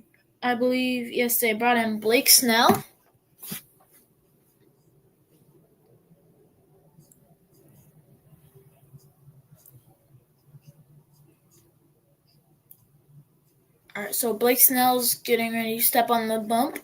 I believe, yes, they brought in Blake Snell. Alright, so Blake Snell's getting ready to step on the bump.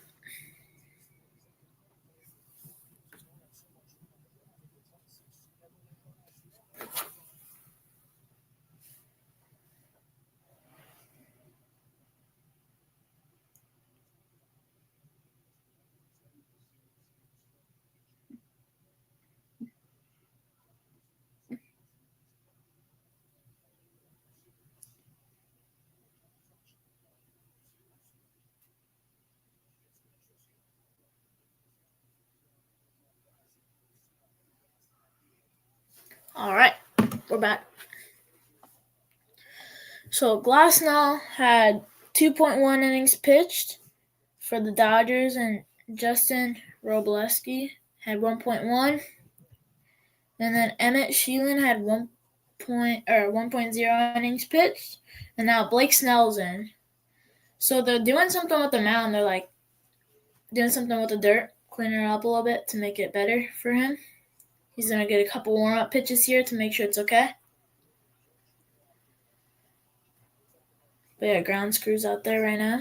Alright, we're back. So Glasnow had 2.1 innings pitched for the Dodgers, and Justin Robleski had 1.1. And then Emmett Sheehan had 1.0 innings pitched. And now Blake Snell's in. So they're doing something with the mound. They're like doing something with the dirt, cleaning it up a little bit to make it better for him. He's going to get a couple warm-up pitches here to make sure it's okay. But yeah, ground screws out there right now.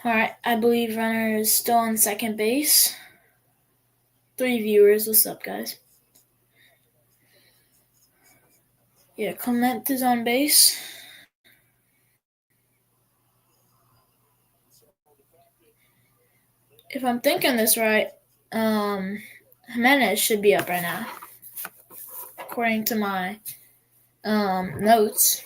All right, I believe runner is still on second base. 3 viewers, what's up, guys? Yeah, Clement is on base. If I'm thinking this right, Jimenez should be up right now, according to my notes.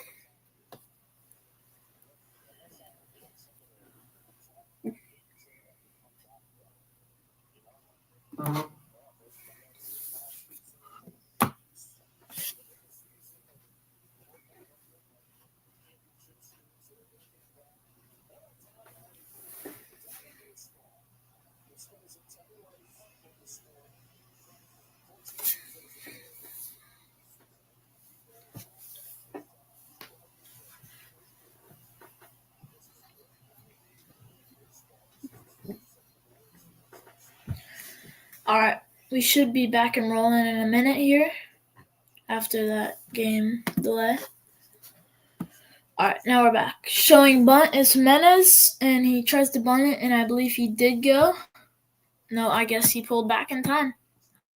Alright, we should be back and rolling in a minute here after that game delay. Alright, now we're back. Showing bunt is Jimenez, and he tries to bunt it, and I believe he did go. No, I guess he pulled back in time.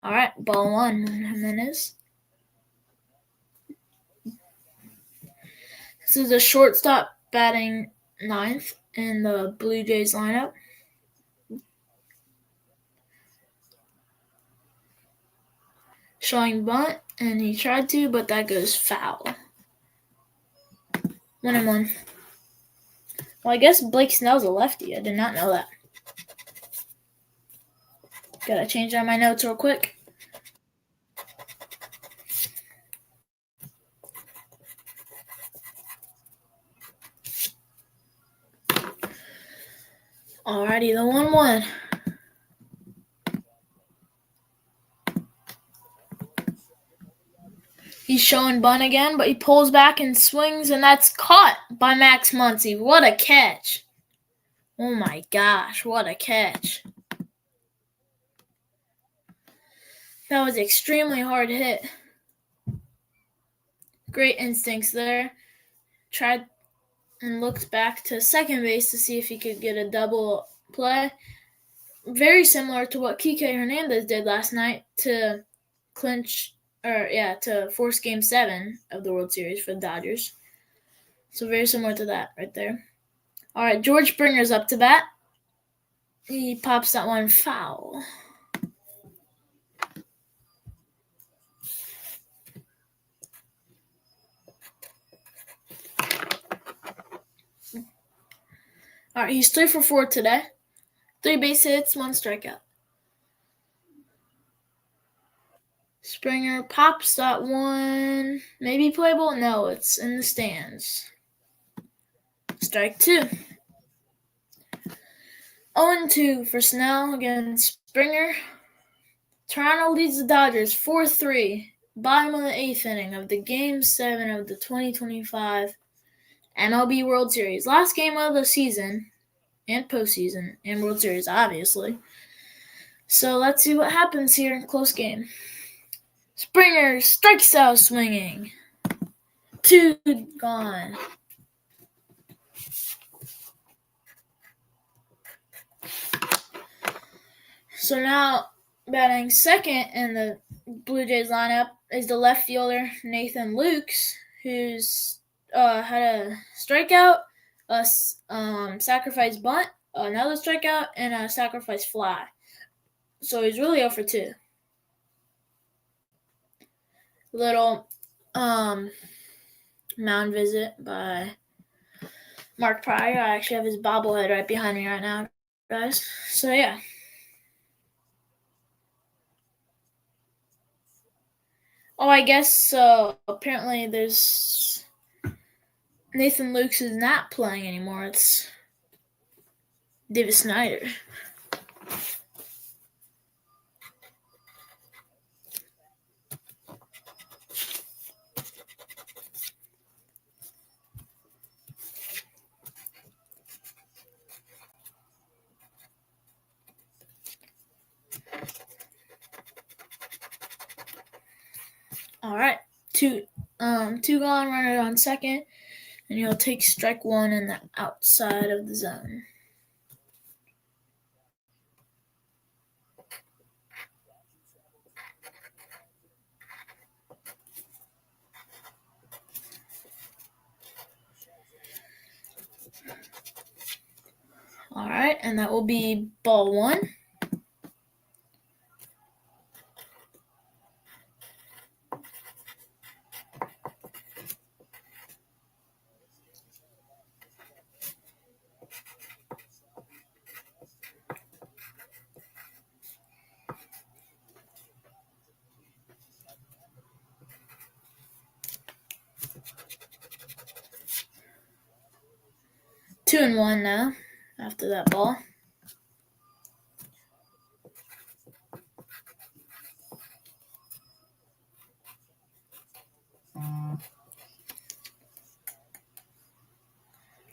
Alright, ball one, Jimenez. This is a shortstop batting ninth in the Blue Jays lineup. Showing bunt, and he tried to, but that goes foul. 1-1. Well, I guess Blake Snell's a lefty. I did not know that. Gotta change out my notes real quick. Alrighty, the 1-1. He's showing bunt again, but he pulls back and swings, and that's caught by Max Muncy. What a catch. Oh my gosh, what a catch. That was extremely hard hit. Great instincts there. Tried and looked back to second base to see if he could get a double play. Very similar to what Kike Hernandez did last night to force Game 7 of the World Series for the Dodgers. So very similar to that right there. All right, George Springer's up to bat. He pops that one foul. All right, he's 3 for 4 today. 3 base hits, 1 strikeout. Springer pops that one. Maybe playable? No, it's in the stands. Strike 2. 0-2 for Snell against Springer. Toronto leads the Dodgers 4-3. Bottom of the 8th inning of the Game 7 of the 2025 MLB World Series. Last game of the season and postseason and World Series, obviously. So let's see what happens here in close game. Springer strikes out swinging. 2 gone. So now batting second in the Blue Jays lineup is the left fielder Nathan Lukes, who's had a strikeout, a sacrifice bunt, another strikeout, and a sacrifice fly. So he's really 0 for 2. Little mound visit by Mark Pryor. I actually have his bobblehead right behind me right now, guys. So yeah. Oh, I guess so. Apparently there's Nathan Lukes is not playing anymore. It's David Snyder. All right, two gone, runner on second, and he'll take strike 1 in the outside of the zone. And that will be ball 1. Two and 1 now after that ball.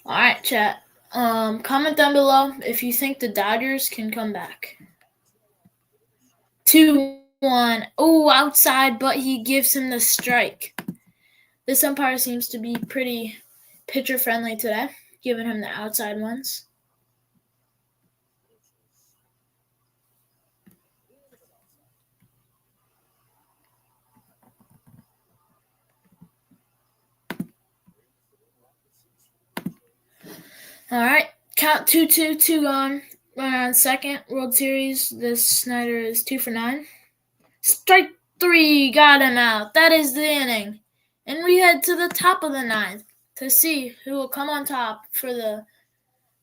All right, chat. Comment down below if you think the Dodgers can come back. 2-1. Oh, outside, but he gives him the strike. This umpire seems to be pretty pitcher friendly today, giving him the outside ones. All right, count 2-2, 2 gone. Runner on second. World Series. This Snyder is 2 for 9. Strike 3, got him out. That is the inning. And we head to the top of the 9th to see who will come on top for the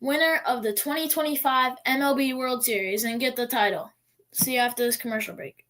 winner of the 2025 MLB World Series and get the title. See you after this commercial break.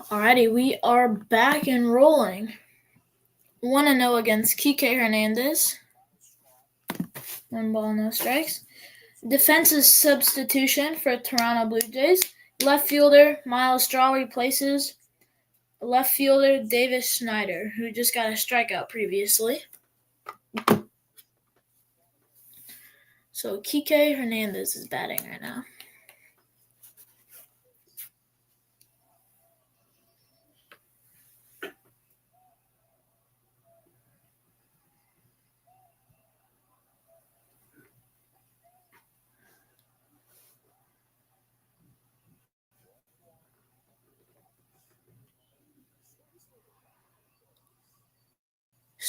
Alrighty, we are back and rolling. 1-0 against Kike Hernandez. 1 ball, no strikes. Defensive substitution for Toronto Blue Jays. Left fielder Miles Straw replaces left fielder Davis Schneider, who just got a strikeout previously. So Kike Hernandez is batting right now.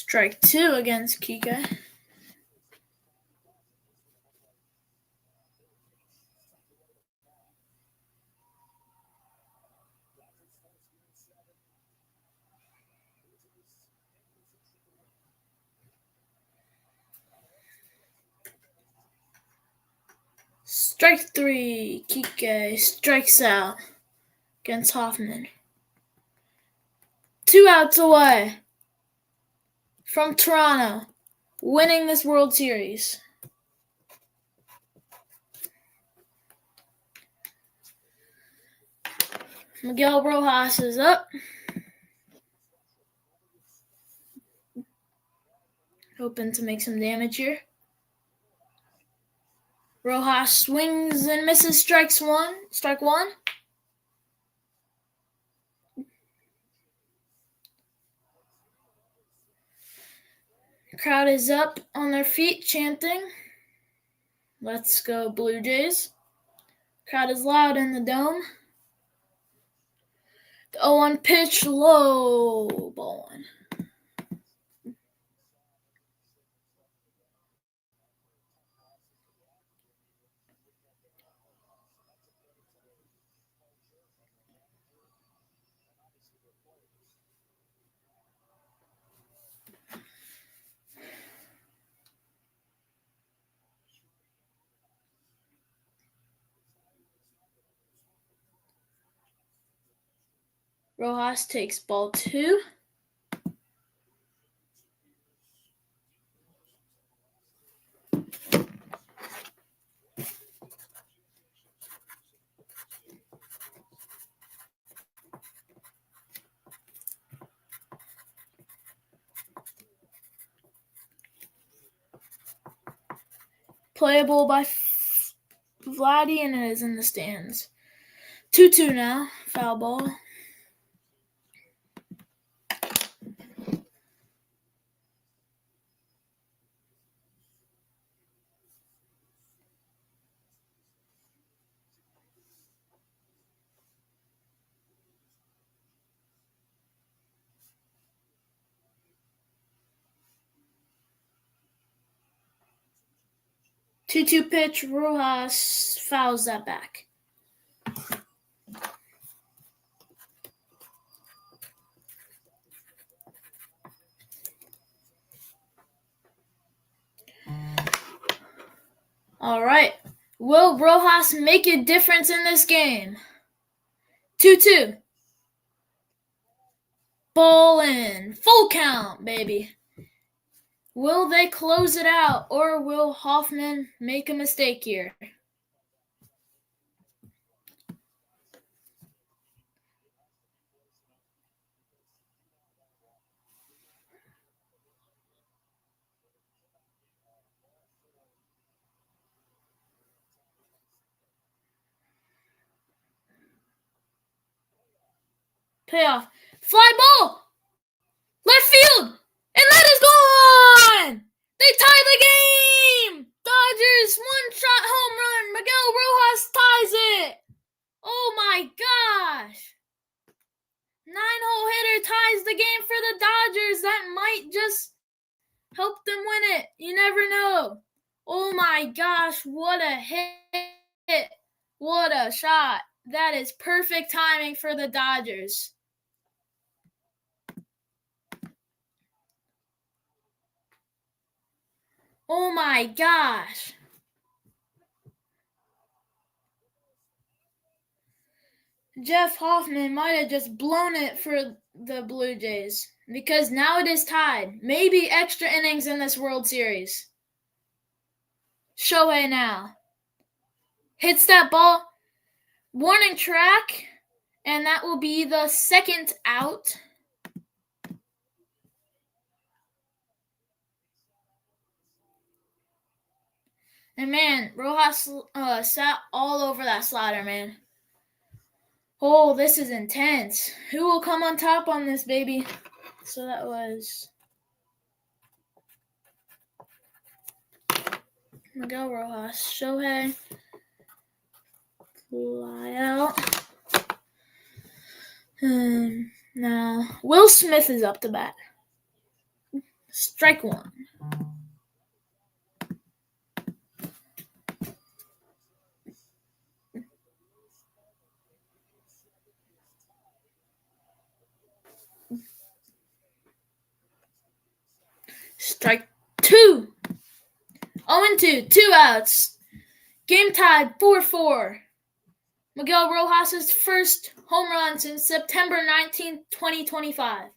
Strike 2 against Kike. Strike 3, Kike strikes out against Hoffman. 2 outs away from Toronto, winning this World Series. Miguel Rojas is up. Hoping to make some damage here. Rojas swings and misses, strike one. Crowd is up on their feet chanting, "Let's go Blue Jays." Crowd is loud in the dome. The 0-1 pitch, low, ball one. Rojas takes ball 2. Playable by Vladdy, and it is in the stands. 2-2 now, foul ball. Two-two pitch, Rojas fouls that back. All right. Will Rojas make a difference in this game? 2-2. Ball in. Full count, baby. Will they close it out, or will Hoffman make a mistake here? Payoff. Fly ball! Left field! And that is gone! They tie the game! Dodgers one-shot home run. Miguel Rojas ties it. Oh my gosh. 9-hole hitter ties the game for the Dodgers. That might just help them win it. You never know. Oh my gosh, what a hit. What a shot. That is perfect timing for the Dodgers. Oh my gosh. Jeff Hoffman might have just blown it for the Blue Jays because now it is tied. Maybe extra innings in this World Series. Shohei now hits that ball. Warning track, and that will be the second out. And man, Rojas sat all over that slider, man. Oh, this is intense. Who will come on top on this, baby? So that was Miguel Rojas. Shohei. Fly out. Now, Will Smith is up to bat. Strike one. Strike two. 0-2, 2 outs. Game tied 4-4. Miguel Rojas' first home run since September 19, 2025.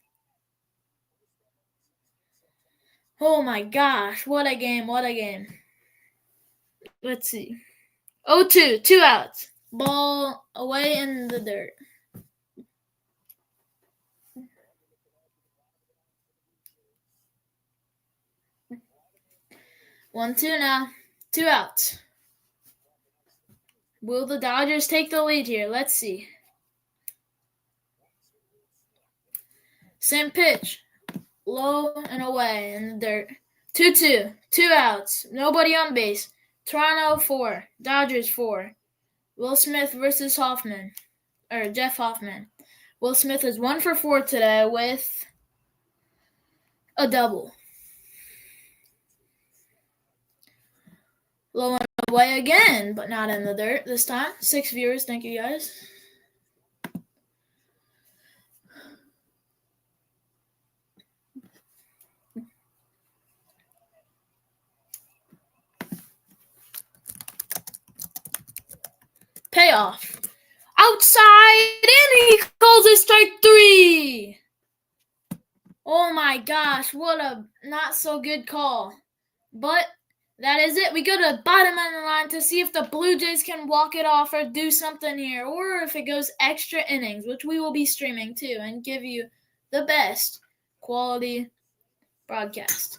Oh my gosh, what a game, what a game. Let's see. 0-2, 2 outs. Ball away in the dirt. One, two now. 2 outs. Will the Dodgers take the lead here? Let's see. Same pitch. Low and away in the dirt. 2-2. 2 outs. Nobody on base. Toronto 4. Dodgers 4. Will Smith versus Hoffman. Or Jeff Hoffman. Will Smith is 1 for 4 today with a double. Low and away again, but not in the dirt this time. 6 viewers. Thank you, guys. Payoff. Outside, and he calls it strike 3. Oh my gosh, what a not so good call. But that is it. We go to the bottom of the line to see if the Blue Jays can walk it off or do something here, or if it goes extra innings, which we will be streaming too and give you the best quality broadcast.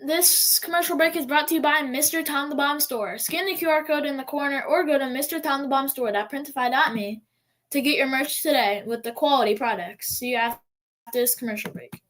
This commercial break is brought to you by Mr. Tom the Bomb Store. Scan the QR code in the corner or go to mrtomthebombstore.printify.me to get your merch today with the quality products. See you after this commercial break.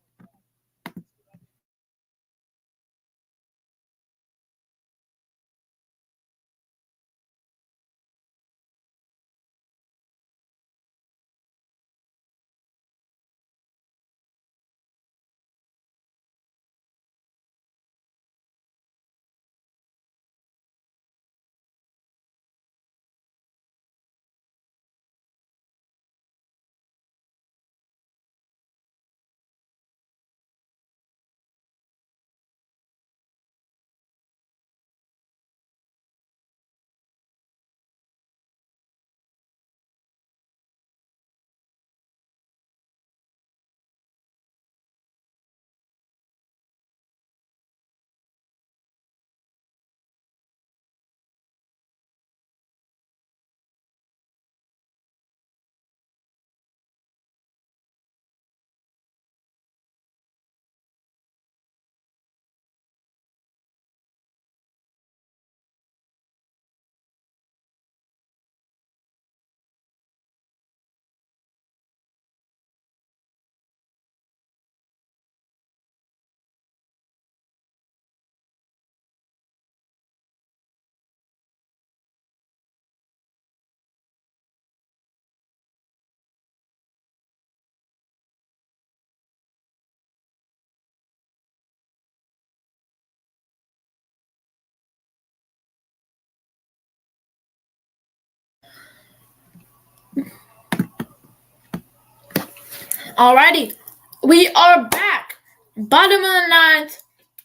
Alrighty, we are back. Bottom of the ninth,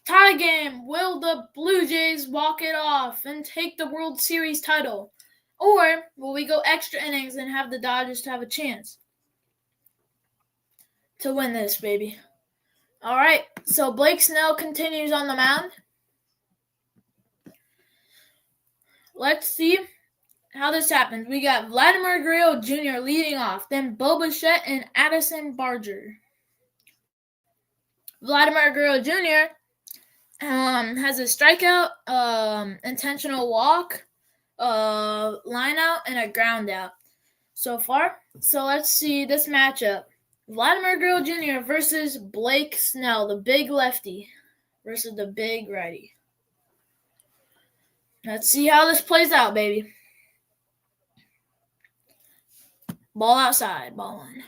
tie game. Will the Blue Jays walk it off and take the World Series title? Or will we go extra innings and have the Dodgers to have a chance to win this, baby? Alright, so Blake Snell continues on the mound. Let's see how this happens. We got Vladimir Guerrero Jr. leading off, then Bo Bichette and Addison Barger. Vladimir Guerrero Jr. Has a strikeout, intentional walk, line out, and a ground out so far. So let's see this matchup. Vladimir Guerrero Jr. versus Blake Snell, the big lefty, versus the big righty. Let's see how this plays out, baby. Ball outside, ball one.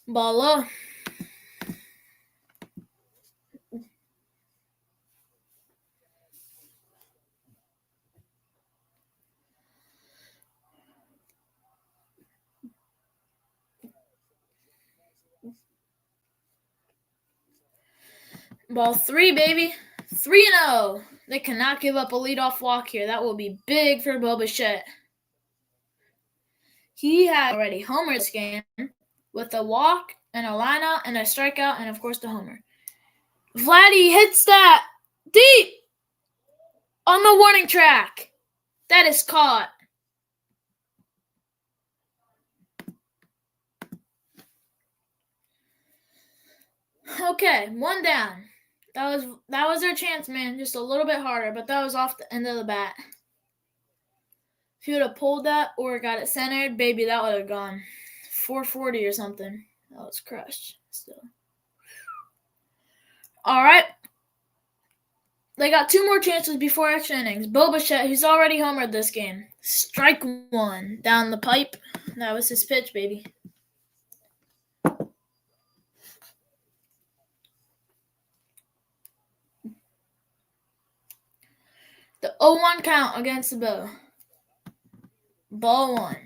Ball low. Ball 3, baby. 3-0. They cannot give up a leadoff walk here. That will be big for Bo Bichette. He had already homered this game with a walk and a lineout and a strikeout and, of course, the homer. Vladdy hits that deep on the warning track. That is caught. Okay, 1 down. That was their chance, man. Just a little bit harder, but that was off the end of the bat. If he would have pulled that or got it centered, baby, that would have gone 440 or something. That was crushed still. All right. They got 2 more chances before extra innings. Bo Bichette, who's already homered this game. Strike 1 down the pipe. That was his pitch, baby. The 0-1 count against the Bo. Ball 1.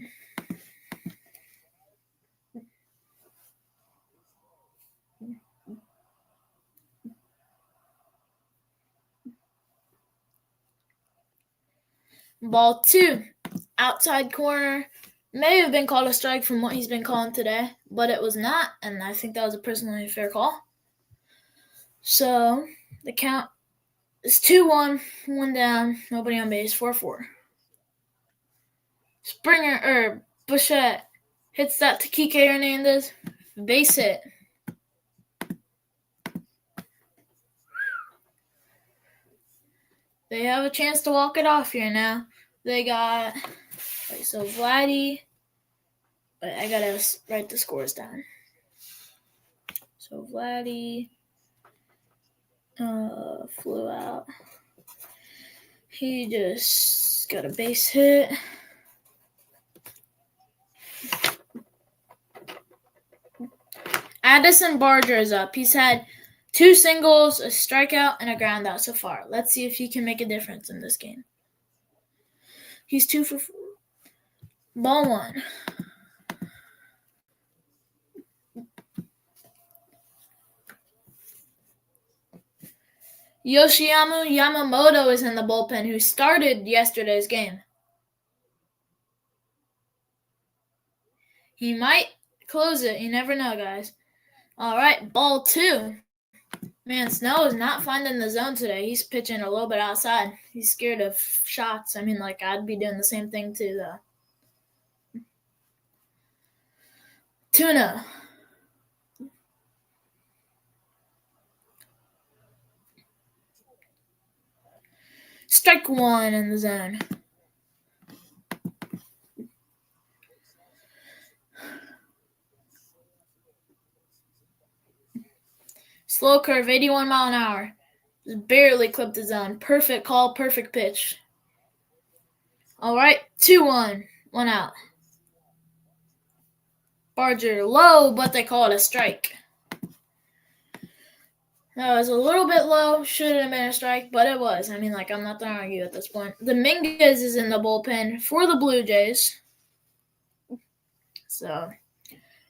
Ball 2. Outside corner. May have been called a strike from what he's been calling today, but it was not, and I think that was a personally fair call. So the count is 2-1, 1 down, nobody on base, 4-4. Bichette hits that to Kike Hernandez, base hit. They have a chance to walk it off here now. They got, so Vladdy, I gotta write the scores down. So Vladdy flew out. He just got a base hit. Addison Barger is up. He's had 2 singles, a strikeout, and a ground out so far. Let's see if he can make a difference in this game. He's 2 for 4. Ball 1. Yoshiyama Yamamoto is in the bullpen, who started yesterday's game. He might close it. You never know, guys. All right, ball 2. Man, Snow is not finding the zone today. He's pitching a little bit outside. He's scared of shots. I mean, I'd be doing the same thing too, though. 2-0. Strike 1 in the zone. Slow curve, 81 mile an hour. Just barely clipped the zone. Perfect call, perfect pitch. All right, 2-1. 1 out. Barger low, but they call it a strike. That was a little bit low. Should have been a strike, but it was. I mean, I'm not going to argue at this point. Dominguez is in the bullpen for the Blue Jays. So,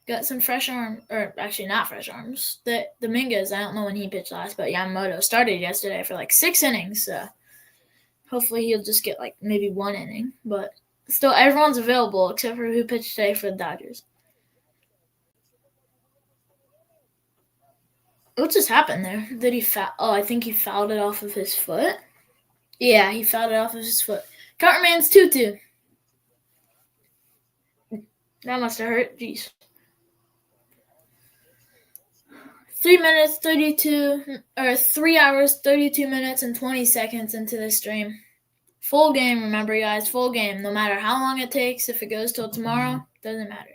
got some fresh arms. Or, actually, not fresh arms. Dominguez, I don't know when he pitched last, but Yamamoto started yesterday for 6 innings. So, hopefully he'll just get, maybe 1 inning. But still, everyone's available except for who pitched today for the Dodgers. What just happened there? Did he foul? Oh, I think he fouled it off of his foot. Yeah, he fouled it off of his foot. Count remains 2-2. That must have hurt. Jeez. 3 hours, 32 minutes, and 20 seconds into this stream. Full game, remember, guys. Full game. No matter how long it takes, if it goes till tomorrow, doesn't matter.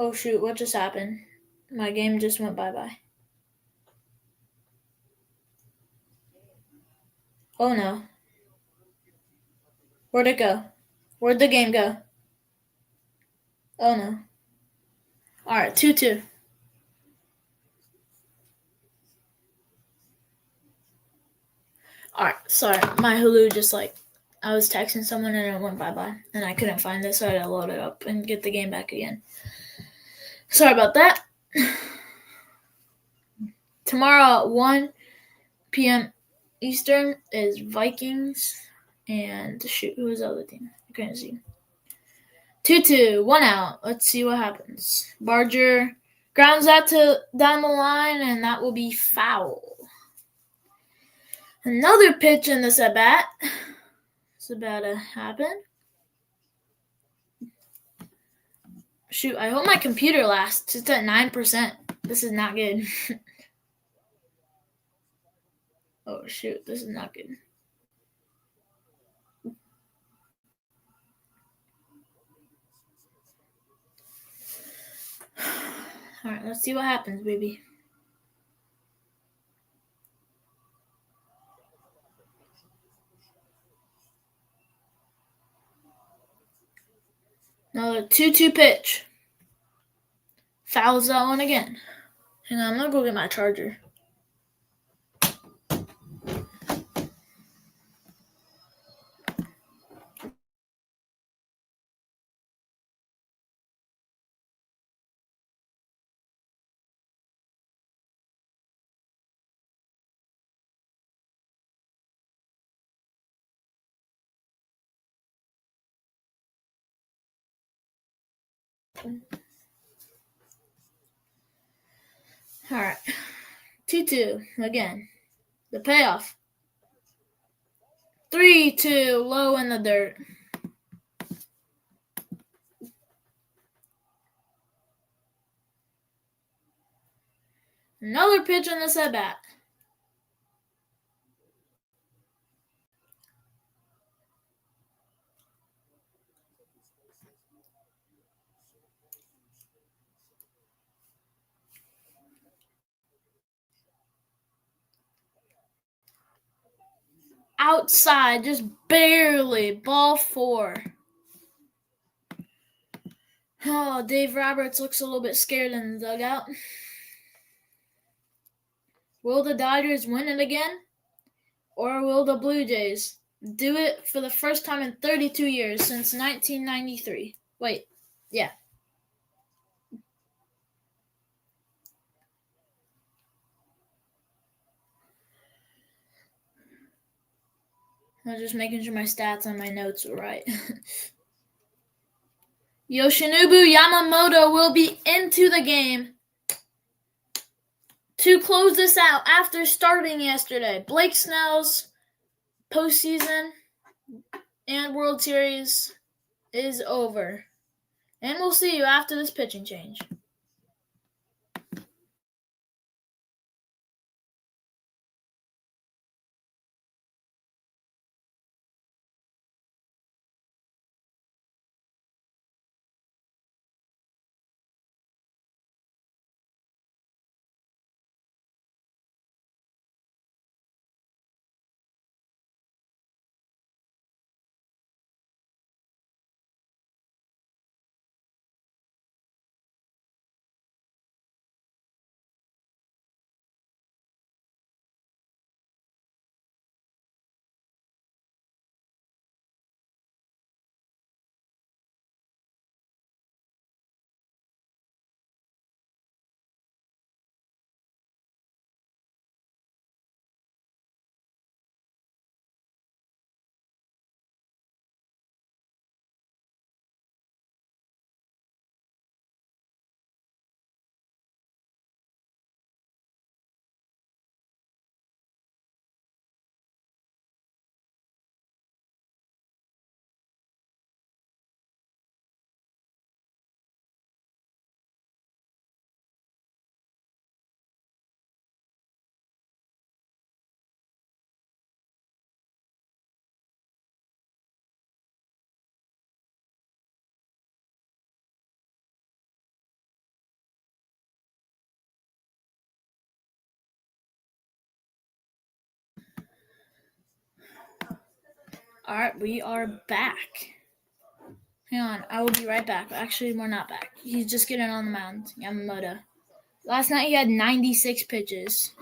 Oh shoot, what just happened? My game just went bye-bye. Oh no. Where'd it go? Where'd the game go? Oh no. Alright, 2-2. Alright, sorry. My Hulu just I was texting someone and it went bye-bye. And I couldn't find it, so I had to load it up and get the game back again. Sorry about that. Tomorrow at 1 p.m. Eastern is Vikings and shoot, who was the other team? I couldn't see. 2-2, 1 out. Let's see what happens. Barger grounds that to down the line, and that will be foul. Another pitch in this at bat. It's about to happen. Shoot, I hope my computer lasts. It's at 9%. This is not good. Oh shoot, this is not good. Alright, let's see what happens, baby. Another 2-2 pitch. Fouls that one again. Hang on, I'm gonna go get my charger. Alright. 2-2 again. The payoff. 3-2, low in the dirt. Another pitch on this at bat. Outside, just barely. Ball 4. Oh, Dave Roberts looks a little bit scared in the dugout. Will the Dodgers win it again? Or will the Blue Jays do it for the first time in 32 years since 1993? Wait, yeah. I was just making sure my stats on my notes were right. Yoshinobu Yamamoto will be into the game to close this out after starting yesterday. Blake Snell's postseason and World Series is over. And we'll see you after this pitching change. All right, we are back. Hang on, I will be right back. Actually, we're not back. He's just getting on the mound, Yamamoto. Last night he had 96 pitches.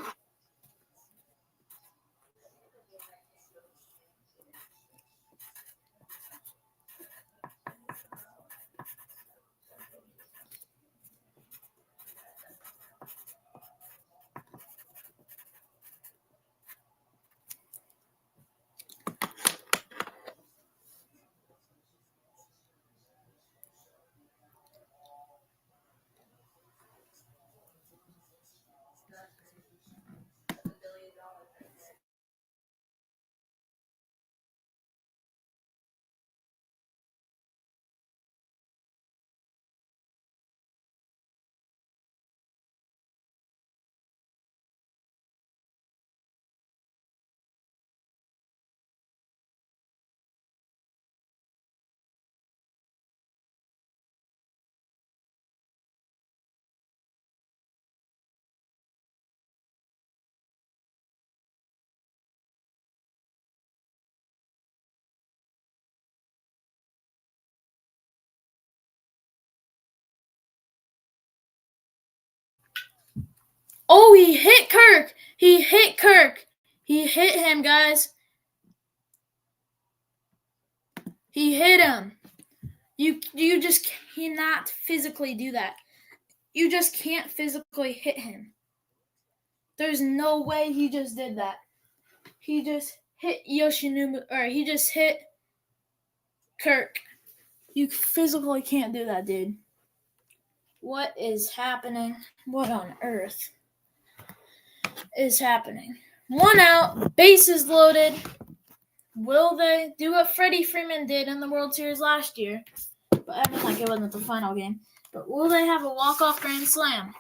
Oh, he hit Kirk! He hit Kirk! He hit him, guys. He hit him. You just cannot physically do that. You just can't physically hit him. There's no way he just did that. He just hit Yoshinobu, or he just hit Kirk. You physically can't do that, dude. What is happening? What on earth is happening? 1 out, bases loaded. Will they do what Freddie Freeman did in the World Series last year? But I don't think it wasn't the final game. But will they have a walk-off grand slam?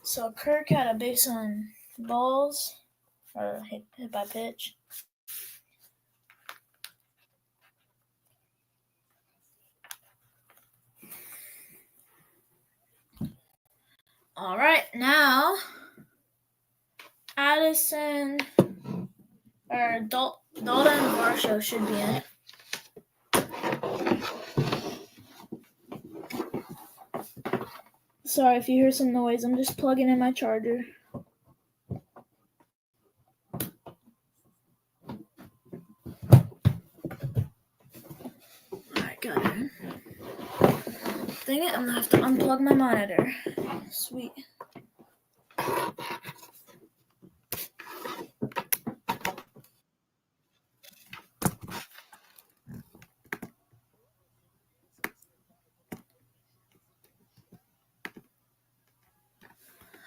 So Kirk had a base on balls, or hit by pitch. All right, now Addison or Dalton Varsho should be in. Sorry if you hear some noise. I'm just plugging in my charger. Alright, got it. Dang it, I'm gonna have to unplug my monitor. Sweet.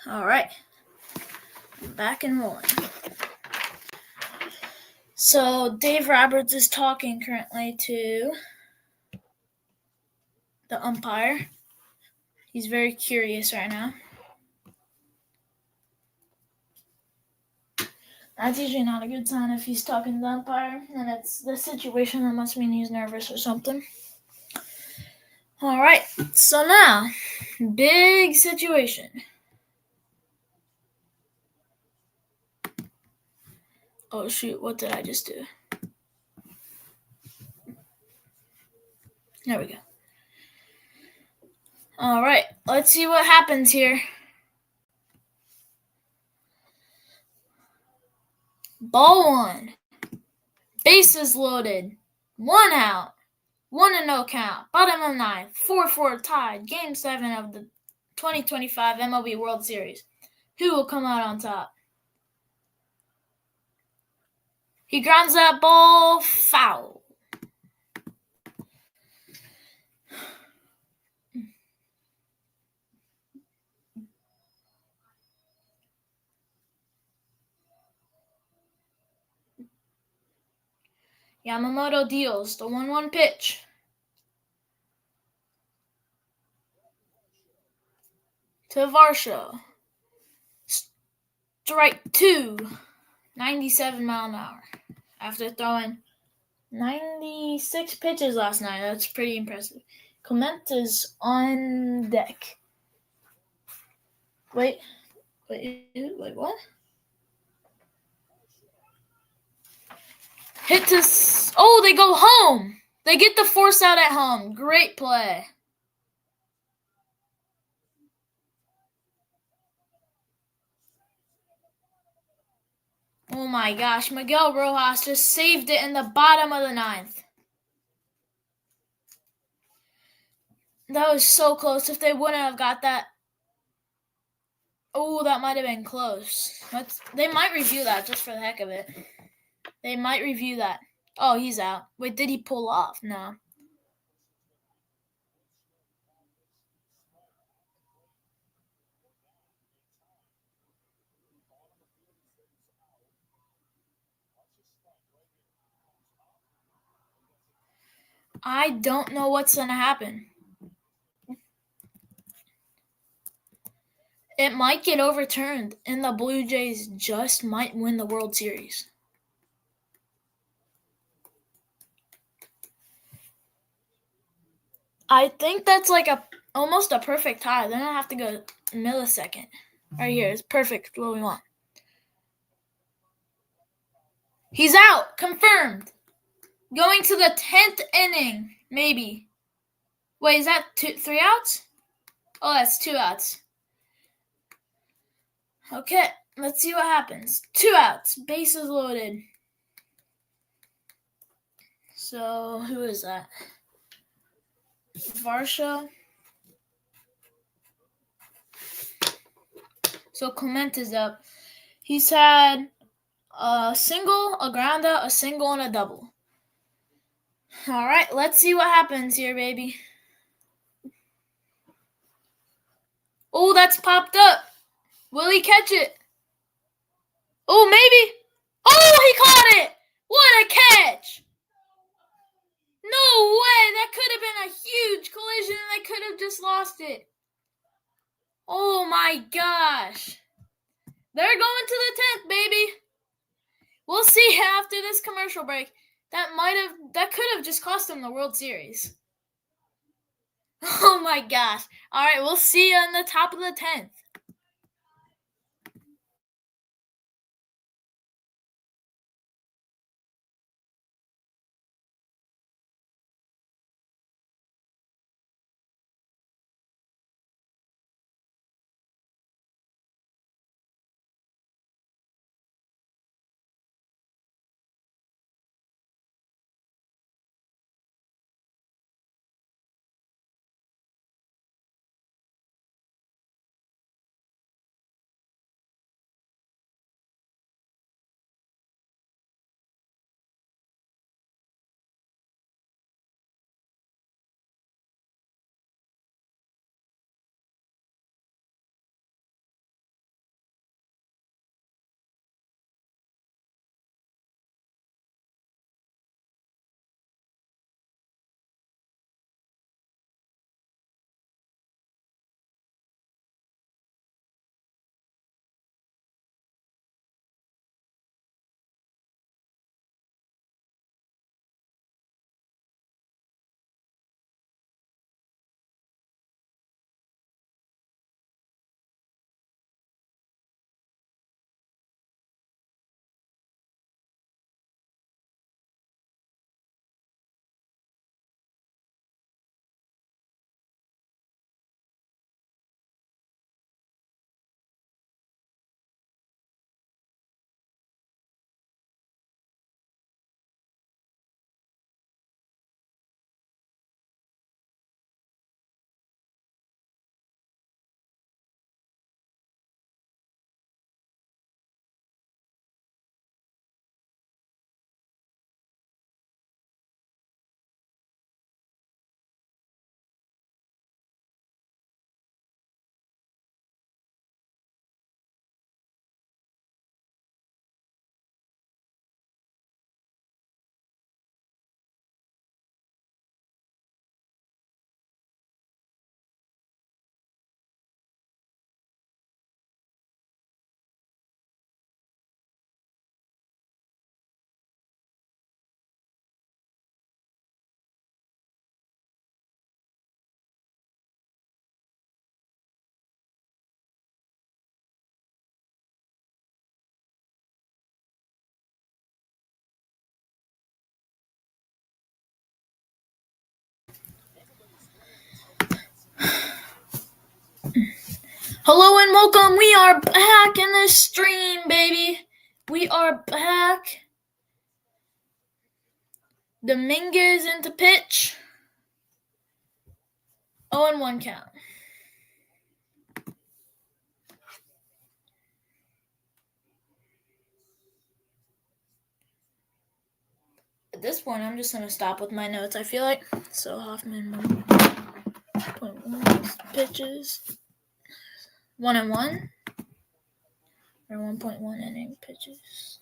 Alright. I'm back and rolling. So Dave Roberts is talking currently to the umpire. He's very curious right now. That's usually not a good sign if he's talking to the umpire and it's the situation. That must mean he's nervous or something. Alright, so now, big situation. Oh shoot, what did I just do? There we go. Alright, let's see what happens here. Ball 1. Bases loaded. 1 out. 1-0 count. Bottom of the 9th. 4-4 tied. Game 7 of the 2025 MLB World Series. Who will come out on top? He grounds that ball foul. Yamamoto deals the 1-1 pitch. To Varsho. Strike 2. 97 mile an hour. After throwing 96 pitches last night. That's pretty impressive. Clement is on deck. Wait, what? Hit to... Oh, they go home. They get the force out at home. Great play. Oh my gosh, Miguel Rojas just saved it in the bottom of the ninth. That was so close. If they wouldn't have got that... Oh, that might have been close. They might review that just for the heck of it. They might review that. Oh, he's out. Wait, did he pull off? No. I don't know what's going to happen. It might get overturned, and the Blue Jays just might win the World Series. I think that's like almost a perfect tie. Then I have to go millisecond. Right here is perfect. What we want. He's out. Confirmed. Going to the 10th inning, maybe. Wait, is that 3 outs? Oh, that's 2 outs. Okay, let's see what happens. 2 outs. Bases loaded. So, who is that? Varsha. So, Clement is up. He's had a single, a ground out, a single, and a double. All right, let's see what happens here, baby. Oh, that's popped up. Will he catch it? Oh, maybe. Oh, he caught it. What a catch. No way. That could have been a huge collision, and they could have just lost it. Oh, my gosh. They're going to the 10th, baby. We'll see after this commercial break. That could have just cost them the World Series. Oh, my gosh. All right, we'll see you on the top of the 10th. Hello and welcome. We are back in this stream, baby. We are back. Dominguez into pitch. 0-1 count. At this point, I'm just going to stop with my notes, I feel like. So Hoffman 1.1 pitches. 1-1. Or 1.1 inning pitches.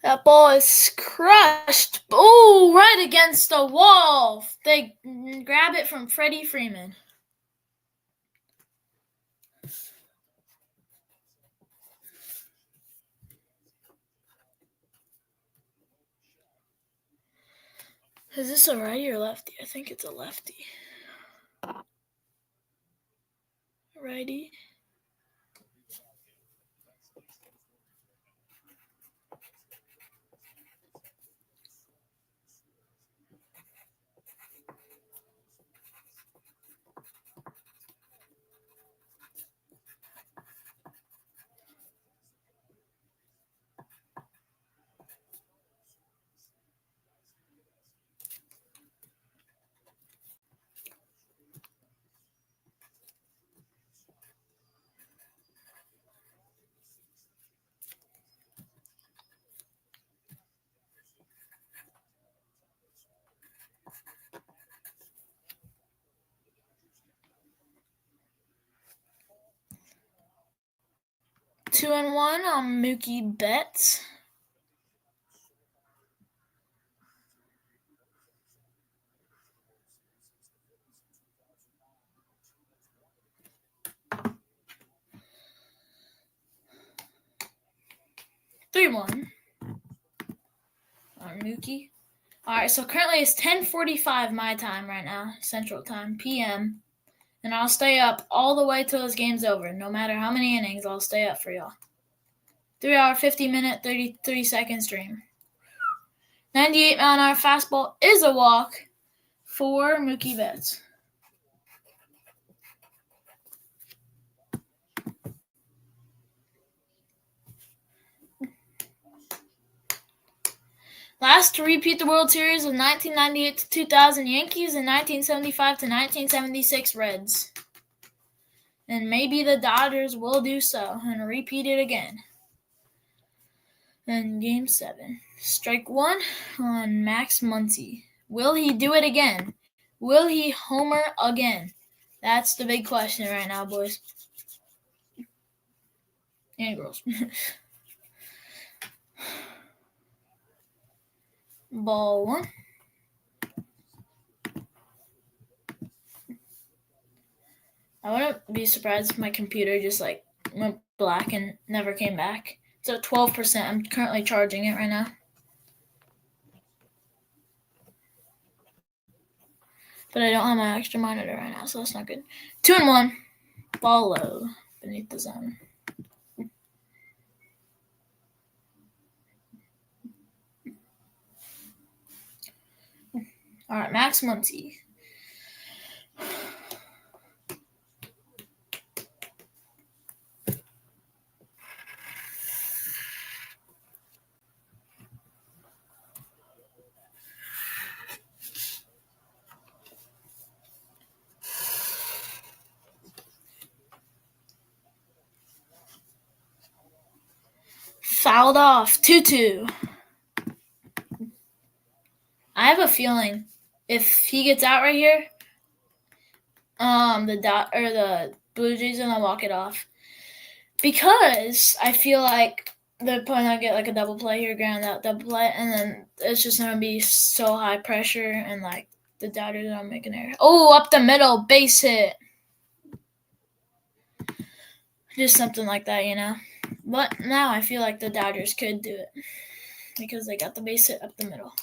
That ball is crushed. Oh, right against the wall. They grab it from Freddie Freeman. Is this a righty or lefty? I think it's a lefty. Righty. Two and one on Mookie Betts. Three one on Mookie. Alright, so currently it's 10:45 my time right now, Central Time, PM. And I'll stay up all the way till this game's over. No matter how many innings, I'll stay up for y'all. 3 hour, 50 minute, 33 second stream. 98 mile an hour fastball is a walk for Mookie Betts. Last to repeat the World Series was 1998 to 2000 Yankees and 1975 to 1976 Reds. And maybe the Dodgers will do so and repeat it again. And Game 7. Strike one on Max Muncy. Will he do it again? Will he homer again? That's the big question right now, boys. And girls. Ball one. I wouldn't be surprised if my computer just went black and never came back. It's at 12%. I'm currently charging it right now. But I don't have my extra monitor right now, so that's not good. 2-1. Ball low beneath the zone. All right, Max Muncy. Fouled off. 2-2. I have a feeling if he gets out right here, the Blue Jays are gonna walk it off. Because I feel like they're probably gonna get a double play here, ground out double play, and then it's just gonna be so high pressure and the Dodgers are gonna make an error. Oh, up the middle, base hit. Just something like that, But now I feel like the Dodgers could do it because they got the base hit up the middle.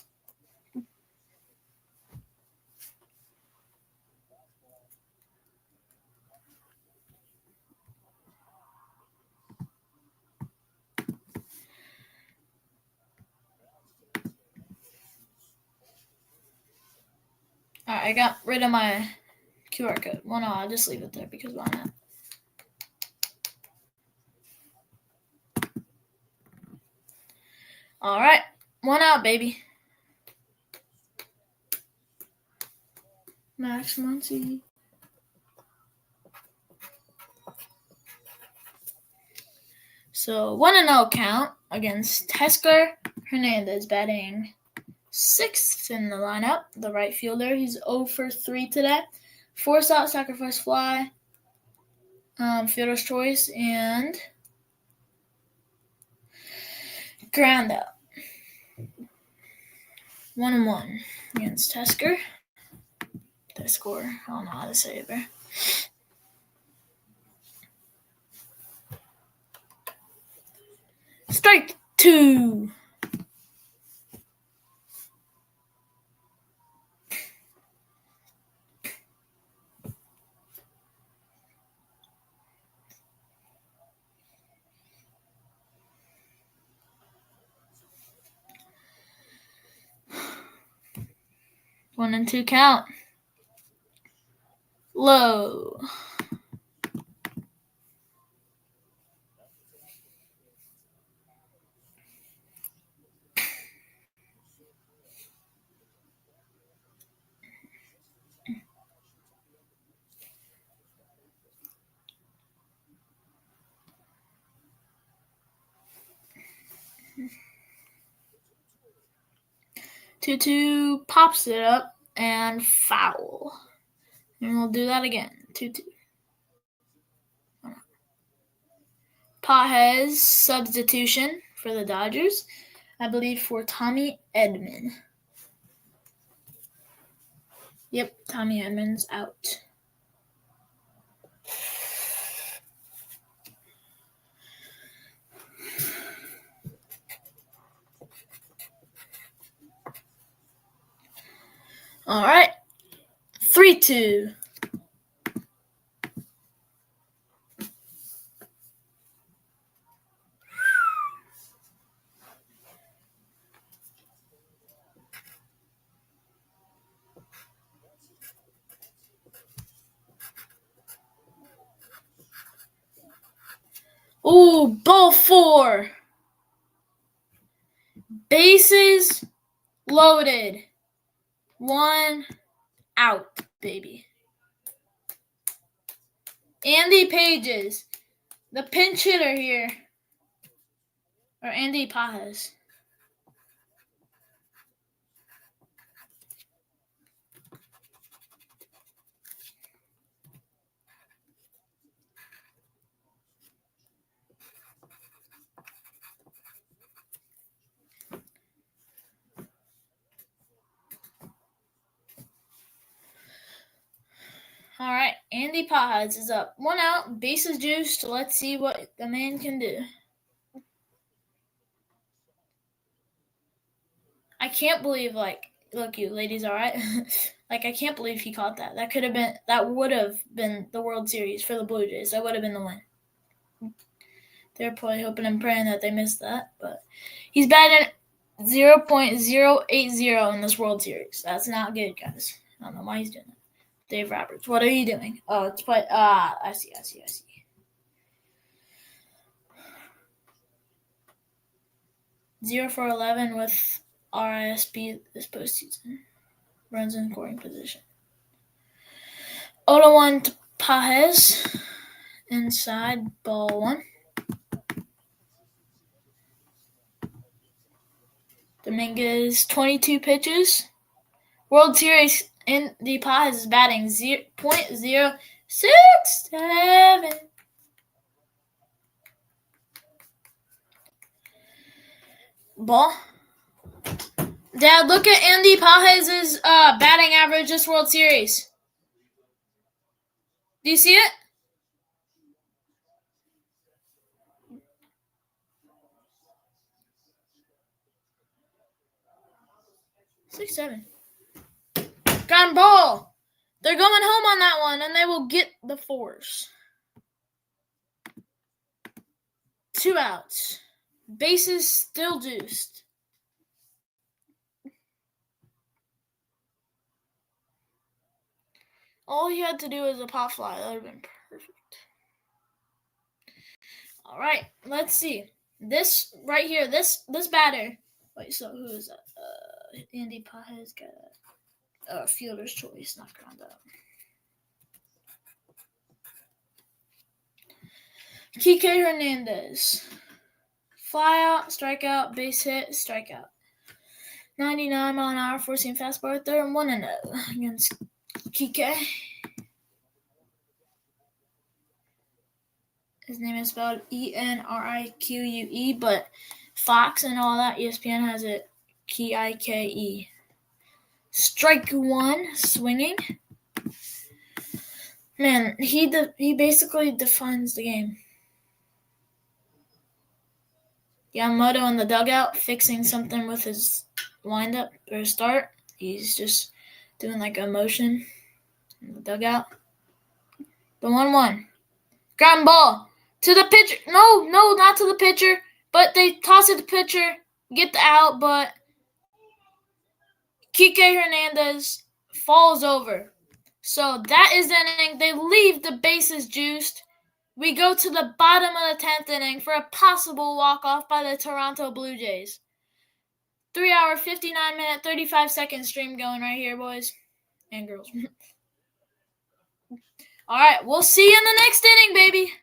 Alright, I got rid of my QR code. Well, no, I'll just leave it there because why not? Alright, 1 out, baby. Max Muncy. So 1-0 count against Tesker Hernandez, batting 6th in the lineup. The right fielder. He's 0 for 3 today. Force out, sacrifice fly, fielder's choice, and ground out. 1-1 against Tesker. The score. I don't know how to say it there. Strike 2. One and 2 count. Low. Two pops it up and foul. And we'll do that again. 2-2. Pages substitution for the Dodgers, I believe for Tommy Edman. Yep, Tommy Edman's out. All right, 3-2. Ooh, ball 4. Bases loaded. 1 out, baby. Andy Pages, the pinch hitter here. Or Andy Pages. All right, Andy Pages is up. 1 out, bases juiced. Let's see what the man can do. I can't believe, look, you ladies, all right? I can't believe he caught that. That would have been the World Series for the Blue Jays. That would have been the win. They're probably hoping and praying that they missed that, but he's batting 0.080 in this World Series. That's not good, guys. I don't know why he's doing that. Dave Roberts, what are you doing? Oh, it's play. I see. 0 for 11 with RISP this postseason. Runs in scoring position. 0-1 to Pages. Inside, ball 1. Dominguez, 22 pitches. World Series, Andy Pages is batting 0.067. Ball. Dad, look at Andy Pages' batting average this World Series. Do you see it? .67. Ground ball. They're going home on that one, and they will get the force. 2 outs. Bases still juiced. All he had to do was a pop fly. That would have been perfect. All right, let's see. This right here, this batter. Wait, so who is that? Andy Pajes got a fielder's choice. Knock around that. Kike Hernandez. Fly out, strikeout, base hit, strikeout. 99-mile-an-hour four-seam fastball, third and 1-0 against Kike. His name is spelled Enrique, but Fox and all that, ESPN has it Kike. Strike one, swinging. Man, he basically defines the game. Yamamoto in the dugout fixing something with his windup or start. He's just doing like a motion in the dugout. The 1-1. Ground ball to the pitcher. No, not to the pitcher. But they toss it to the pitcher, get the out, but Kike Hernandez falls over. So that is the inning. They leave the bases juiced. We go to the bottom of the 10th inning for a possible walk-off by the Toronto Blue Jays. 3 hour, 59 minute, 35 second stream going right here, boys and girls. All right, we'll see you in the next inning, baby.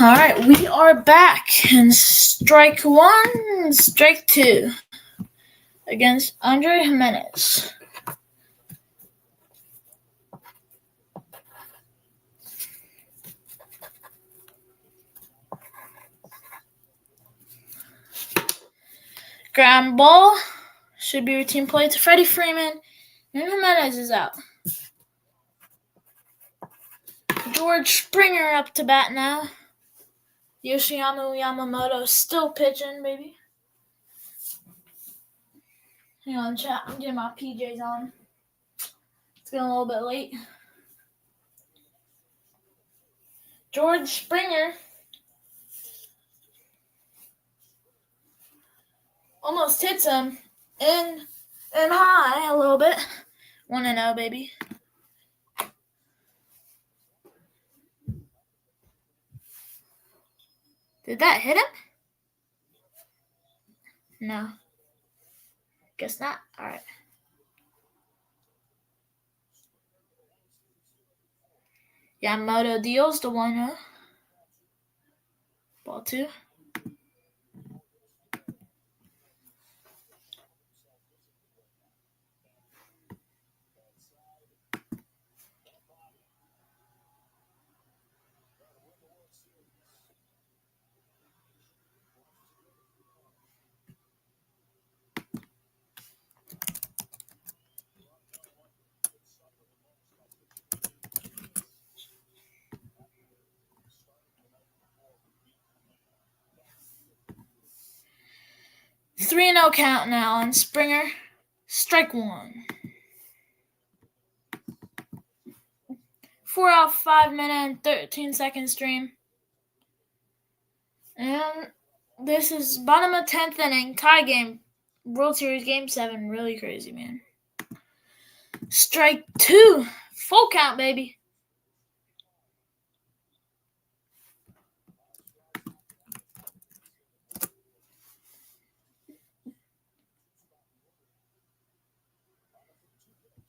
Alright, we are back in strike one, strike two against Andre Jimenez. Ground ball should be routine play to Freddie Freeman, and Jimenez is out. George Springer up to bat now. Yoshiyama Yamamoto still pitching, baby. Hang on, chat. I'm getting my PJs on. It's getting a little bit late. George Springer almost hits him in high a little bit. 1-0, baby. Did that hit him? No. Guess not. All right. Yamamoto deals the 1-0. Ball 2. Three and 0 count now on Springer. Strike one. 4 out 5 minute and 13 second stream. And this is bottom of 10th inning, tie game, World Series Game 7. Really crazy, man. Strike two. Full count, baby.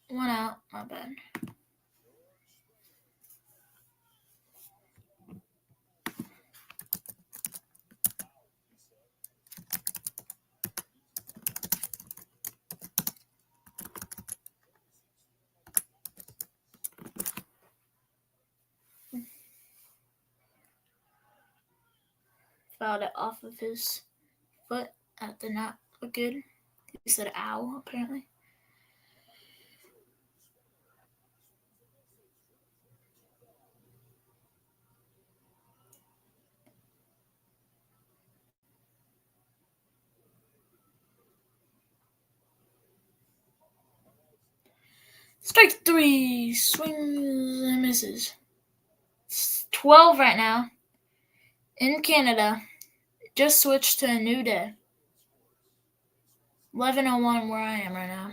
One out. My bad. Fouled it off of his foot. That did not look good. He said ow, apparently. Strike three. Swings and misses. It's 12 right now. In Canada. Just switched to a new day. 11:01 where I am right now.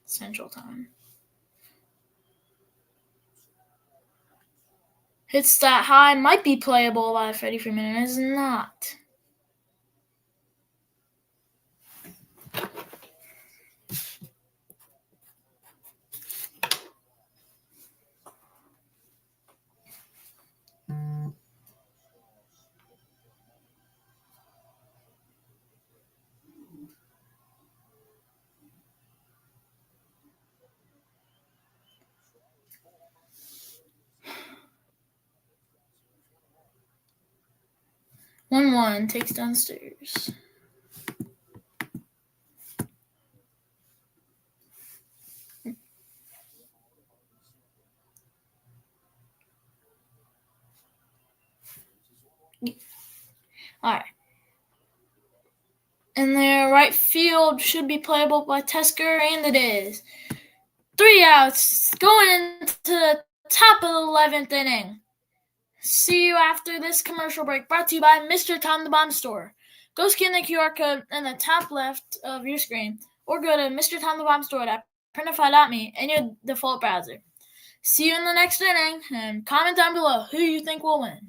Central Time. Hits that high. Might be playable by Freddie Freeman. It is not. One takes downstairs. All right. And their right field should be playable by Tesker, and it is. 3 outs going into the top of the 11th inning. See you after this commercial break, brought to you by Mr. Tom the Bomb Store. Go scan the QR code in the top left of your screen, or go to MrTomTheBombStore.printify.me in your default browser. See you in the next inning, and comment down below who you think will win.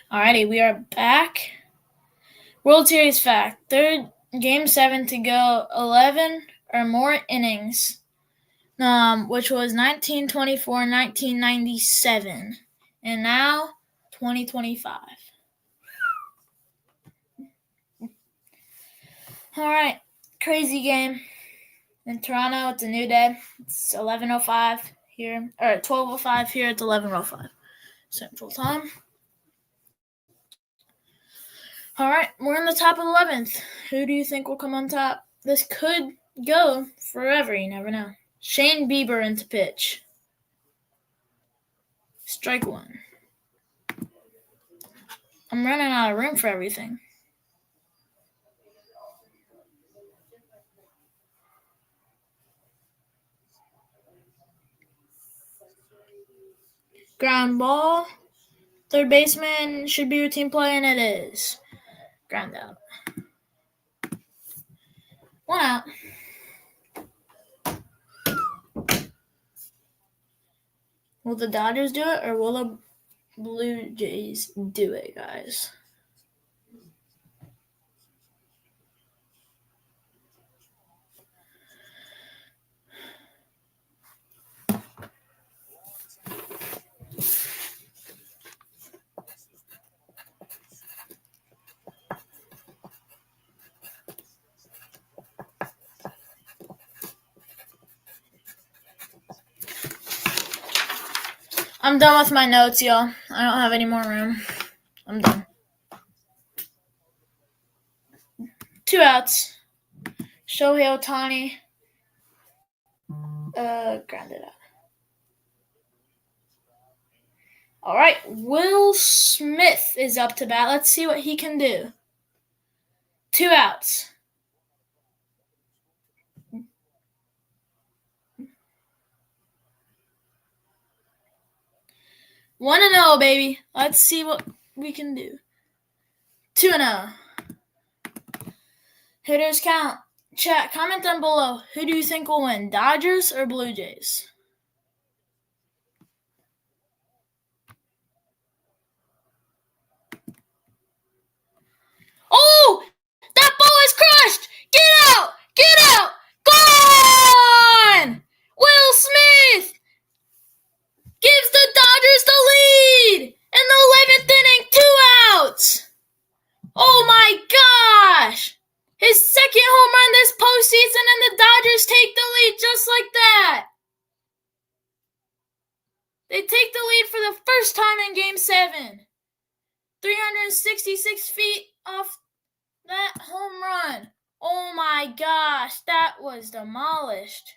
Alrighty, we are back. World Series fact. Third Game 7 to go, 11 or more innings, which was 1924, 1997, and now 2025. Alright, crazy game. In Toronto, it's a new day. It's 11:05 here, or 12:05 here. It's 11:05 Central Time. All right, we're in the top 11th. Who do you think will come on top? This could go forever. You never know. Shane Bieber into pitch. Strike one. I'm running out of room for everything. Ground ball. Third baseman should be routine play, and it is. Ground out. One out. Will the Dodgers do it, or will the Blue Jays do it, guys? I'm done with my notes, y'all. I don't have any more room. I'm done. 2 outs. Shohei Ohtani. Grounded out. All right, Will Smith is up to bat. Let's see what he can do. 2 outs. One and 0, baby. Let's see what we can do. 2-0. Hitters count. Chat, comment down below. Who do you think will win, Dodgers or Blue Jays? Oh! That ball is crushed! Get out! Get out! Gone! Will Smith gives the Dodgers the lead! In the 11th inning, 2 outs! Oh my gosh! His second home run this postseason, and the Dodgers take the lead just like that. They take the lead for the first time in Game 7. 366 feet off that home run. Oh my gosh, that was demolished.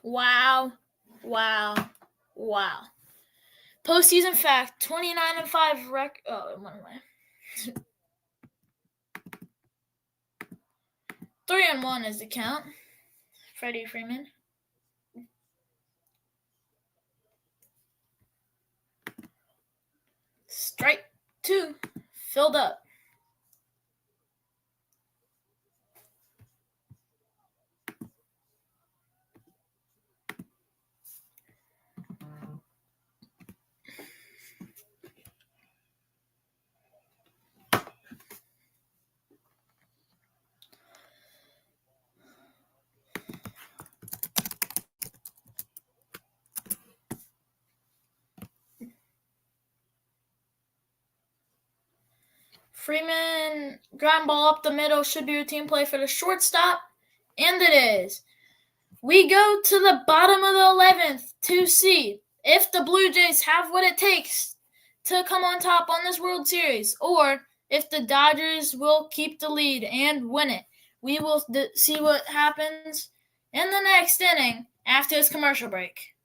Wow. Postseason fact, 29-5 record. Oh, it went away. 3-1 is the count. Freddie Freeman. Strike 2. Filled up. Freeman, ground ball up the middle, should be routine play for the shortstop, and it is. We go to the bottom of the 11th to see if the Blue Jays have what it takes to come on top on this World Series, or if the Dodgers will keep the lead and win it. We will see what happens in the next inning after this commercial break.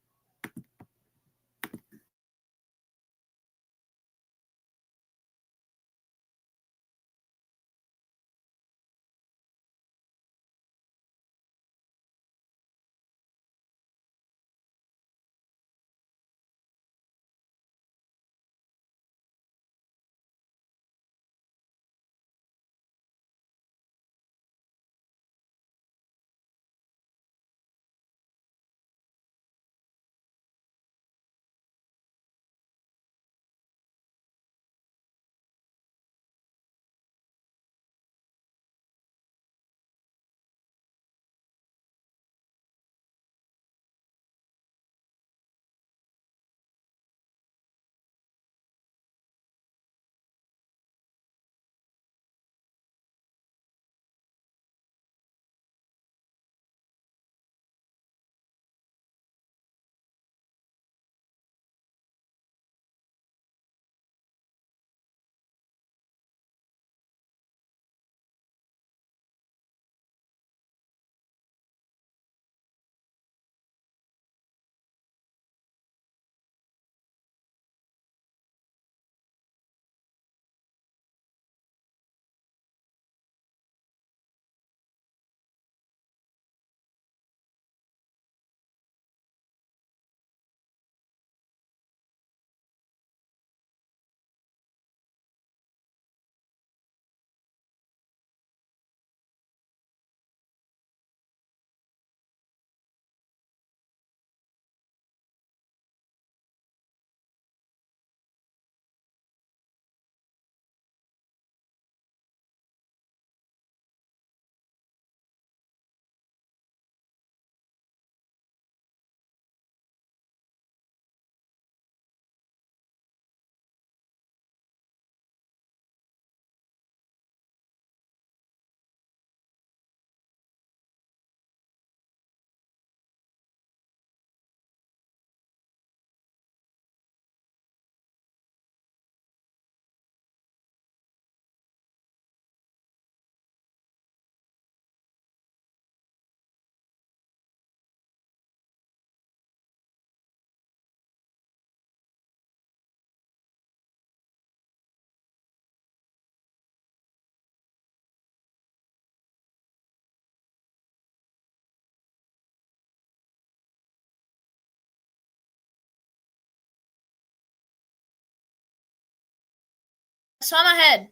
So I'm ahead.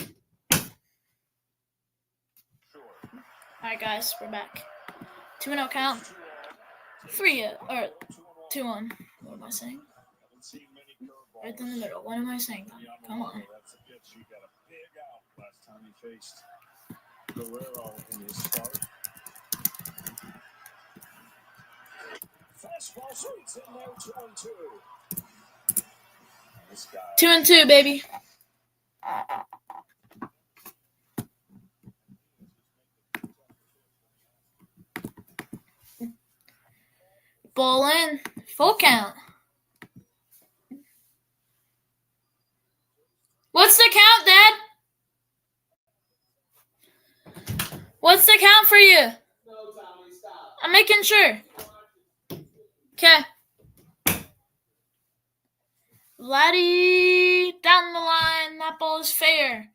All right, guys, we're back. 2-0 count. 2-1. What am I saying? Right in the middle. What am I saying? Come on. That's a pitch. You got a big out last time he faced Guerrero in his start. Fastball sweeps in there, 2-2. 2-2, baby. Ball in. Full count. What's the count, Dad? What's the count for you? No, Tommy, stop. I'm making sure. Okay. Vladdy down the line. That ball is fair.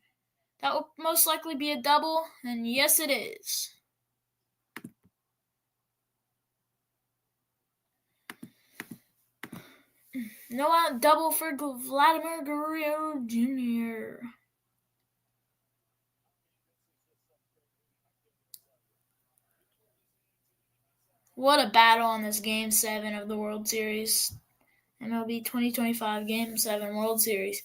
That will most likely be a double, and yes, it is. No out double for Vladimir Guerrero Jr. What a battle on this Game 7 of the World Series. MLB 2025 Game 7 World Series.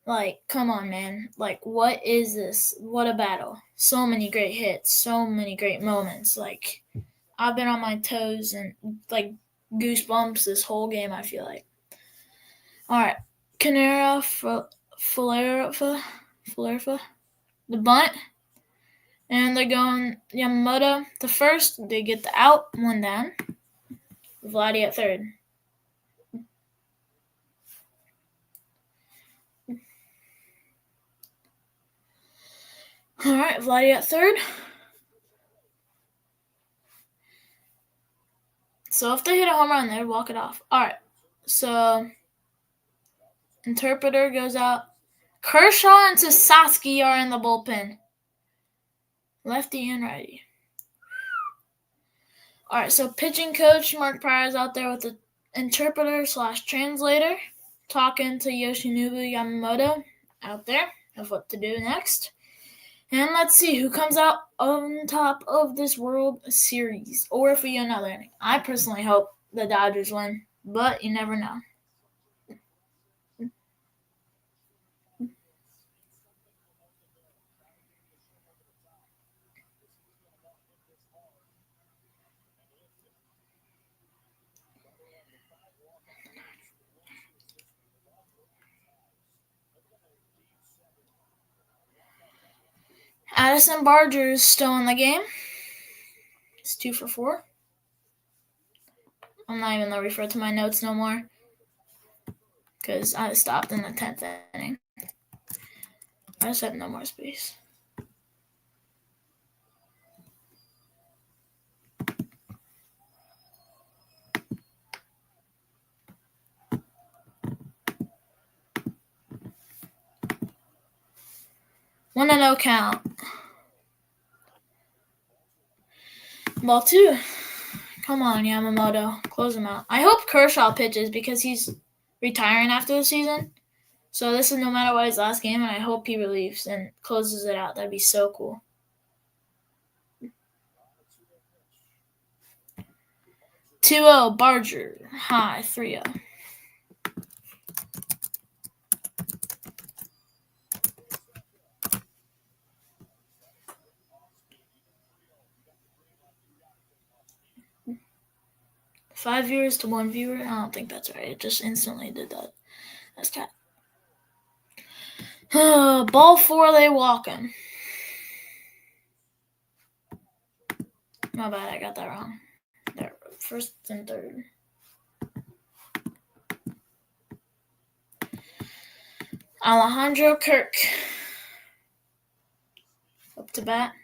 Like, come on, man. Like, what is this? What a battle. So many great hits. So many great moments. Like, I've been on my toes and, like, goosebumps this whole game, I feel like. All right. Canera, Falerfa. The bunt. And they're going Yamamoto to first. They get the out, 1 down. Vladdy at third. All right, Vladdy at third. So if they hit a home run, they'd walk it off. All right, so Interpreter goes out. Kershaw and Sasaki are in the bullpen. Lefty and righty. All right, so pitching coach Mark Pryor's out there with the interpreter/translator talking to Yoshinobu Yamamoto out there of what to do next. And let's see who comes out on top of this World Series. Or if we get another inning. I personally hope the Dodgers win, but you never know. Addison Barger is still in the game. It's 2 for 4. I'm not even going to refer to my notes no more because I stopped in the 10th inning. I just have no more space. One and no count. Ball 2. Come on, Yamamoto. Close him out. I hope Kershaw pitches because he's retiring after the season. So this is no matter what his last game, and I hope he relieves and closes it out. That'd be so cool. 2-0, Barger. High, 3-0. Five viewers to 1 viewer? I don't think that's right. It just instantly did that. That's cat. Ball 4, they walking. My bad, I got that wrong. There, first and third. Alejandro Kirk. Up to bat.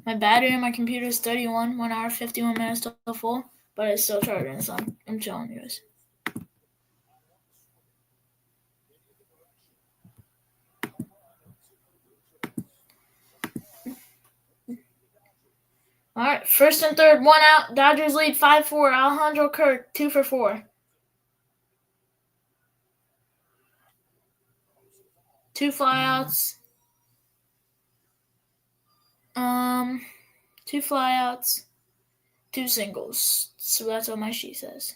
My battery on my computer is 31, 1 hour, 51 minutes till full, but it's still charging, so I'm chilling, you guys. All right, first and third, 1 out. Dodgers lead 5-4. Alejandro Kirk, 2 for 4. 2 flyouts. 2 flyouts. 2 singles. So that's what my sheet says.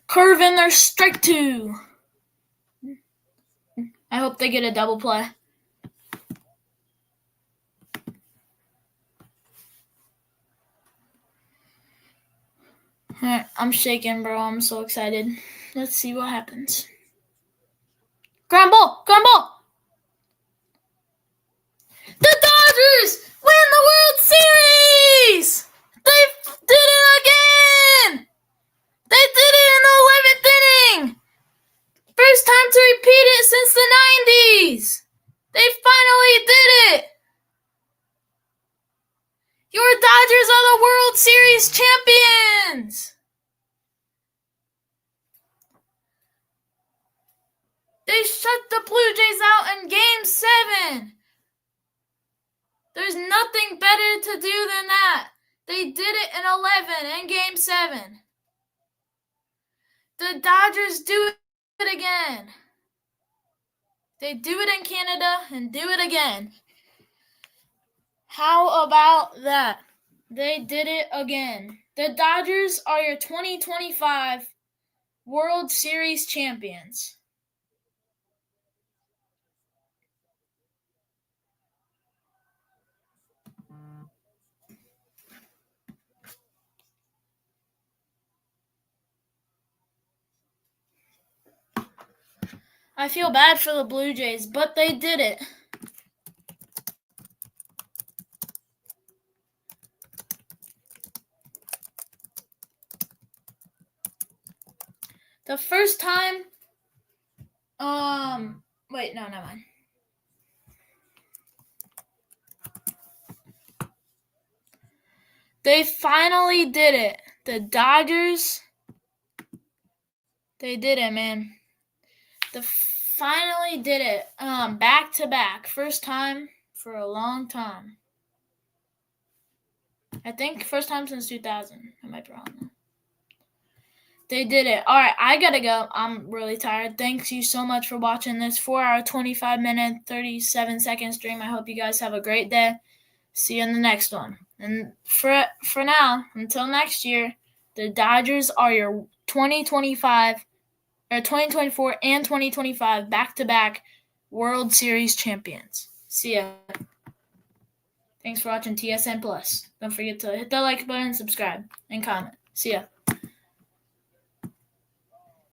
Curve in there, strike 2. I hope they get a double play. Alright, I'm shaking, bro. I'm so excited. Let's see what happens. Ground ball! Ground ball! The Dodgers win the World Series! They did it again! They did it in the 11th inning! First time to repeat it since the 90s! They finally did it! Your Dodgers are the World Series champions! They shut the Blue Jays out in Game 7. There's nothing better to do than that. They did it in 11 in Game 7. The Dodgers do it again. They do it in Canada and do it again. How about that? They did it again. The Dodgers are your 2025 World Series champions. I feel bad for the Blue Jays, but they did it. The first time, wait, no, never mind. They finally did it. The Dodgers, they did it, man. They finally did it. Back to back. First time for a long time. I think first time since 2000. I might be wrong though. They did it. All right, I gotta go. I'm really tired. Thanks you so much for watching this 4-hour, 25-minute, 37-second stream. I hope you guys have a great day. See you in the next one. And for now, until next year, the Dodgers are your 2025 or 2024 and 2025 back-to-back World Series champions. See ya. Thanks for watching TSN Plus. Don't forget to hit that like button, subscribe, and comment. See ya.